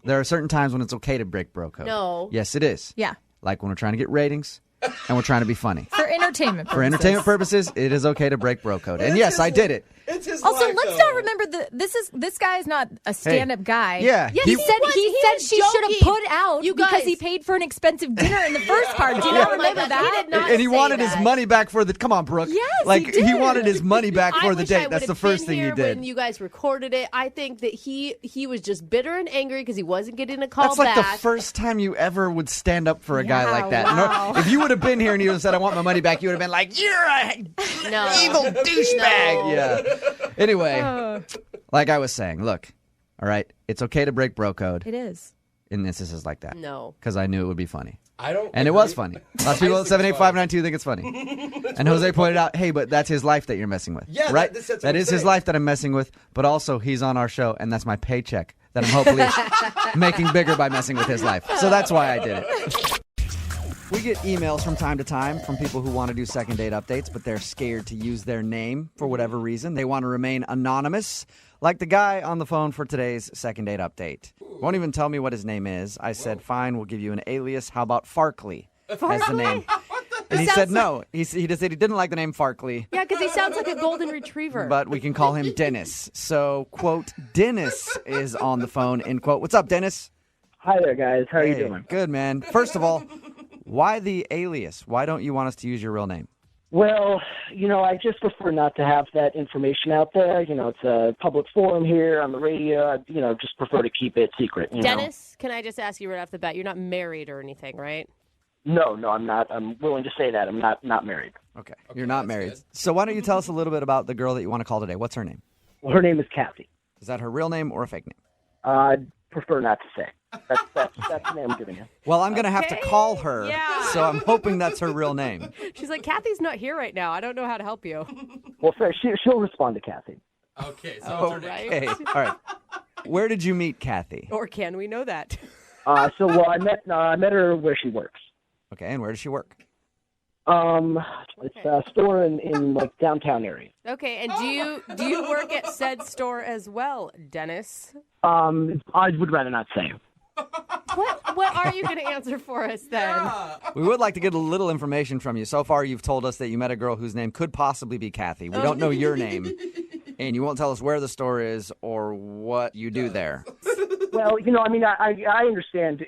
There are certain times when it's okay to break bro code. No. Yes, it is. Yeah. Like when we're trying to get ratings and we're trying to be funny. For entertainment purposes. For entertainment purposes, it is okay to break bro code. And yes, I did it. It's his also, life, let's not remember this guy is not a stand-up guy. Yeah. He said she should have put out because he paid for an expensive dinner in the first part. Do you not remember that? He did not And he say wanted that. his money back for the... Come on, Brooke. Yes, like, he did. wanted his money back for I the wish I date. That's would've the first been thing he here did. When you guys recorded it, I think that he was just bitter and angry because he wasn't getting a call That's like back. the first time you ever would stand up for a guy Yeah, like that. wow. No, if you would have been here and you would have said, I want my money back, you would have been like, you're a evil douchebag. No. Yeah. Anyway, like I was saying, look, all right, it's okay to break bro code It is. in instances like that. No. Because I knew it would be funny. I don't. And it was funny. Lots of people at 78592 think it's funny. And Jose pointed out, hey, but that's his life that you're messing with. Yeah, right? that's what that I'm is his saying. life that I'm messing with, but also he's on our show, and that's my paycheck that I'm hopefully making bigger by messing with his life. So that's why I did it. We get emails from time to time from people who want to do second date updates, but they're scared to use their name for whatever reason. They want to remain anonymous, like the guy on the phone for today's second date update. Won't even tell me what his name is. I said, fine, we'll give you an alias. How about Farkley as the name? And he said no. He just said he didn't like the name Farkley. Yeah, because he sounds like a golden retriever. But we can call him Dennis. So, quote, Dennis is on the phone, end quote. What's up, Dennis? Hi there, guys. How are you Hey, doing? Good, man. First of all, why the alias? Why don't you want us to use your real name? Well, I just prefer not to have that information out there. It's a public forum here on the radio. I, just prefer to keep it secret. Dennis, can I just ask you right off the bat, you're not married or anything, right? No, I'm not. I'm willing to say that. I'm not married. Okay, you're not married. So why don't you tell us a little bit about the girl that you want to call today? What's her name? Well, her name is Kathy. Is that her real name or a fake name? I'd prefer not to say. That's the name I'm giving you. Well, I'm going to have to call her, so I'm hoping that's her real name. She's like, Kathy's not here right now. I don't know how to help you. Well, fair. She'll respond to Kathy. Okay, so Okay, all right. Where did you meet Kathy? Or can we know that? I met her where she works. Okay, and where does she work? It's a store in like downtown area. Okay, and do you work at said store as well, Dennis? I would rather not say. What are you going to answer for us then? We would like to get a little information from you. So far, you've told us that you met a girl whose name could possibly be Kathy. We don't know your name, and you won't tell us where the store is or what you do there. Well, I understand,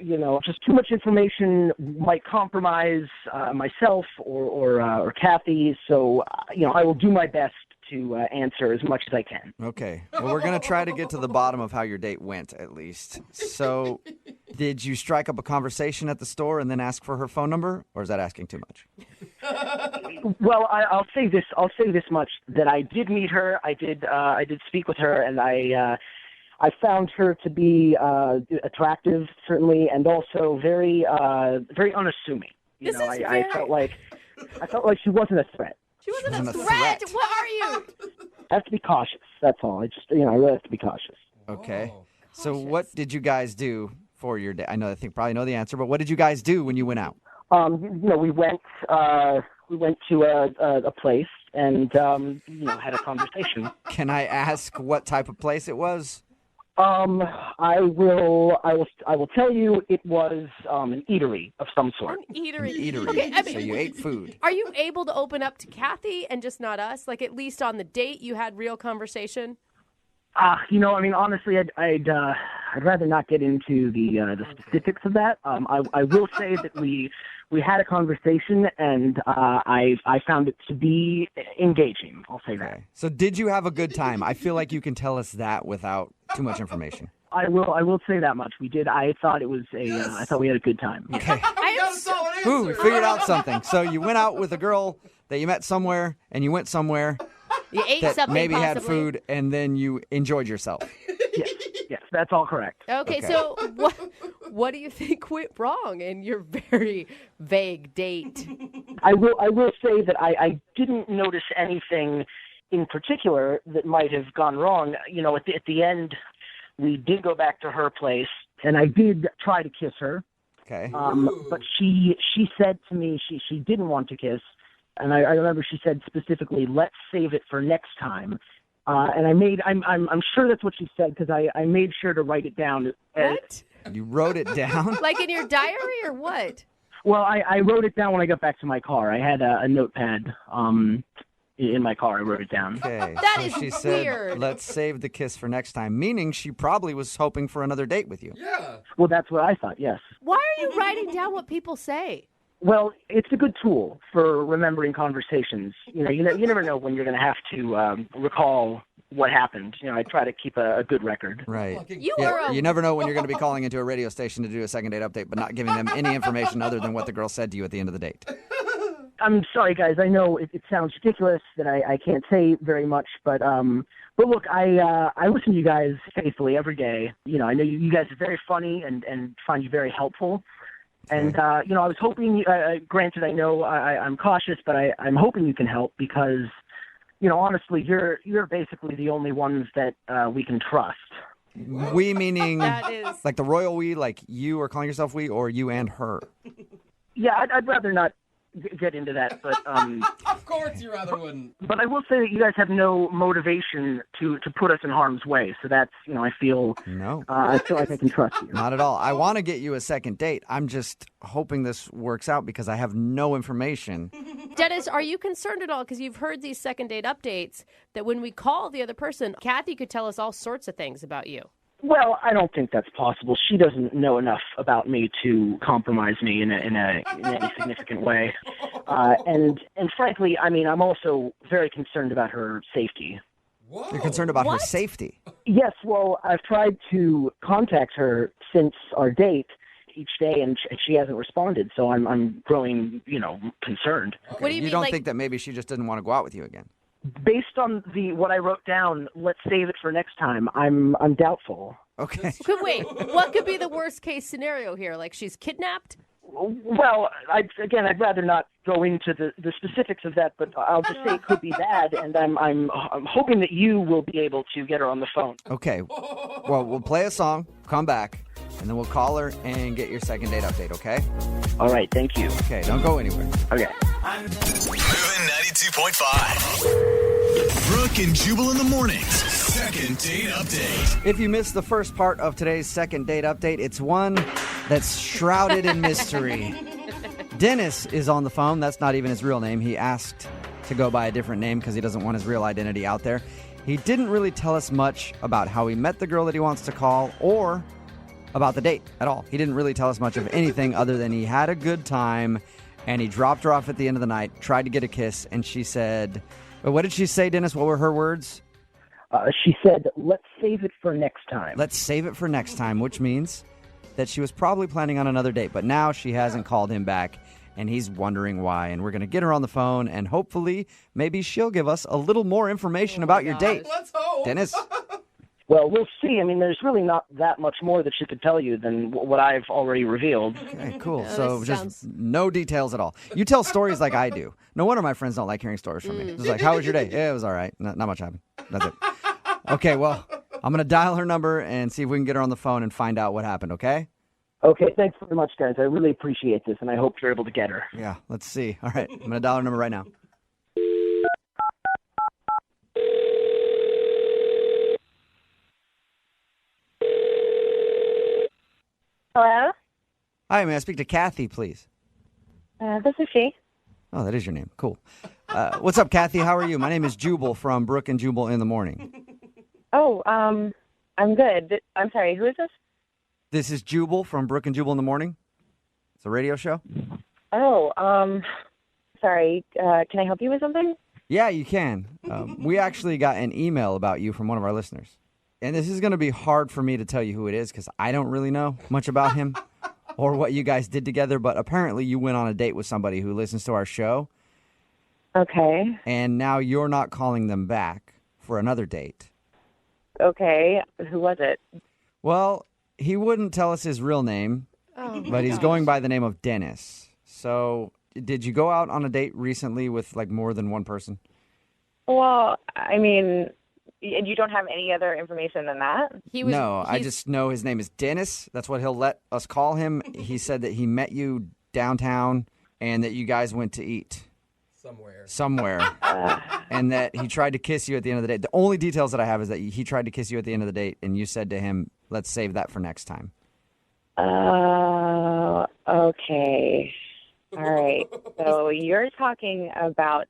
just too much information might compromise myself or Kathy, so, I will do my best to answer as much as I can. Okay. Well, we're going to try to get to the bottom of how your date went, at least. So, did you strike up a conversation at the store and then ask for her phone number, or is that asking too much? Well, I'll say this much, that I did meet her, I did speak with her, and I found her to be attractive, certainly, and also very unassuming. I felt like she wasn't a threat. She wasn't a threat. What are you? I have to be cautious. That's all. I really have to be cautious. Okay. So what did you guys do for your day? I think probably know the answer, but what did you guys do when you went out? We went to a place and had a conversation. Can I ask what type of place it was? I will tell you it was an eatery of some sort. An eatery. Eatery. Okay, So you ate food. Are you able to open up to Kathy and just not us? Like, at least on the date you had real conversation? Honestly, I'd rather not get into the specifics of that. I will say that we had a conversation, and I found it to be engaging. I'll say that. So did you have a good time? I feel like you can tell us that without too much information. I will say that much. We did. I thought it was I thought we had a good time. Okay. Ooh, we figured out something. So you went out with a girl that you met somewhere, and you went somewhere. You ate that something maybe possibly. had food, and then you enjoyed yourself. Yes, that's all correct. Okay, so what do you think went wrong in your very vague date? I will say that I didn't notice anything in particular that might have gone wrong. At the end, we did go back to her place, and I did try to kiss her. Okay. But she said to me she didn't want to kiss. And I remember she said specifically, "Let's save it for next time." And I'm sure that's what she said, because I made sure to write it down. What? You wrote it down? Like in your diary or what? Well, I wrote it down when I got back to my car. I had a notepad in my car. I wrote it down. Okay. That so is she said, weird. "Let's save the kiss for next time," meaning she probably was hoping for another date with you. Yeah. Well, that's what I thought, yes. Why are you writing down what people say? Well, it's a good tool for remembering conversations. You never know when you're going to have to recall what happened. I try to keep a good record. Right. You never know when you're going to be calling into a radio station to do a second date update, but not giving them any information other than what the girl said to you at the end of the date. I'm sorry, guys. I know it sounds ridiculous that I can't say very much, but look, I listen to you guys faithfully every day. I know you guys are very funny and find you very helpful. And, I was hoping, granted, I know I'm cautious, but I'm hoping you can help because, honestly, you're basically the only ones that we can trust. We meaning That is... like the royal we, like you are calling yourself we, or you and her? Yeah, I'd rather not get into that, but Of course you rather wouldn't. But I will say that you guys have no motivation to put us in harm's way. So that's, I feel I feel like I can trust you. Not at all. I want to get you a second date. I'm just hoping this works out because I have no information. Dennis, are you concerned at all? Because you've heard these second date updates that when we call the other person, Kathy could tell us all sorts of things about you. Well, I don't think that's possible. She doesn't know enough about me to compromise me in any significant way. And frankly, I mean, I'm also very concerned about her safety. Whoa. You're concerned about her safety? Yes, well, I've tried to contact her since our date each day, and she hasn't responded, so I'm growing, concerned. Okay. What do you don't think that maybe she just didn't want to go out with you again? Based on what I wrote down, let's save it for next time. I'm doubtful. Okay. Wait, what could be the worst case scenario here? Like she's kidnapped? Well, I'd rather not go into the specifics of that, but I'll just say it could be bad, and I'm hoping that you will be able to get her on the phone. Okay. Well, we'll play a song, come back, and then we'll call her and get your second date update, okay? All right, thank you. Okay, don't go anywhere. Okay. Moving 92.5. Brooke and Jubal in the mornings. Second date update. If you missed the first part of today's second date update, it's one that's shrouded in mystery. Dennis is on the phone. That's not even his real name. He asked to go by a different name because he doesn't want his real identity out there. He didn't really tell us much about how he met the girl that he wants to call or about the date at all. He didn't really tell us much of anything other than he had a good time and he dropped her off at the end of the night, tried to get a kiss, and she said, what did she say, Dennis? What were her words? She said, let's save it for next time. Let's save it for next time, which means that she was probably planning on another date, but now she hasn't called him back, and he's wondering why. And we're going to get her on the phone, and hopefully maybe she'll give us a little more information about your date. Let's hope. Dennis? Well, we'll see. I mean, there's really not that much more that she could tell you than what I've already revealed. Okay, cool. So just no details at all. You tell stories like I do. No wonder my friends don't like hearing stories from me. It's like, how was your day? Yeah, it was all right. Not much happened. That's it. Okay, well, I'm going to dial her number and see if we can get her on the phone and find out what happened, okay? Okay, thanks very much, guys. I really appreciate this, and I hope you're able to get her. Yeah, let's see. All right, I'm going to dial her number right now. Hello? Hi, may I speak to Kathy, please? This is she. Oh, that is your name. Cool. What's up, Kathy? How are you? My name is Jubal from Brooke and Jubal in the morning. Oh, I'm good. I'm sorry, who is this? This is Jubal from Brooke and Jubal in the morning. It's a radio show. Oh, sorry. Can I help you with something? Yeah, you can. We actually got an email about you from one of our listeners. And this is going to be hard for me to tell you who it is because I don't really know much about him or what you guys did together. But apparently you went on a date with somebody who listens to our show. Okay. And now you're not calling them back for another date. Okay. Who was it? Well, he wouldn't tell us his real name, but he's going by the name of Dennis. So did you go out on a date recently with like more than one person? Well, I mean, you don't have any other information than that? I just know his name is Dennis. That's what he'll let us call him. He said that he met you downtown and that you guys went to eat. Somewhere. And that he tried to kiss you at the end of the date. The only details that I have is that he tried to kiss you at the end of the date and you said to him, let's save that for next time. Okay. All right. So you're talking about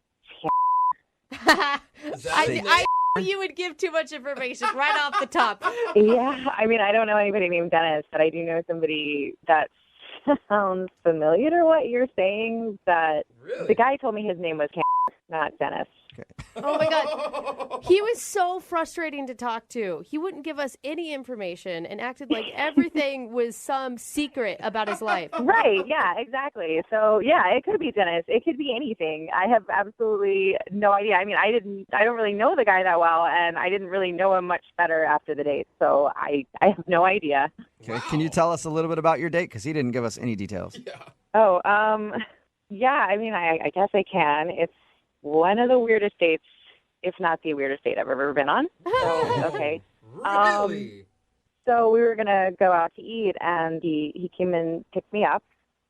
I knew you would give too much information right off the top. Yeah, I mean, I don't know anybody named Dennis, but I do know somebody that sounds familiar to what you're saying. That Really? The guy told me his name was not Dennis. Oh my God. He was so frustrating to talk to. He wouldn't give us any information and acted like everything was some secret about his life. Right, yeah, exactly. So, yeah, it could be Dennis. It could be anything. I have absolutely no idea. I mean, I don't really know the guy that well, and I didn't really know him much better after the date. So I have no idea. Okay. Can you tell us a little bit about your date? Because he didn't give us any details. Oh, yeah, I mean, I guess I can. It's one of the weirdest dates, if not the weirdest date I've ever been on. So, okay. Really? So we were going to go out to eat, and he came and picked me up,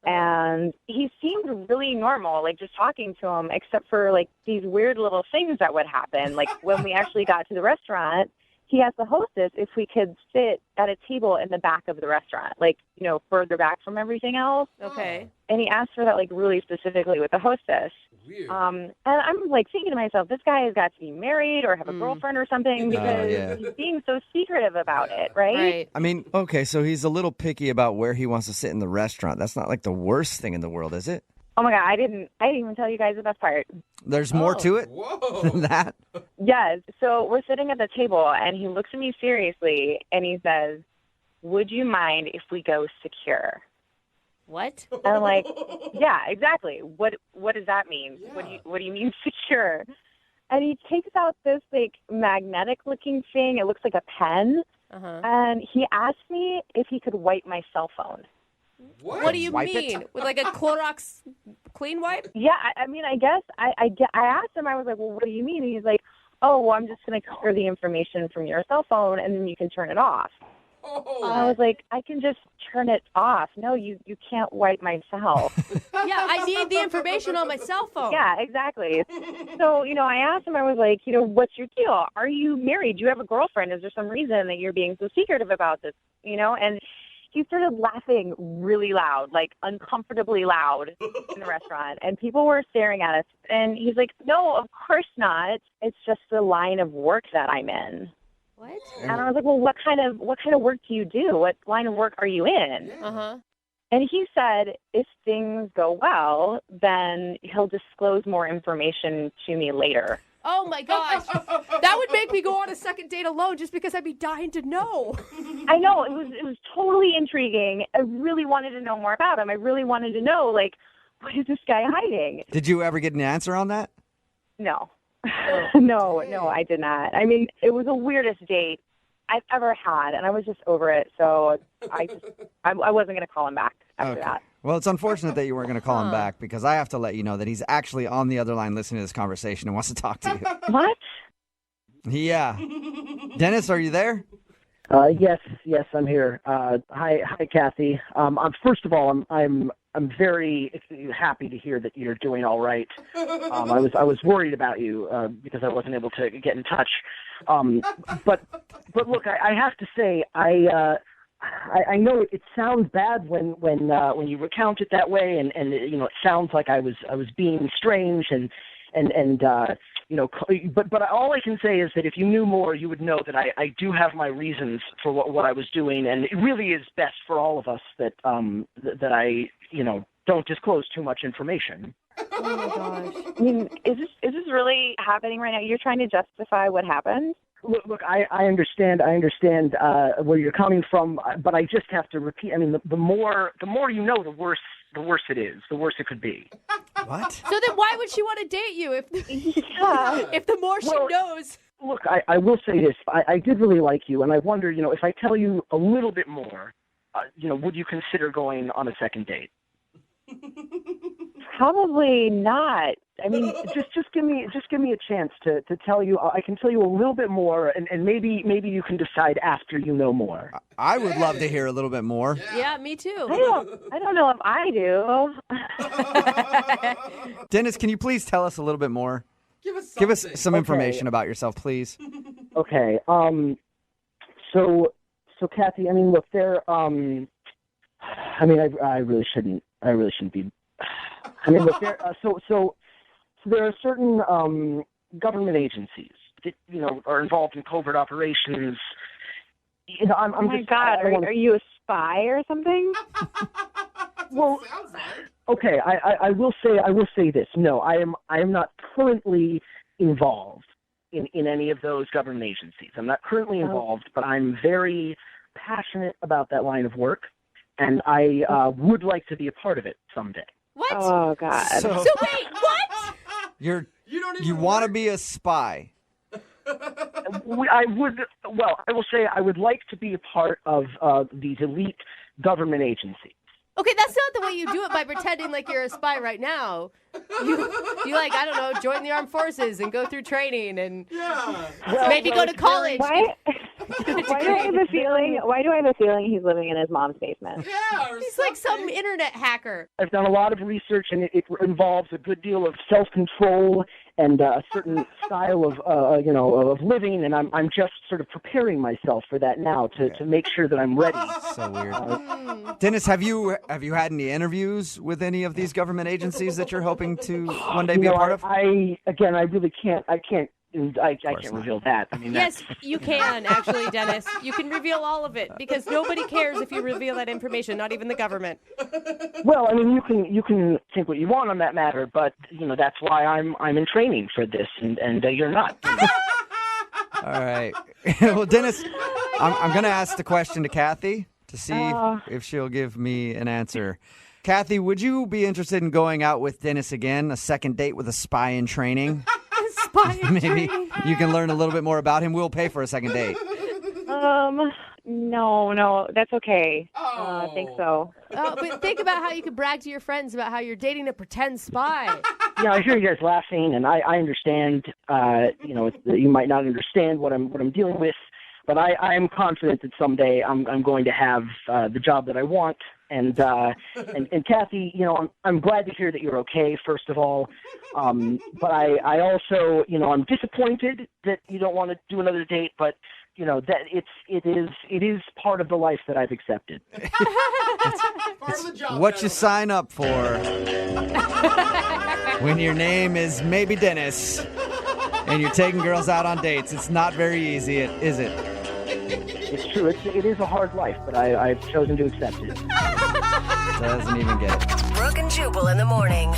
and he seemed really normal, like just talking to him, except for like these weird little things that would happen. Like when we actually got to the restaurant, he asked the hostess if we could sit at a table in the back of the restaurant, like, further back from everything else. Okay. And he asked for that, like, really specifically with the hostess. Weird. And I'm, like, thinking to myself, this guy has got to be married or have a girlfriend or something because he's being so secretive about it, right? I mean, okay, so he's a little picky about where he wants to sit in the restaurant. That's not like the worst thing in the world, is it? Oh, my God, I didn't even tell you guys the best part. There's more to it than that? Yes. So we're sitting at the table, and he looks at me seriously, and he says, would you mind if we go secure? What? And I'm like, yeah, exactly. What does that mean? Yeah. What do you mean secure? And he takes out this, like, magnetic-looking thing. It looks like a pen. And he asked me if he could wipe my cell phone. What do you mean? With like a Clorox clean wipe? Yeah, I mean, I guess I asked him, I was like, well, what do you mean? And he's like, oh, well, I'm just going to clear the information from your cell phone and then you can turn it off. I was like, I can just turn it off. No, you can't wipe my cell. Yeah, I need the information on my cell phone. Yeah, exactly. So, I asked him, I was like, what's your deal? Are you married? Do you have a girlfriend? Is there some reason that you're being so secretive about this? And he started laughing really loud, like uncomfortably loud in the restaurant. And people were staring at us. And he's like, no, of course not. It's just the line of work that I'm in. What? And I was like, well, what kind of work do you do? What line of work are you in? And he said, if things go well, then he'll disclose more information to me later. Oh, my gosh. That would make me go on a second date alone just because I'd be dying to know. I know. It was totally intriguing. I really wanted to know more about him. I really wanted to know, like, what is this guy hiding? Did you ever get an answer on that? No. No, I did not. I mean, it was the weirdest date I've ever had, and I was just over it. So I wasn't going to call him back after that. Well, it's unfortunate that you weren't going to call him back because I have to let you know that he's actually on the other line listening to this conversation and wants to talk to you. What? Yeah. Dennis, are you there? Yes, I'm here. Hi, Kathy. First of all, I'm very happy to hear that you're doing all right. I was worried about you because I wasn't able to get in touch. But look, I have to say, I know it sounds bad when you recount it that way, and it sounds like I was being strange and but all I can say is that if you knew more, you would know that I do have my reasons for what I was doing, and it really is best for all of us that I don't disclose too much information. Oh my gosh! I mean, is this really happening right now? You're trying to justify what happened? Look, I understand where you're coming from, but I just have to repeat. I mean, the more you know, the worse it is. The worse it could be. What? So then, why would she want to date you if the more she knows? Look, I will say this: I did really like you, and I wonder, if I tell you a little bit more, would you consider going on a second date? Probably not. I mean, just give me a chance to tell you. I can tell you a little bit more, and maybe you can decide after you know more. I would love to hear a little bit more. Yeah, me too. I don't know if I do. Dennis, can you please tell us a little bit more? Give us some information about yourself, please. Okay. So Kathy, I mean, look, I really shouldn't be. I mean, look, so there are certain government agencies that are involved in covert operations. Oh my God, are you a spy or something? Well, okay, I will say this. No, I am not currently involved in any of those government agencies. I'm not currently involved, but I'm very passionate about that line of work, and I would like to be a part of it someday. What? Oh God! So wait, what? You want to be a spy? I will say I would like to be a part of these elite government agencies. Okay, that's not the way you do it by pretending like you're a spy right now. You like, I don't know, join the armed forces and go through training and maybe go to college. Why do I have a feeling he's living in his mom's basement? Yeah, he's like some internet hacker. I've done a lot of research, and it involves a good deal of self-control and a certain style of living, and I'm just sort of preparing myself for that now to make sure that I'm ready. So weird. Dennis, have you had any interviews with any of these government agencies that you're hoping to one day be a part of? I really can't. I can't reveal that. I mean, yes, you can actually, Dennis. You can reveal all of it because nobody cares if you reveal that information, not even the government. Well, I mean, you can think what you want on that matter, but that's why I'm in training for this, and you're not. All right. Well, Dennis, I'm going to ask the question to Kathy to see if she'll give me an answer. Kathy, would you be interested in going out with Dennis again, a second date with a spy in training? Maybe you can learn a little bit more about him. We'll pay for a second date. No, that's okay. I think so. But think about how you could brag to your friends about how you're dating a pretend spy. Yeah, I hear you guys laughing, and I understand. You might not understand what I'm dealing with, but I am confident that someday I'm going to have the job that I want. And Kathy, I'm glad to hear that you're okay, first of all. But I also, I'm disappointed that you don't want to do another date, but that it is part of the life that I've accepted. Part of the job. What you sign up for when your name is maybe Dennis and you're taking girls out on dates. It's not very easy, is it? It's true. It is a hard life, but I've chosen to accept it. Doesn't even get it. Brooke and Jubal in the morning.